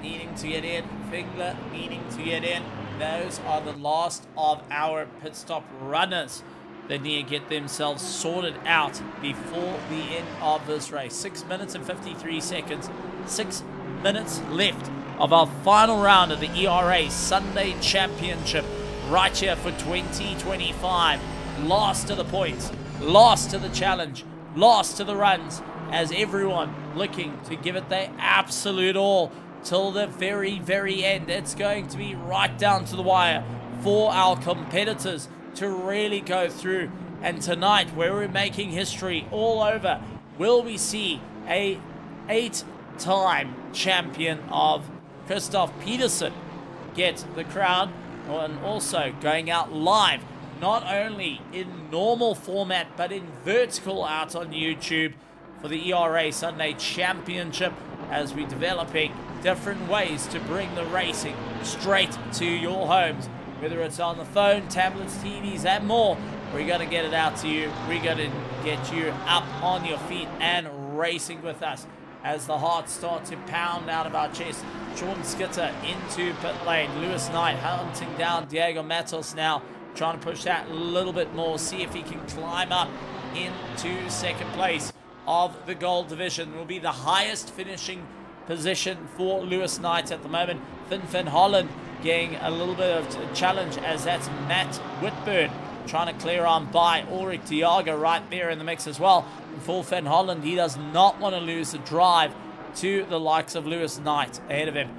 needing to get in, Fengler needing to get in. Those are the last of our pit stop runners that need to get themselves sorted out before the end of this race. 6 minutes and 53 seconds. 6 minutes left of our final round of the ERA Sunday Championship right here for 2025. Lost to the points, lost to the challenge, lost to the runs, as everyone looking to give it their absolute all till the very, very end. It's going to be right down to the wire for our competitors to really go through. And tonight, where we're making history all over, will we see a 8-time champion of Christoph Peterson get the crown, and also going out live, not only in normal format, but in vertical out on YouTube for the ERA Sunday Championship, as we're developing different ways to bring the racing straight to your homes, whether it's on the phone, tablets, TVs, and more. We're going to get it out to you. We're going to get you up on your feet and racing with us as the hearts start to pound out of our chest. Sean Skitter into pit lane. Lewis Knight hunting down Diego Matos now, trying to push that a little bit more, see if he can climb up into second place of the gold division. It will be the highest finishing position for Lewis Knight at the moment. Finn Holland getting a little bit of a challenge, as that's Matt Whitburn trying to clear on by Ulrich Diago right there in the mix as well. And for Finn Holland, he does not want to lose the drive to the likes of Lewis Knight ahead of him.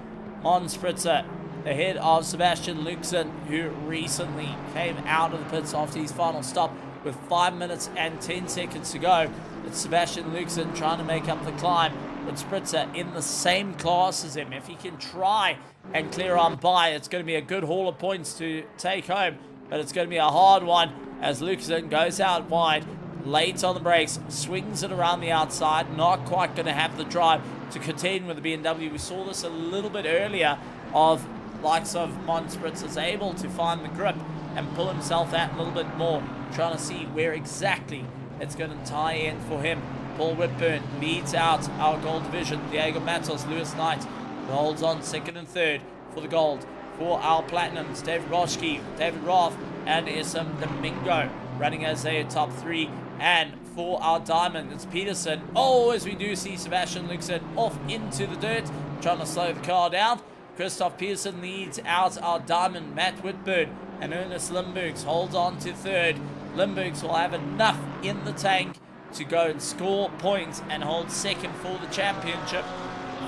Mons Spritzer ahead of Sebastian Luxon, who recently came out of the pits after his final stop with 5 minutes and 10 seconds to go. It's Sebastian Luxen trying to make up the climb, but Spritzer in the same class as him. If he can try and clear on by, it's going to be a good haul of points to take home, but it's going to be a hard one as Luxen goes out wide, late on the brakes, swings it around the outside, not quite going to have the drive to contend with the BMW. We saw this a little bit earlier of likes of Mons Spritzer's able to find the grip and pull himself out a little bit more, trying to see where exactly it's going to tie in for him. Paul Whitburn leads out our gold division. Diego Matos, Lewis Knight holds on second and third for the gold. For our platinums, David Roschke, David Roth, and Isam Domingo running as their top three. And for our diamond, it's Peterson. Oh, as we do see Sebastian Luxen off into the dirt, trying to slow the car down. Christoph Peterson leads out our diamond. Matt Whitburn and Ernest Limburgs holds on to third. Limburgs will have enough in the tank to go and score points and hold second for the championship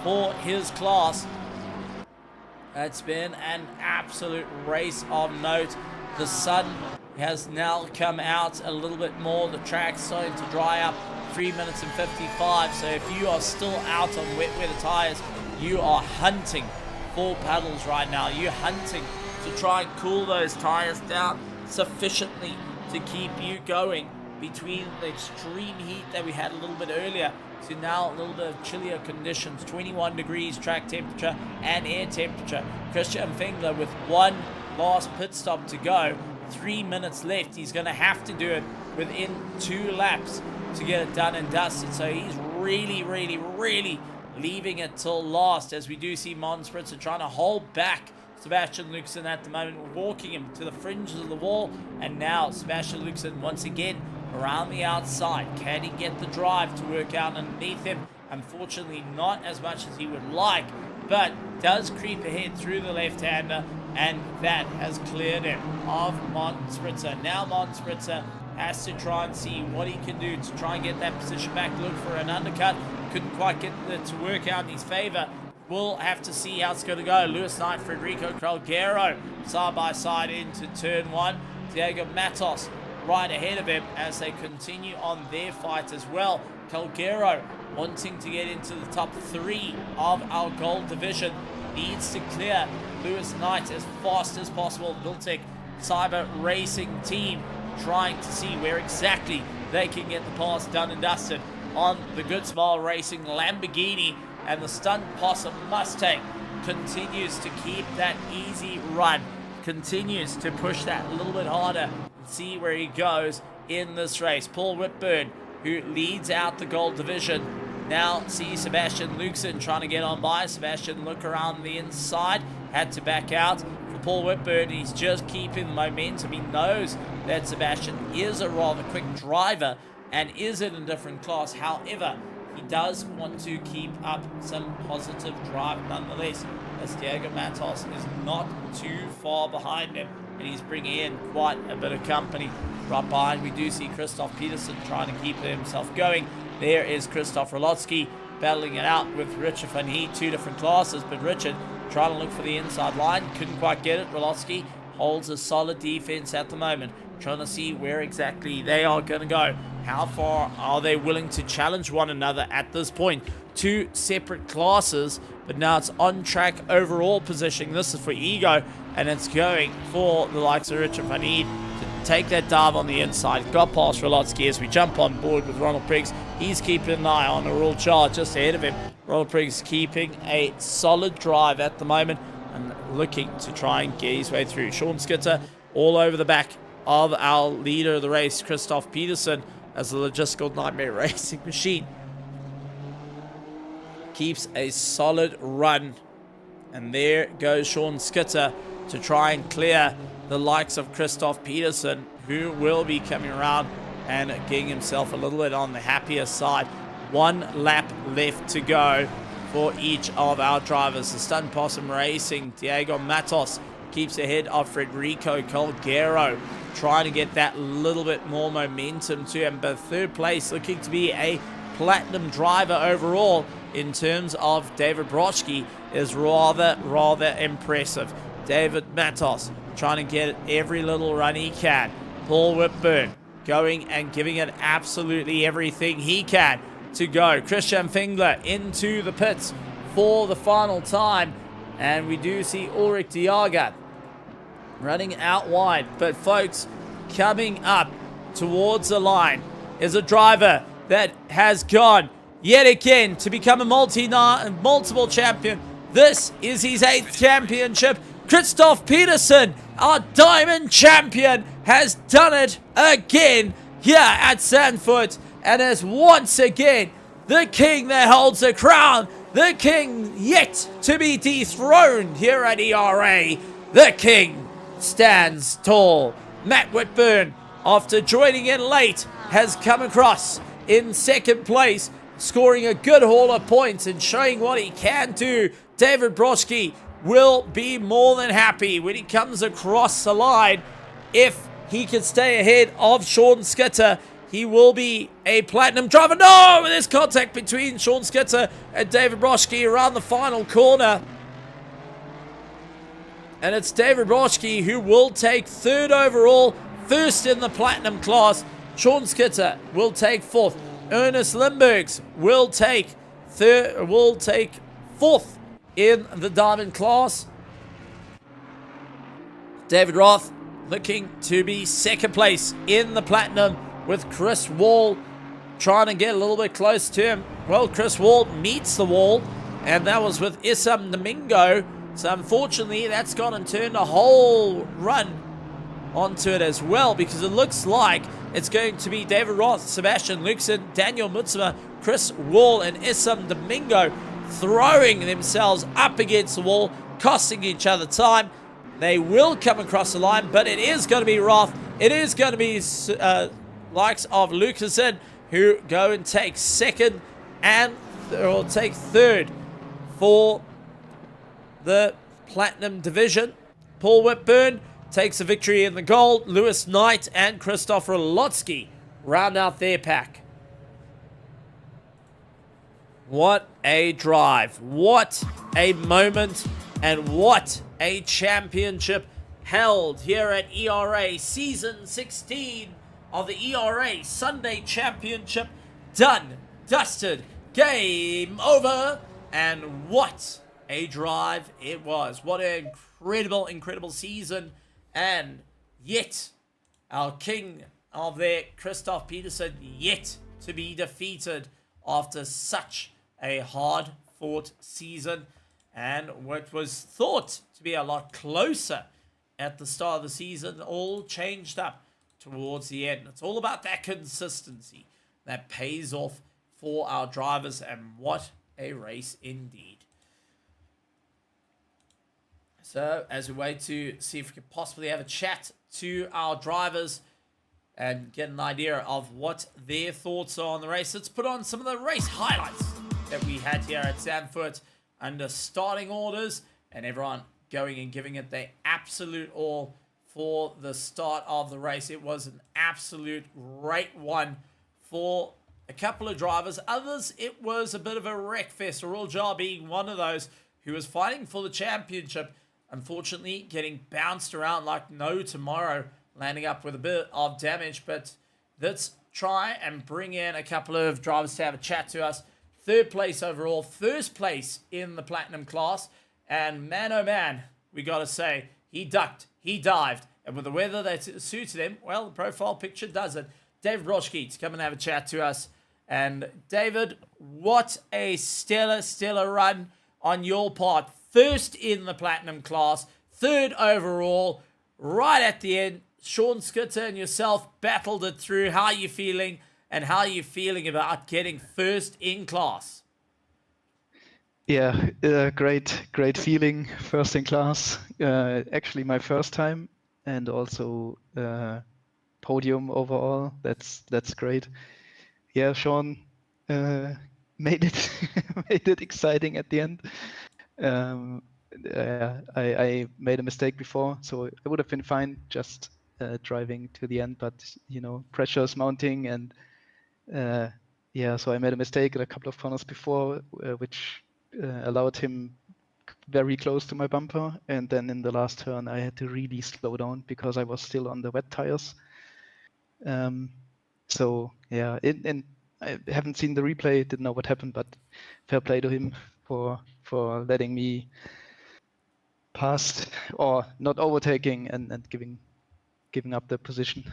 for his class. It's been an absolute race of note. The sun has now come out a little bit more. The track's starting to dry up. 3 minutes and 55. So if you are still out on wet weather tires, you are hunting for puddles right now. You're hunting to try and cool those tires down sufficiently to keep you going between the extreme heat that we had a little bit earlier to now a little bit of chillier conditions. 21 degrees track temperature and air temperature. Christian Fengler with one last pit stop to go. 3 minutes left. He's going to have to do it within 2 laps to get it done and dusted. So he's really leaving it till last, as we do see Mons Spritzer trying to hold back Sebastian Luxen at the moment, walking him to the fringes of the wall. And now Sebastian Luxen once again around the outside. Can he get the drive to work out underneath him? Unfortunately, not as much as he would like, but does creep ahead through the left-hander, and that has cleared him of Mons Spritzer. Now Mons Spritzer has to try and see what he can do to try and get that position back. Look for an undercut. Couldn't quite get it to work out in his favor. We'll have to see how it's going to go. Lewis Knight, Federico Calgero side by side into turn one. Diego Matos right ahead of him as they continue on their fight as well. Calgero wanting to get into the top 3 of our gold division, needs to clear Lewis Knight as fast as possible. Viltec Cyber Racing team trying to see where exactly they can get the pass done and dusted on the Good Smile Racing Lamborghini. And the Stunt Possum Mustang continues to keep that easy run, continues to push that a little bit harder, see where he goes in this race. Paul Whitburn, who leads out the gold division, now sees Sebastian Luxen trying to get on by. Sebastian look around the inside, had to back out. For Paul Whitburn, he's just keeping the momentum. He knows that Sebastian is a rather quick driver and is in a different class. However, he does want to keep up some positive drive nonetheless, as Diego Matos is not too far behind him, and he's bringing in quite a bit of company. Right behind, we do see Christoph Peterson trying to keep himself going. There is Christoph Rolotsky battling it out with Richard van Heet, 2 different classes, but Richard trying to look for the inside line, couldn't quite get it. Rolotsky holds a solid defense at the moment, trying to see where exactly they are going to go. How far are they willing to challenge one another at this point? 2 separate classes, but now it's on track overall positioning. This is for Ego, and it's going for the likes of Richard van Heet to take that dive on the inside. Got past Rolotsky as we jump on board with Ronald Briggs. He's keeping an eye on a Royal Charge just ahead of him. Ronald Briggs keeping a solid drive at the moment and looking to try and get his way through. Sean Skitter all over the back of our leader of the race, Christoph Peterson, as the logistical nightmare racing machine keeps a solid run. And there goes Sean Skitter to try and clear the likes of Christoph Peterson, who will be coming around and getting himself a little bit on the happier side. 1 lap left to go for each of our drivers. The Stunt Possum Racing, Diego Matos keeps ahead of Federico Calgero, trying to get that little bit more momentum to him. But 3rd place looking to be a platinum driver overall in terms of David Brodsky is rather impressive. David Matos trying to get every little run he can. Paul Whitburn going and giving it absolutely everything he can to go. Christian Fingler into the pits for the final time. And we do see Ulrich Diaga running out wide. But folks, coming up towards the line is a driver that has gone yet again to become a multiple champion. This is his 8th championship. Christoph Peterson, our diamond champion, has done it again here at Zandvoort, and is once again the king that holds the crown, the king yet to be dethroned here at ERA. The king stands tall. Matt Whitburn, after joining in late, has come across in 2nd place, scoring a good haul of points and showing what he can do. David Broschke will be more than happy when he comes across the line. If he can stay ahead of Sean Skitter, he will be a platinum driver. No! There's contact between Sean Skitter and David Broschke around the final corner. And it's David Broschke who will take 3rd overall, 1st in the platinum class. Sean Skitter will take 4th. Ernest Limburgs will take 4th in the diamond class. David Roth looking to be 2nd place in the platinum, with Chris Wall trying to get a little bit close to him. Well, Chris Wall meets the wall, and that was with Issam Domingo. So unfortunately, that's gone and turned a whole run onto it as well, because it looks like it's going to be David Roth, Sebastian Luxon, Daniel Mutsuma, Chris Wall, and Issam Domingo throwing themselves up against the wall, costing each other time. They will come across the line, but it is going to be Roth. It is going to be likes of Lucasen who go and take 2nd and or take 3rd for the platinum division. Paul Whitburn takes a victory in the gold. Lewis Knight and Christopher Lotsky round out their pack. What a drive. What a moment. And what a championship held here at ERA. Season 16 of the ERA Sunday Championship. Done. Dusted. Game over. And what a drive it was. What an incredible season. And yet, our king of there, Christoph Peterson, yet to be defeated after such a hard-fought season. And what was thought to be a lot closer at the start of the season all changed up towards the end. It's all about that consistency that pays off for our drivers, and what a race indeed. So as we wait to see if we can possibly have a chat to our drivers and get an idea of what their thoughts are on the race, let's put on some of the race highlights that we had here at Zandvoort under starting orders, and everyone going and giving it their absolute all for the start of the race. It was an absolute great one for a couple of drivers. Others, it was a bit of a wreck fest. Royal Jar being one of those who was fighting for the championship, unfortunately getting bounced around like no tomorrow, landing up with a bit of damage. But let's try and bring in a couple of drivers to have a chat to us. 3rd place overall, 1st place in the platinum class, and man oh man, we gotta say, he ducked, he dived, and with the weather that suited him, well, the profile picture does it. David Broschke to come and have a chat to us. And David, what a stellar run on your part. 1st in the platinum class, 3rd overall, right at the end. Sean Skitter and yourself battled it through. How are you feeling? And how are you feeling about getting 1st in class? Yeah, great feeling, 1st in class. Actually, my first time, and also podium overall. That's great. Yeah, Sean made it made it exciting at the end. I made a mistake before, so I would have been fine just driving to the end. But pressure's mounting, and so I made a mistake at a couple of corners before, which allowed him very close to my bumper. And then in the last turn, I had to really slow down because I was still on the wet tires. So yeah, and I haven't seen the replay, didn't know what happened, but fair play to him for letting me pass or not overtaking and giving up the position.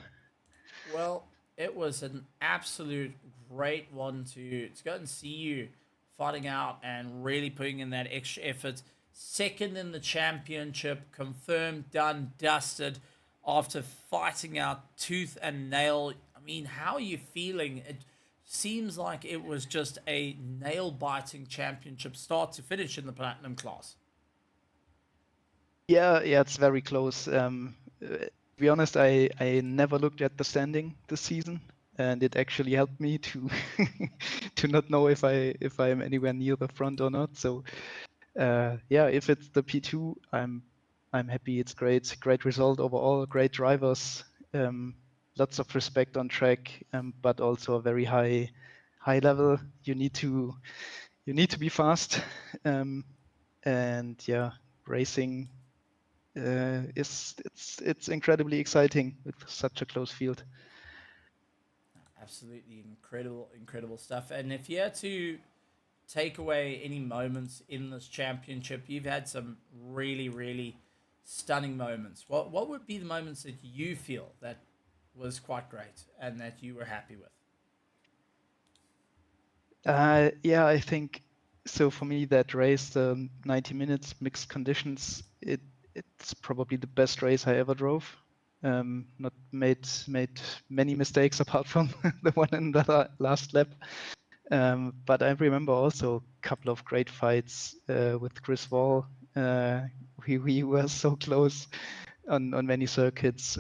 Well, it was an absolute great one to go and see you fighting out and really putting in that extra effort. Second in the championship, confirmed, done, dusted after fighting out tooth and nail. I mean, how are you feeling? It seems like it was just a nail biting championship start to finish in the platinum class. Yeah, it's very close. To be honest, I never looked at the standing this season, and it actually helped me to to not know if I'm anywhere near the front or not. So yeah, if it's the P2, I'm happy. It's great result overall. Great drivers. Lots of respect on track, but also a very high level. You need to be fast, and yeah, racing it's incredibly exciting with such a close field. Absolutely incredible, incredible stuff. And if you had to take away any moments in this championship, you've had some really, really stunning moments. What would be the moments that you feel that was quite great and that you were happy with? Yeah, I think so. For me, that race, the 90 minutes mixed conditions, it's probably the best race I ever drove. Not made many mistakes apart from the one in the last lap. But I remember also a couple of great fights with Chris Wall. We were so close on many circuits.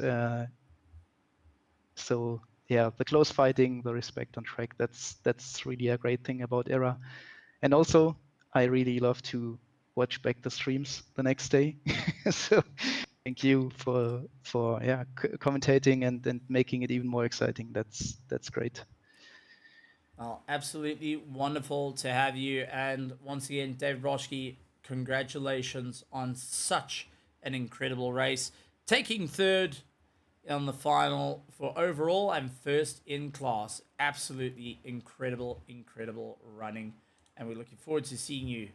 So yeah, the close fighting, the respect on track, that's really a great thing about Era. And also, I really love to watch back the streams the next day. So thank you for yeah commentating and making it even more exciting. That's great. Oh, absolutely wonderful to have you. And once again, Dave Roschke, congratulations on such an incredible race. Taking third on the final for overall and first in class. Absolutely incredible, incredible running. And we're looking forward to seeing you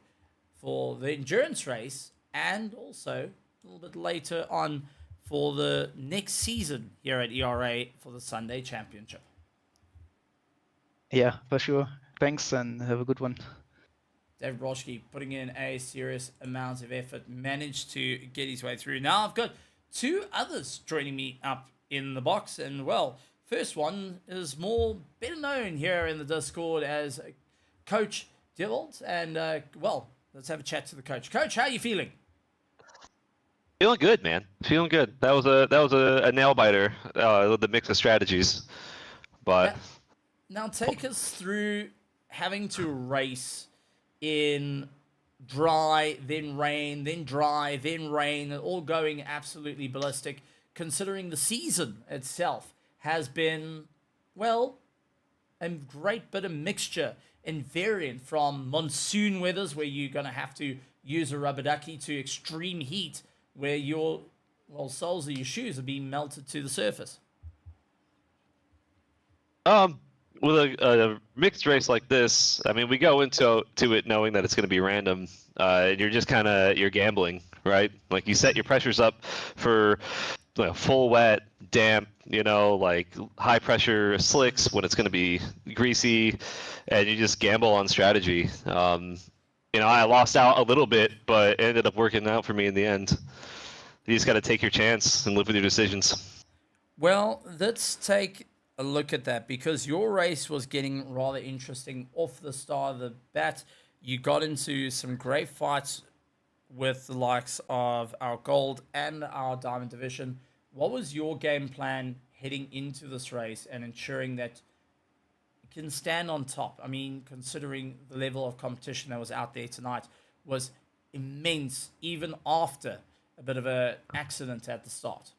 for the endurance race and also a little bit later on for the next season here at ERA for the Sunday Championship. Yeah, for sure. Thanks and have a good one. David Broschke putting in a serious amount of effort, managed to get his way through. Now I've got two others joining me up in the box, and well, first one is more better known here in the Discord as Coach Divold, and well, let's have a chat to the coach. Coach, how are you feeling? Feeling good, man. Feeling good. That was a nail biter. The mix of strategies, but Now take us through having to race in dry, then rain, then dry, then rain, all going absolutely ballistic, considering the season itself has been, well, a great bit of mixture and variant from monsoon weathers where you're going to have to use a rubber ducky to extreme heat where your, well, soles of your shoes are being melted to the surface. with a mixed race like this, I mean, we go into it knowing that it's going to be random, and you're just you're gambling, right? Like you set your pressures up for full wet, damp, like high pressure slicks when it's going to be greasy, and you just gamble on strategy. I lost out a little bit, but it ended up working out for me in the end. You just got to take your chance and live with your decisions. Well, let's take a look at that because your race was getting rather interesting off the start of the bat. You got into some great fights with the likes of our gold and our diamond division. What was your game plan heading into this race and ensuring that you can stand on top? I mean, considering the level of competition that was out there tonight was immense, even after a bit of an accident at the start.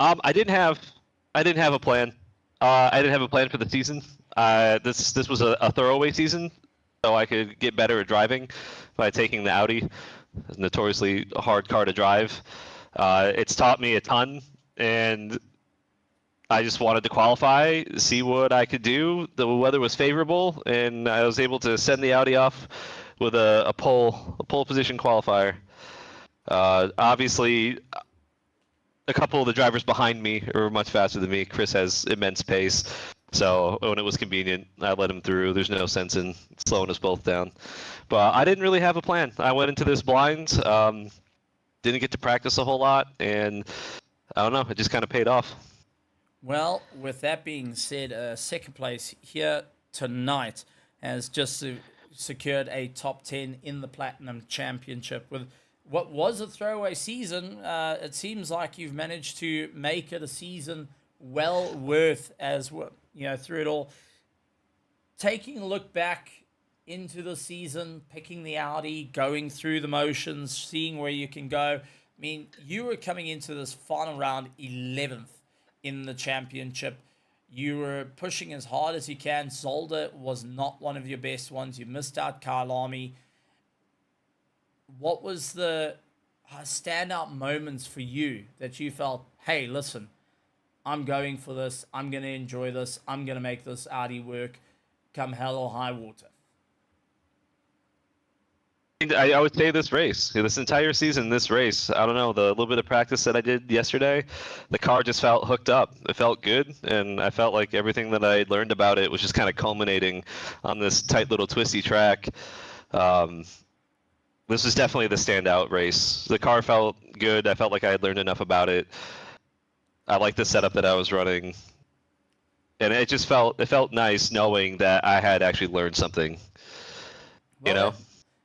I didn't have a plan. I didn't have a plan for the season. This was a throwaway season, so I could get better at driving by taking the Audi. It's a notoriously hard car to drive. It's taught me a ton, and I just wanted to qualify, see what I could do. The weather was favorable, and I was able to send the Audi off with a pole position qualifier. Obviously, a couple of the drivers behind me are much faster than me. Chris has immense pace, so when it was convenient, I let him through. There's no sense in slowing us both down. But I didn't really have a plan. I went into this blind, didn't get to practice a whole lot, and I don't know, it just kind of paid off. Well, with that being said, second place here tonight has just secured a top 10 in the Platinum Championship. With what was a throwaway season, it seems like you've managed to make it a season well worth as well, through it all. Taking a look back into the season, picking the Audi, going through the motions, seeing where you can go. I mean, you were coming into this final round 11th in the championship. You were pushing as hard as you can. Zolder was not one of your best ones. You missed out Kyalami. What was the standout moments for you that you felt, hey, listen, I'm going for this. I'm going to enjoy this. I'm going to make this Audi work come hell or high water? I would say this race, this entire season, this race, I don't know, the little bit of practice that I did yesterday, the car just felt hooked up. It felt good, and I felt like everything that I learned about it was just kind of culminating on this tight little twisty track. This was definitely the standout race. The car felt good. I felt like I had learned enough about it. I liked the setup that I was running. And it just felt nice knowing that I had actually learned something. Well,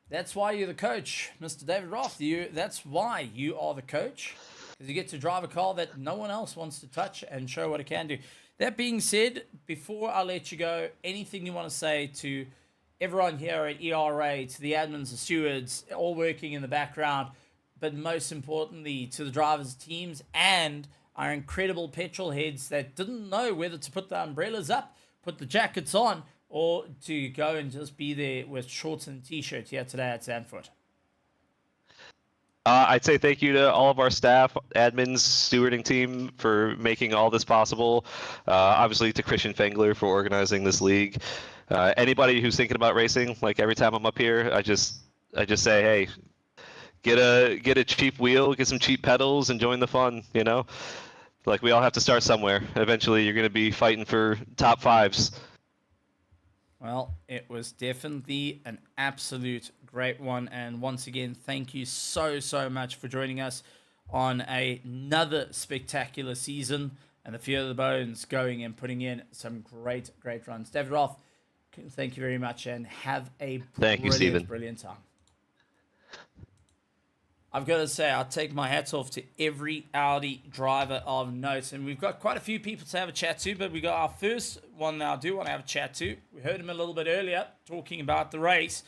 that's why you're the coach, Mr. David Roth. That's why you are the coach, because you get to drive a car that no one else wants to touch and show what it can do. That being said, before I let you go, anything you want to say to everyone here at ERA, to the admins, the stewards, all working in the background, but most importantly to the drivers' teams and our incredible petrol heads that didn't know whether to put the umbrellas up, put the jackets on, or to go and just be there with shorts and t-shirt here today at Zandvoort? I'd say thank you to all of our staff, admins, stewarding team for making all this possible. Obviously to Christian Fengler for organizing this league. Anybody who's thinking about racing, like every time I'm up here, I just say, hey, get a cheap wheel, get some cheap pedals, and join the fun. Like we all have to start somewhere. Eventually, you're going to be fighting for top fives. Well, it was definitely an absolute great one. And once again, thank you so much for joining us on another spectacular season. And the Fear of the Bones going and putting in some great runs. David Roth, thank you very much and have a brilliant time. I've got to say, I'll take my hats off to every Audi driver of note. And we've got quite a few people to have a chat to, but we got our first one that I do want to have a chat to. We heard him a little bit earlier talking about the race,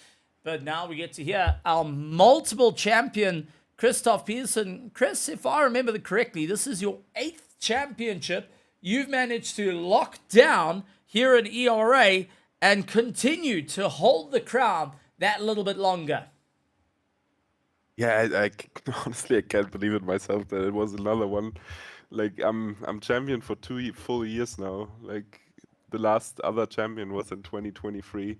but now we get to hear our multiple champion, Christoph Peterson. Chris, if I remember correctly, this is your 8th championship you've managed to lock down here at ERA and continue to hold the crown that little bit longer. Yeah, I honestly I can't believe it myself that it was another one. Like I'm champion for 2 full years now. Like the last other champion was in 2023,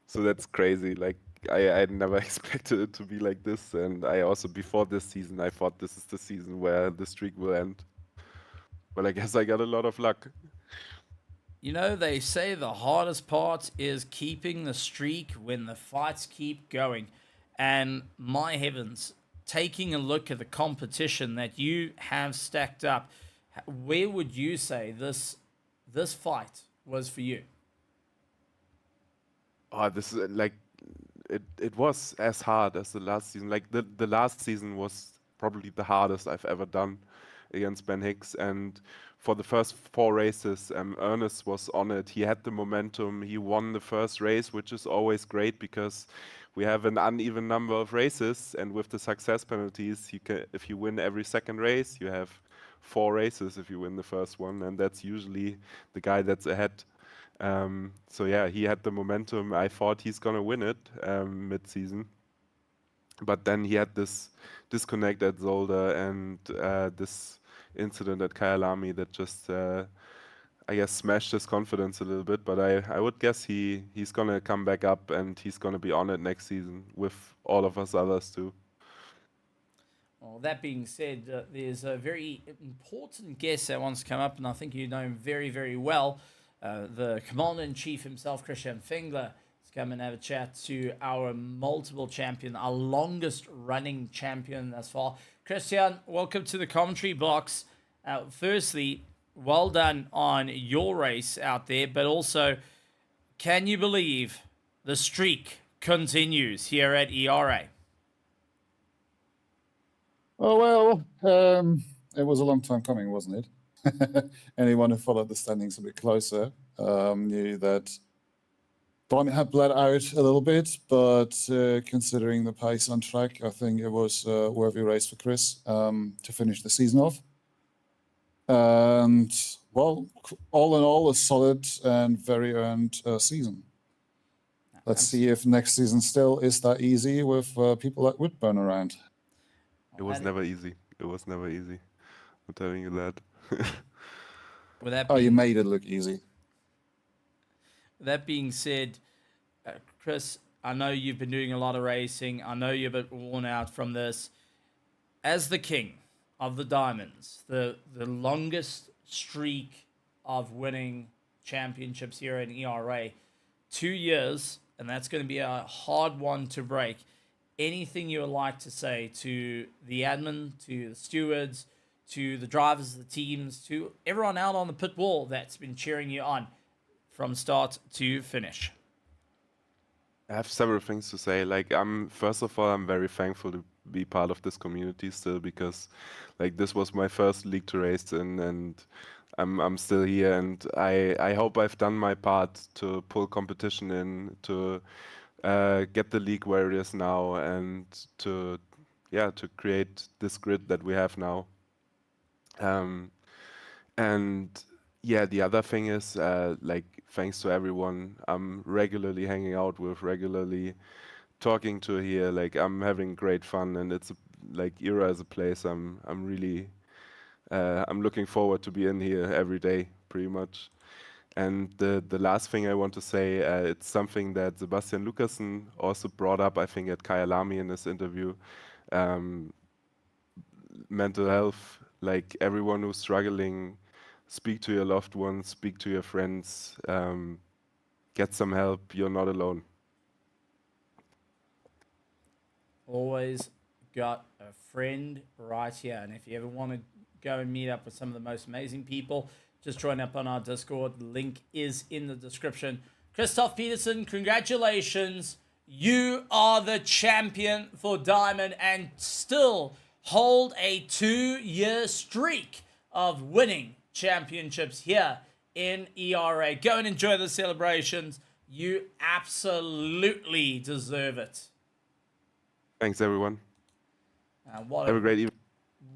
so that's crazy. Like I never expected it to be like this, and I also before this season I thought this is the season where the streak will end. But I guess I got a lot of luck. They say the hardest part is keeping the streak when the fights keep going. And my heavens, taking a look at the competition that you have stacked up, where would you say this fight was for you? Oh, this is like it was as hard as the last season. Like the last season was probably the hardest I've ever done against Ben Hicks, and for the first 4 races, Ernest was on it. He had the momentum. He won the first race, which is always great because we have an uneven number of races, and with the success penalties, if you win every second race, you have 4 races if you win the first one, and that's usually the guy that's ahead. So yeah, he had the momentum. I thought he's gonna win it mid-season, but then he had this disconnect at Zolder and this incident at Kyalami that just, I guess, smashed his confidence a little bit. But I would guess he's gonna come back up and he's gonna be on it next season with all of us others too. Well, that being said, there's a very important guest that wants to come up, and I think you know him very, very well. The Commander-in-Chief himself, Christian Fengler, is come and have a chat to our multiple champion, our longest-running champion thus far. Christian, welcome to the commentary box. Firstly, well done on your race out there, but also, can you believe the streak continues here at ERA? Oh, well, it was a long time coming, wasn't it? Anyone who followed the standings a bit closer knew that time had bled out a little bit, but considering the pace on track, I think it was a worthy race for Chris to finish the season off. And, well, all in all, a solid and very earned season. Let's see if next season still is that easy with people like Whitburn around. It was never easy. It was never easy. I'm telling you that. Oh, you made it look easy. That being said, Chris, I know you've been doing a lot of racing. I know you're a bit worn out from this. As the king of the Diamonds, the longest streak of winning championships here in ERA, 2 years, and that's going to be a hard one to break. Anything you would like to say to the admin, to the stewards, to the drivers of the teams, to everyone out on the pit wall that's been cheering you on from start to finish? I have several things to say. Like, first of all, I'm very thankful to be part of this community still, because like this was my first league to race in, and I'm still here, and I hope I've done my part to pull competition in, to get the league where it is now, and to create this grid that we have now. And yeah, the other thing is like, thanks to everyone I'm regularly hanging out with, regularly talking to here. Like, I'm having great fun, and it's like ERA is a place I'm really I'm looking forward to be in here every day, pretty much. And the last thing I want to say, it's something that Sebastian Lucassen also brought up, I think, at Kyalami in this interview. Mental health, like everyone who's struggling, speak to your loved ones, speak to your friends, get some help. You're not alone. Always got a friend right here. And if you ever want to go and meet up with some of the most amazing people, just join up on our Discord. The link is in the description. Christoph Peterson, congratulations. You are the champion for Diamond and still hold a 2-year streak of winning championships here in ERA. Go and enjoy the celebrations. You absolutely deserve it. Thanks, everyone. Have a great evening.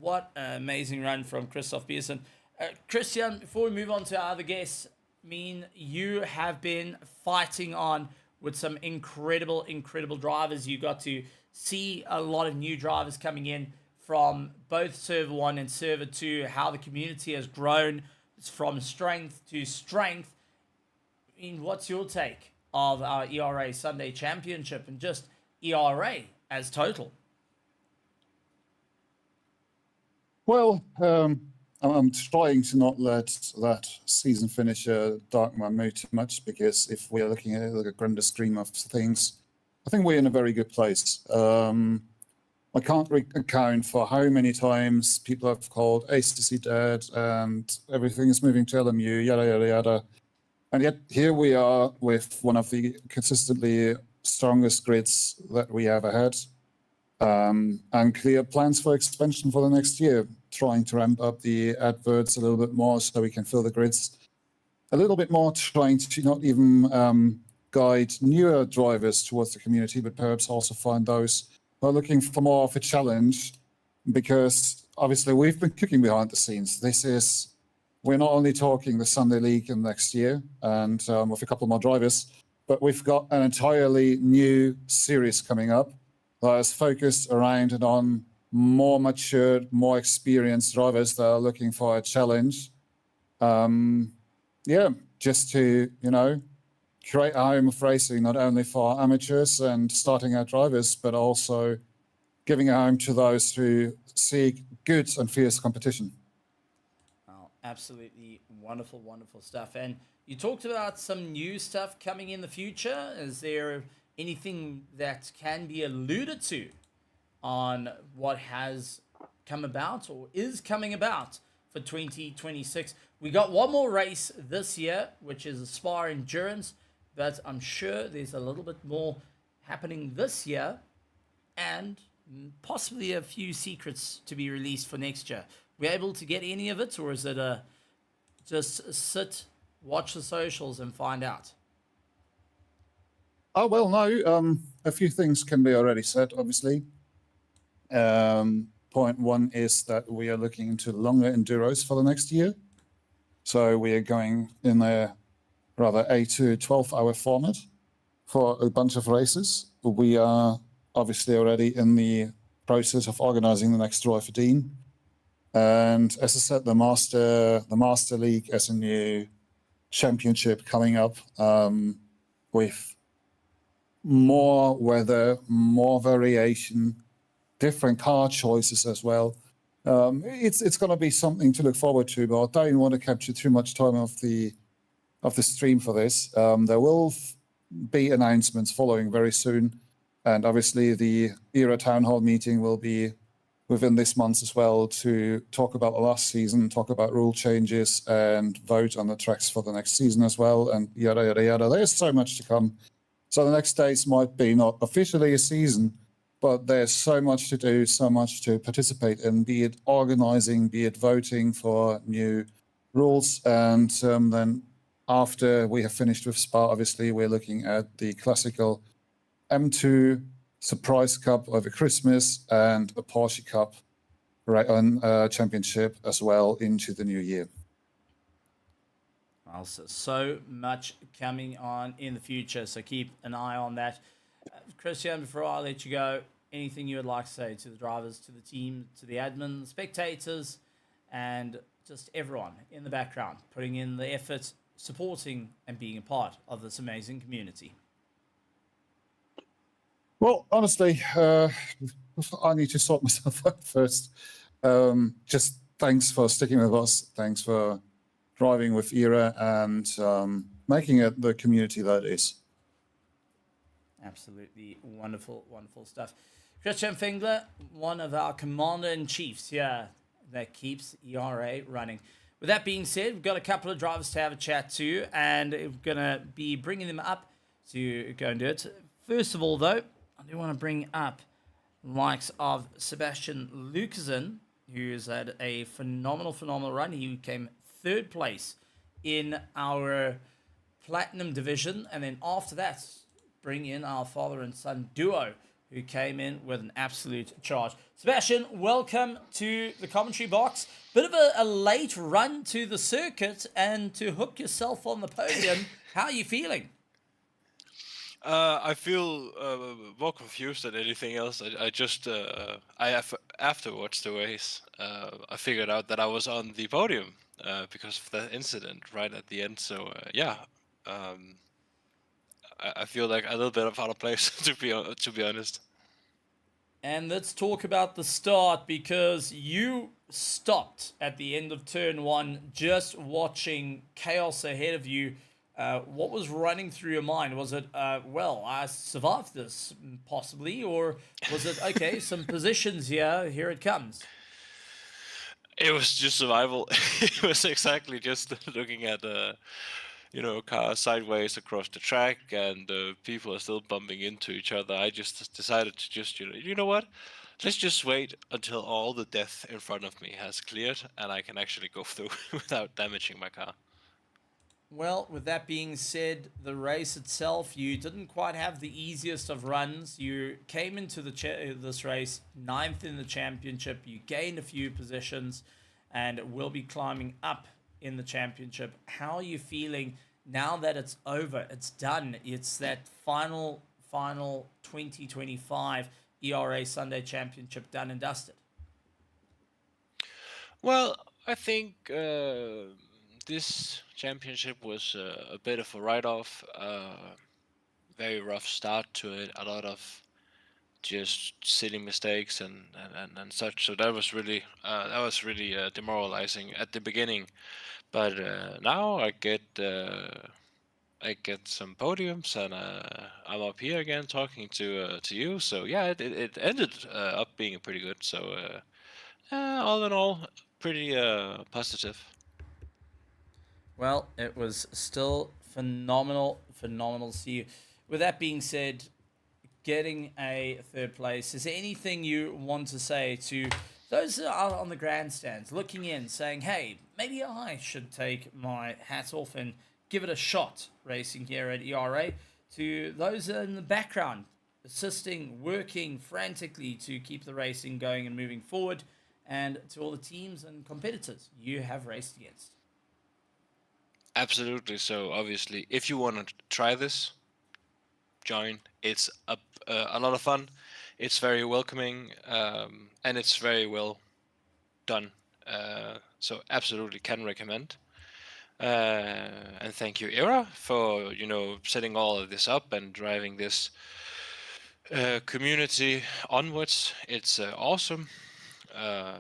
What an amazing run from Christoph Peterson. Christian, before we move on to our other guests, you have been fighting on with some incredible drivers. You got to see a lot of new drivers coming in from both Server 1 and Server 2, how the community has grown from strength to strength. What's your take of our ERA Sunday Championship and just ERA as total? Well, I'm trying to not let that season finisher darken my mood too much, because if we're looking at like a grander scheme of things, I think we're in a very good place. I can't account for how many times people have called ACC dead and everything is moving to LMU, yada, yada, yada. And yet here we are with one of the consistently strongest grids that we ever had, and clear plans for expansion for the next year, trying to ramp up the adverts a little bit more so we can fill the grids a little bit more, trying to not even guide newer drivers towards the community, but perhaps also find those who are looking for more of a challenge, because obviously we've been cooking behind the scenes. We're not only talking the Sunday League in next year and with a couple more drivers, but we've got an entirely new series coming up that is focused around and on more mature, more experienced drivers that are looking for a challenge. Yeah, just to, create a home of racing, not only for amateurs and starting out drivers, but also giving a home to those who seek good and fierce competition. Oh, absolutely wonderful, wonderful stuff. And you talked about some new stuff coming in the future. Is there anything that can be alluded to on what has come about or is coming about for 2026? We got one more race this year, which is a Spa Endurance, but I'm sure there's a little bit more happening this year and possibly a few secrets to be released for next year. We able to get any of it, or is it a just sit, watch the socials, and find out? Oh, well, no, a few things can be already said, obviously. Point one is that we are looking into longer enduros for the next year. So we are going in a rather 8 to 12-hour format for a bunch of races. We are obviously already in the process of organizing the next Roy for Dean. And as I said, the Master League as a new championship coming up with more weather, more variation, different car choices as well. It's going to be something to look forward to, but I don't want to capture too much time of the stream for this. There will be announcements following very soon, and obviously the ERA Town Hall meeting will be within this month as well to talk about the last season, talk about rule changes, and vote on the tracks for the next season as well, and yada, yada, yada. There's so much to come. So the next days might be not officially a season, but there's so much to do, so much to participate in, be it organizing, be it voting for new rules. And then after we have finished with Spa, obviously, we're looking at the classical M2 Surprise Cup over Christmas and a Porsche Cup championship as well into the new year. Also, so much coming on in the future, so keep an eye on that. Christian, before I let you go, anything you would like to say to the drivers, to the team, to the admin, spectators, and just everyone in the background, putting in the effort, supporting and being a part of this amazing community? Well, honestly, I need to sort myself out first. Just thanks for sticking with us. Thanks for driving with ERA and making it the community that it is. Absolutely wonderful, wonderful stuff. Christian Fengler, one of our commander-in-chiefs here that keeps ERA running. With that being said, we've got a couple of drivers to have a chat to, and we're going to be bringing them up to go and do it. First of all, though, I do want to bring up the likes of Sebastian Lucasen, who's had a phenomenal run. He came third place in our Platinum division, and then after that, bring in our father and son duo, who came in with an absolute charge. Sebastian, welcome to the commentary box. Bit of a late run to the circuit and to hook yourself on the podium. How are you feeling? I feel more confused than anything else. Afterwards the race, I figured out that I was on the podium because of that incident right at the end. So I feel like a little bit of out of place to be honest. And let's talk about the start, because you stopped at the end of turn one just watching chaos ahead of you. What was running through your mind? Was it, well, I survived this, possibly? Or was it, okay, some positions here it comes? It was just survival. It was exactly just looking at cars sideways across the track, and people are still bumping into each other. I just decided to just, you know what? Let's just wait until all the death in front of me has cleared and I can actually go through without damaging my car. Well, with that being said, the race itself, you didn't quite have the easiest of runs. You came into this race 9th in the championship. You gained a few positions and will be climbing up in the championship. How are you feeling now that it's over? It's done. It's that final 2025 ERA Sunday Championship done and dusted. Well, I think this championship was a bit of a write-off. Very rough start to it. A lot of just silly mistakes and such. So that was really demoralizing at the beginning. But now I get some podiums and I'm up here again talking to you. So yeah, it ended up being pretty good. So all in all, pretty positive. Well, it was still phenomenal, phenomenal to see you. With that being said, getting a third place, is there anything you want to say to those that are on the grandstands looking in, saying, hey, maybe I should take my hat off and give it a shot racing here at ERA, to those in the background assisting, working frantically to keep the racing going and moving forward, and to all the teams and competitors you have raced against? Absolutely. So obviously, if you want to try this, join. It's a lot of fun. It's very welcoming, and it's very well done. So absolutely can recommend. And thank you, Era, for setting all of this up and driving this community onwards. It's awesome. Uh,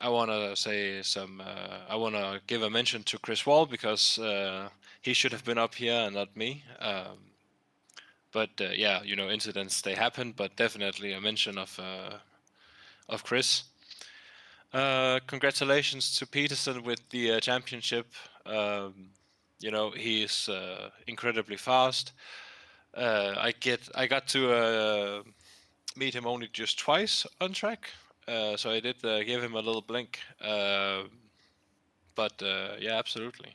I want to say some. I want to give a mention to Chris Wall because he should have been up here and not me. But yeah, incidents they happen, but definitely a mention of Chris. Congratulations to Peterson with the championship. He's incredibly fast. I got to meet him only just twice on track, so I did give him a little blink. But yeah, absolutely,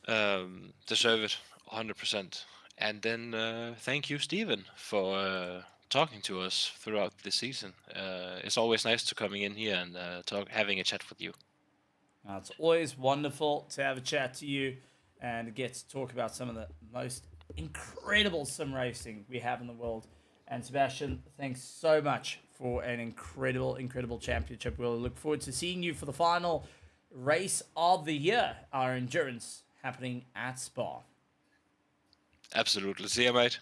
deserve it 100%. And then thank you, Steven, for talking to us throughout the season. It's always nice to coming in here and having a chat with you. It's always wonderful to have a chat to you and get to talk about some of the most incredible sim racing we have in the world. And Sebastian, thanks so much for an incredible, incredible championship. We'll look forward to seeing you for the final race of the year, our endurance, happening at Spa. Absolutely. See you, mate.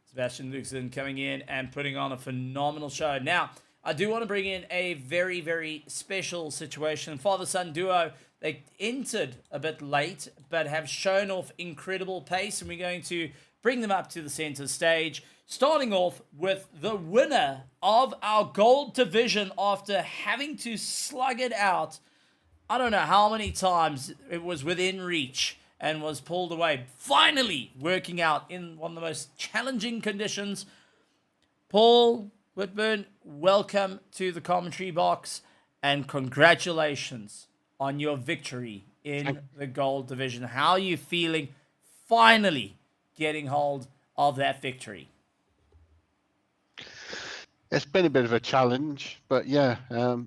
Sebastian Luxon coming in and putting on a phenomenal show. Now, I do want to bring in a very, very special situation. Father-son duo, they entered a bit late, but have shown off incredible pace, and we're going to bring them up to the center stage, starting off with the winner of our gold division after having to slug it out. I don't know how many times it was within reach and was pulled away. Finally working out in one of the most challenging conditions. Paul Whitburn, welcome to the commentary box and congratulations on your victory in the gold division. How are you feeling finally getting hold of that victory? It's been a bit of a challenge, but yeah,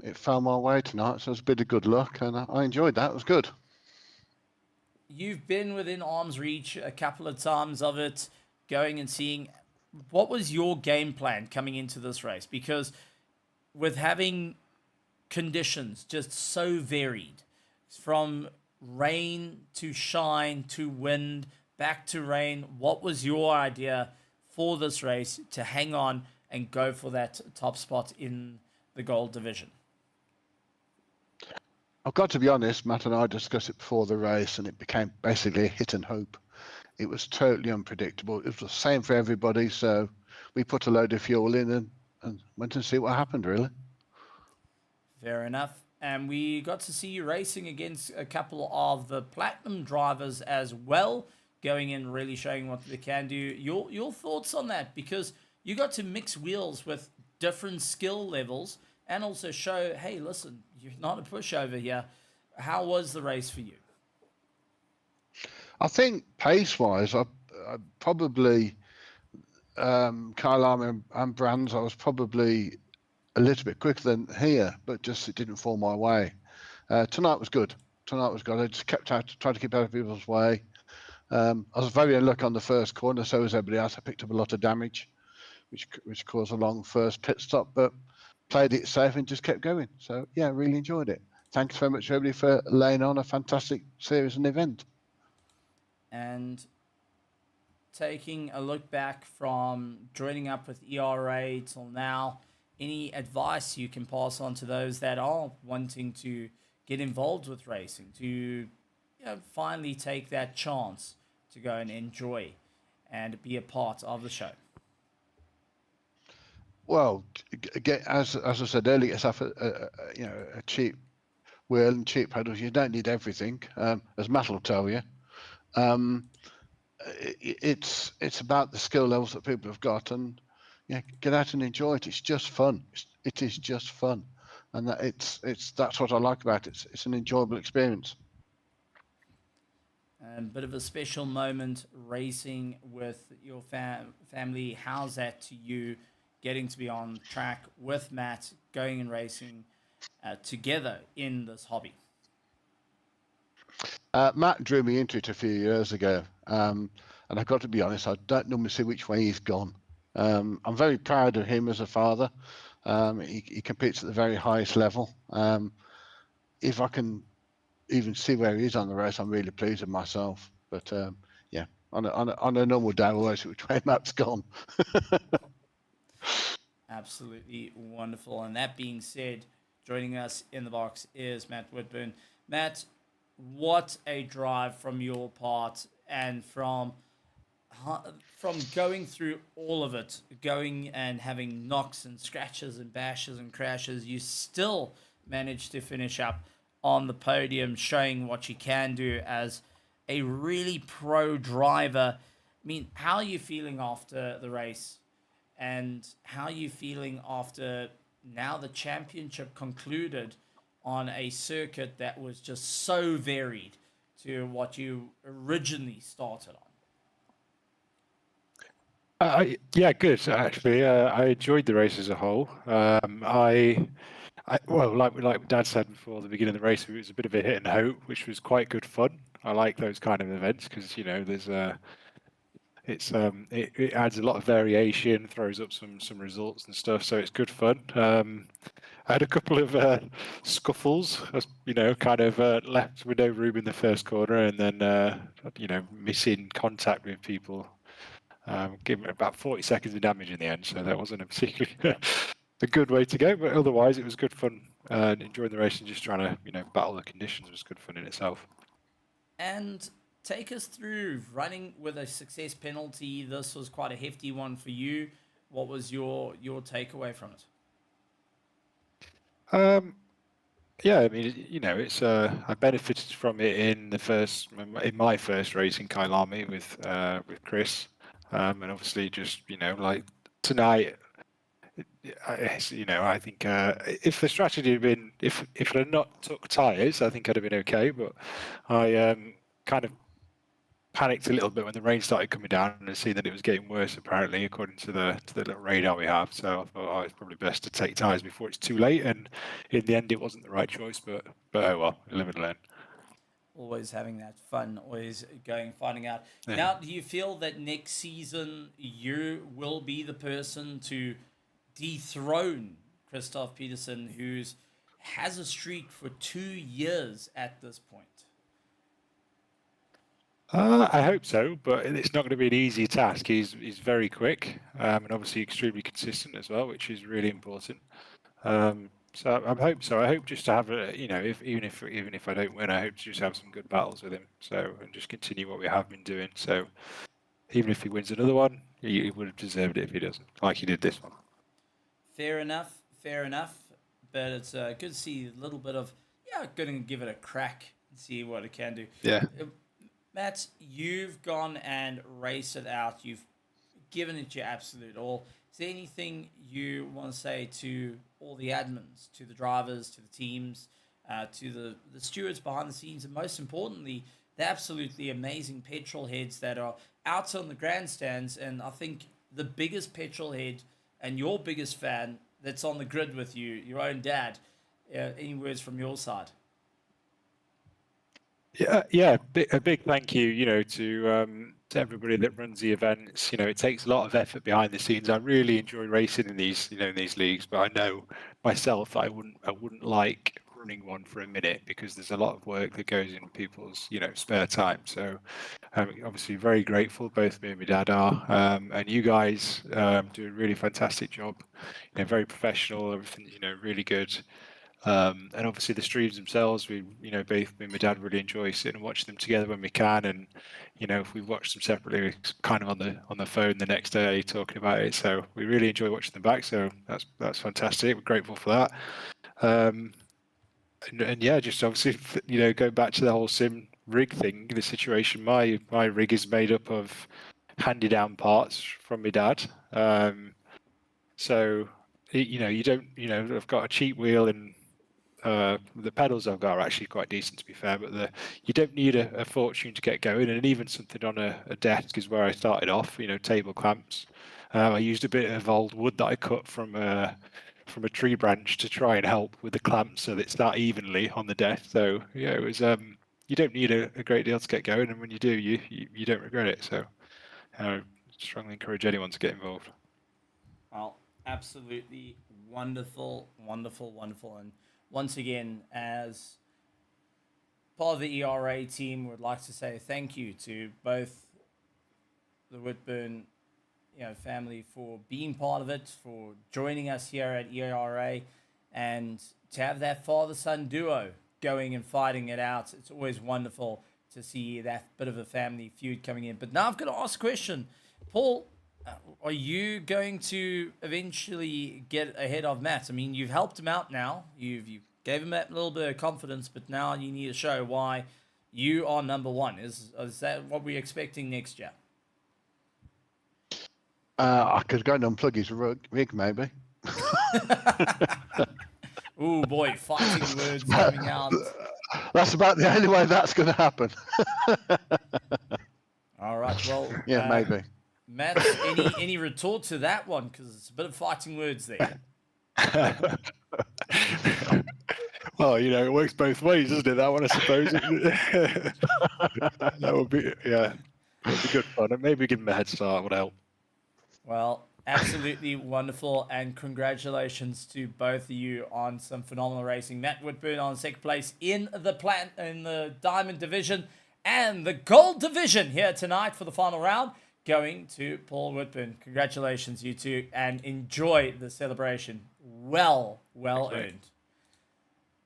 it fell my way tonight, so it was a bit of good luck, and I enjoyed that. It was good. You've been within arm's reach a couple of times of it, going and seeing. What was your game plan coming into this race? Because with having conditions just so varied, from rain to shine to wind, back to rain, what was your idea for this race to hang on and go for that top spot in the gold division? I've got to be honest, Matt and I discussed it before the race, and it became basically a hit and hope. It was totally unpredictable. It was the same for everybody, so we put a load of fuel in and went and see what happened, really. Fair enough. And we got to see you racing against a couple of the platinum drivers as well, going in really showing what they can do. Your thoughts on that? Because you got to mix wheels with different skill levels and also show, hey, listen, you're not a pushover here. How was the race for you? I think pace-wise, I probably Kyalami and Brands, I was probably a little bit quicker than here, but just it didn't fall my way. Tonight was good. I just tried to keep out of people's way. I was very unlucky on the first corner, so was everybody else. I picked up a lot of damage, which caused a long first pit stop. But played it safe and just kept going. So yeah, really enjoyed it. Thanks very much, everybody, for laying on a fantastic series and event. And taking a look back from joining up with ERA till now, any advice you can pass on to those that are wanting to get involved with racing, to finally take that chance to go and enjoy and be a part of the show? Well, as I said earlier, it's a cheap wheel and cheap pedals. You don't need everything, as Matt will tell you. It's about the skill levels that people have got, and get out and enjoy it. It's just fun. It is just fun, and that's what I like about it. It's an enjoyable experience. Bit of a special moment racing with your family. How's that to you, getting to be on track with Matt, going and racing together in this hobby? Matt drew me into it a few years ago, and I've got to be honest, I don't normally see which way he's gone. I'm very proud of him as a father. He competes at the very highest level. If I can even see where he is on the race, I'm really pleased with myself. But yeah, on a normal day, we'll see which way Matt's gone. Absolutely wonderful. And that being said, joining us in the box is Matt Whitburn. Matt, what a drive from your part, and from going through all of it, going and having knocks and scratches and bashes and crashes, you still managed to finish up on the podium, showing what you can do as a really pro driver. I mean, how are you feeling after the race? And how are you feeling after now the championship concluded on a circuit that was just so varied to what you originally started on? Yeah, good. Actually, I enjoyed the race as a whole. Well, like Dad said before the beginning of the race, it was a bit of a hit and hope, which was quite good fun. I like those kind of events because there's it adds a lot of variation, throws up some results and stuff, so it's good fun. I had a couple of scuffles, kind of left with no room in the first corner, and then missing contact with people. Gave it about 40 seconds of damage in the end, so that wasn't a particularly a good way to go. But otherwise, it was good fun. Enjoying the race and just trying to battle the conditions was good fun in itself. And take us through running with a success penalty. This was quite a hefty one for you. What was your takeaway from it? Yeah, I mean, it's I benefited from it in my first race in Kyalami with Chris, and obviously just like tonight. I think if the strategy had been if I'd not took tyres, I think I'd have been okay. But I kind of panicked a little bit when the rain started coming down and seen that it was getting worse, apparently, according to the little radar we have. So I thought, it's probably best to take tyres before it's too late. And in the end, it wasn't the right choice. But oh well, live and learn. Always having that fun, always finding out. Yeah. Now, do you feel that next season you will be the person to dethrone Christoph Peterson, who has a streak for 2 years at this point? I hope so, but it's not going to be an easy task. He's very quick and obviously extremely consistent as well, which is really important. So I hope so. I hope just to have even if I don't win, I hope to just have some good battles with him. So and just continue what we have been doing. So even if he wins another one, he would have deserved it if he doesn't, like he did this one. Fair enough. But it's good to see a little bit of going to give it a crack and see what it can do. Yeah. Matt, you've gone and raced it out. You've given it your absolute all. Is there anything you want to say to all the admins, to the drivers, to the teams, to the stewards behind the scenes, and most importantly, the absolutely amazing petrol heads that are out on the grandstands? And I think the biggest petrol head and your biggest fan that's on the grid with you, your own dad. Any words from your side? Yeah. A big thank you, to to everybody that runs the events. It takes a lot of effort behind the scenes. I really enjoy racing in these, in these leagues, but I know myself I wouldn't like running one for a minute because there's a lot of work that goes in people's, spare time. So I'm obviously very grateful, both me and my dad are, and you guys do a really fantastic job. Very professional, everything, really good. And obviously the streams themselves, we, both me and my dad really enjoy sitting and watching them together when we can. And, if we watch them separately, we're kind of on the phone the next day talking about it. So we really enjoy watching them back. So that's fantastic. We're grateful for that. And yeah, just obviously, going back to the whole sim rig thing, the situation, my rig is made up of handed down parts from my dad. So, you don't, I've got a cheap wheel and the pedals I've got are actually quite decent, to be fair, but you don't need a fortune to get going, and even something on a desk is where I started off, table clamps. I used a bit of old wood that I cut from a tree branch to try and help with the clamps so that it's that evenly on the desk. So yeah, it was you don't need a great deal to get going, and when you do, you don't regret it. So I strongly encourage anyone to get involved. Well, absolutely wonderful, wonderful, wonderful. And once again, as part of the ERA team, would like to say thank you to both the Whitburn, family for being part of it, for joining us here at ERA, and to have that father-son duo going and fighting it out. It's always wonderful to see that bit of a family feud coming in. But now I've got to ask a question. Paul, are you going to eventually get ahead of Matt? I mean, you've helped him out now. You gave him that little bit of confidence, but now you need to show why you are number one. Is that what we're expecting next year? I could go and unplug his rig, maybe. Oh boy, fighting words coming out. That's about the only way that's going to happen. All right, well, yeah, maybe. Matt, any retort to that one? Because it's a bit of fighting words there. Well, it works both ways, doesn't it? That one, I suppose. That would be, yeah, it would be good fun. And maybe give him a head start would help. Well, absolutely wonderful, and congratulations to both of you on some phenomenal racing. Matt Whitburn on second place in the Diamond Division, and the Gold Division here tonight for the final round, going to Paul Whitburn. Congratulations, you two, and enjoy the celebration. Well earned.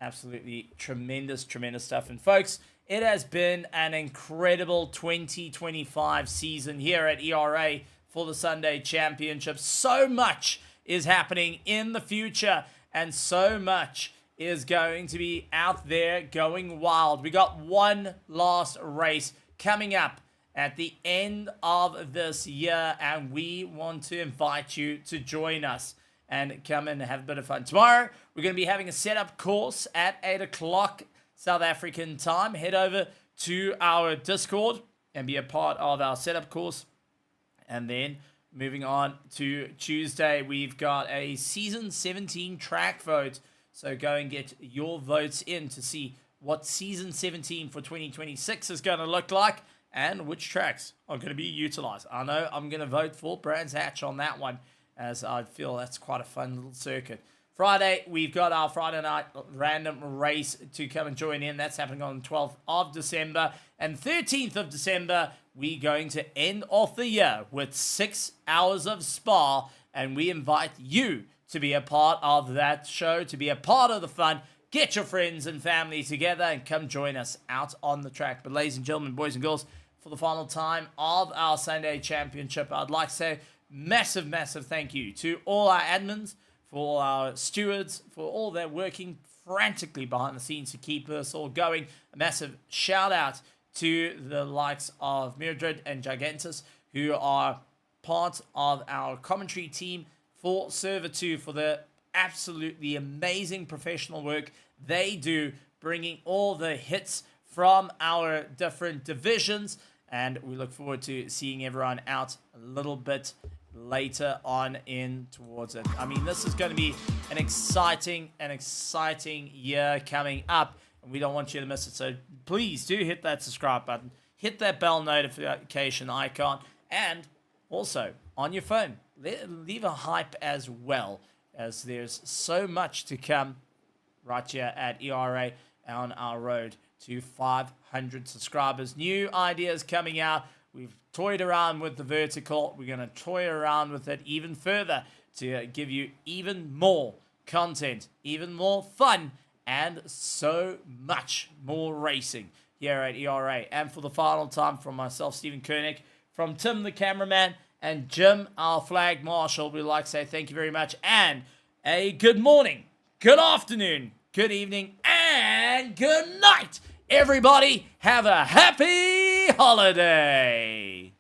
Absolutely tremendous stuff. And folks, it has been an incredible 2025 season here at ERA for the Sunday Championship. So much is happening in the future, and so much is going to be out there going wild. We got one last race coming up at the end of this year, and we want to invite you to join us and come and have a bit of fun. Tomorrow, we're going to be having a setup course at 8 o'clock South African time. Head over to our Discord and be a part of our setup course. And then moving on to Tuesday, we've got a Season 17 track vote. So go and get your votes in to see what Season 17 for 2026 is going to look like and which tracks are going to be utilized. I know I'm going to vote for Brands Hatch on that one, as I feel that's quite a fun little circuit. Friday, we've got our Friday night random race to come and join in. That's happening on the 12th of December. And 13th of December, we're going to end off the year with 6 hours of Spa. And we invite you to be a part of that show, to be a part of the fun. Get your friends and family together and come join us out on the track. But ladies and gentlemen, boys and girls, for the final time of our Sunday Championship, I'd like to say massive thank you to all our admins, for all our stewards, for all that working frantically behind the scenes to keep this all going. A massive shout out to the likes of Miradrid and Gigantus, who are part of our commentary team for Server 2, for the absolutely amazing professional work they do, bringing all the hits from our different divisions. And we look forward to seeing everyone out a little bit later on in towards it. I mean, this is going to be an exciting year coming up, and we don't want you to miss it. So please do hit that subscribe button, hit that bell notification icon, and also on your phone, leave a hype as well, as there's so much to come right here at ERA on our road to 500 subscribers. New ideas coming out. We've toyed around with the vertical. We're going to toy around with it even further to give you even more content, even more fun, and so much more racing here at ERA. And for the final time, from myself, Stephen Koenig, from Tim the cameraman, and Jim, our flag marshal, we'd like to say thank you very much, and a good morning, good afternoon, good evening, and good night. Everybody, have a happy holiday.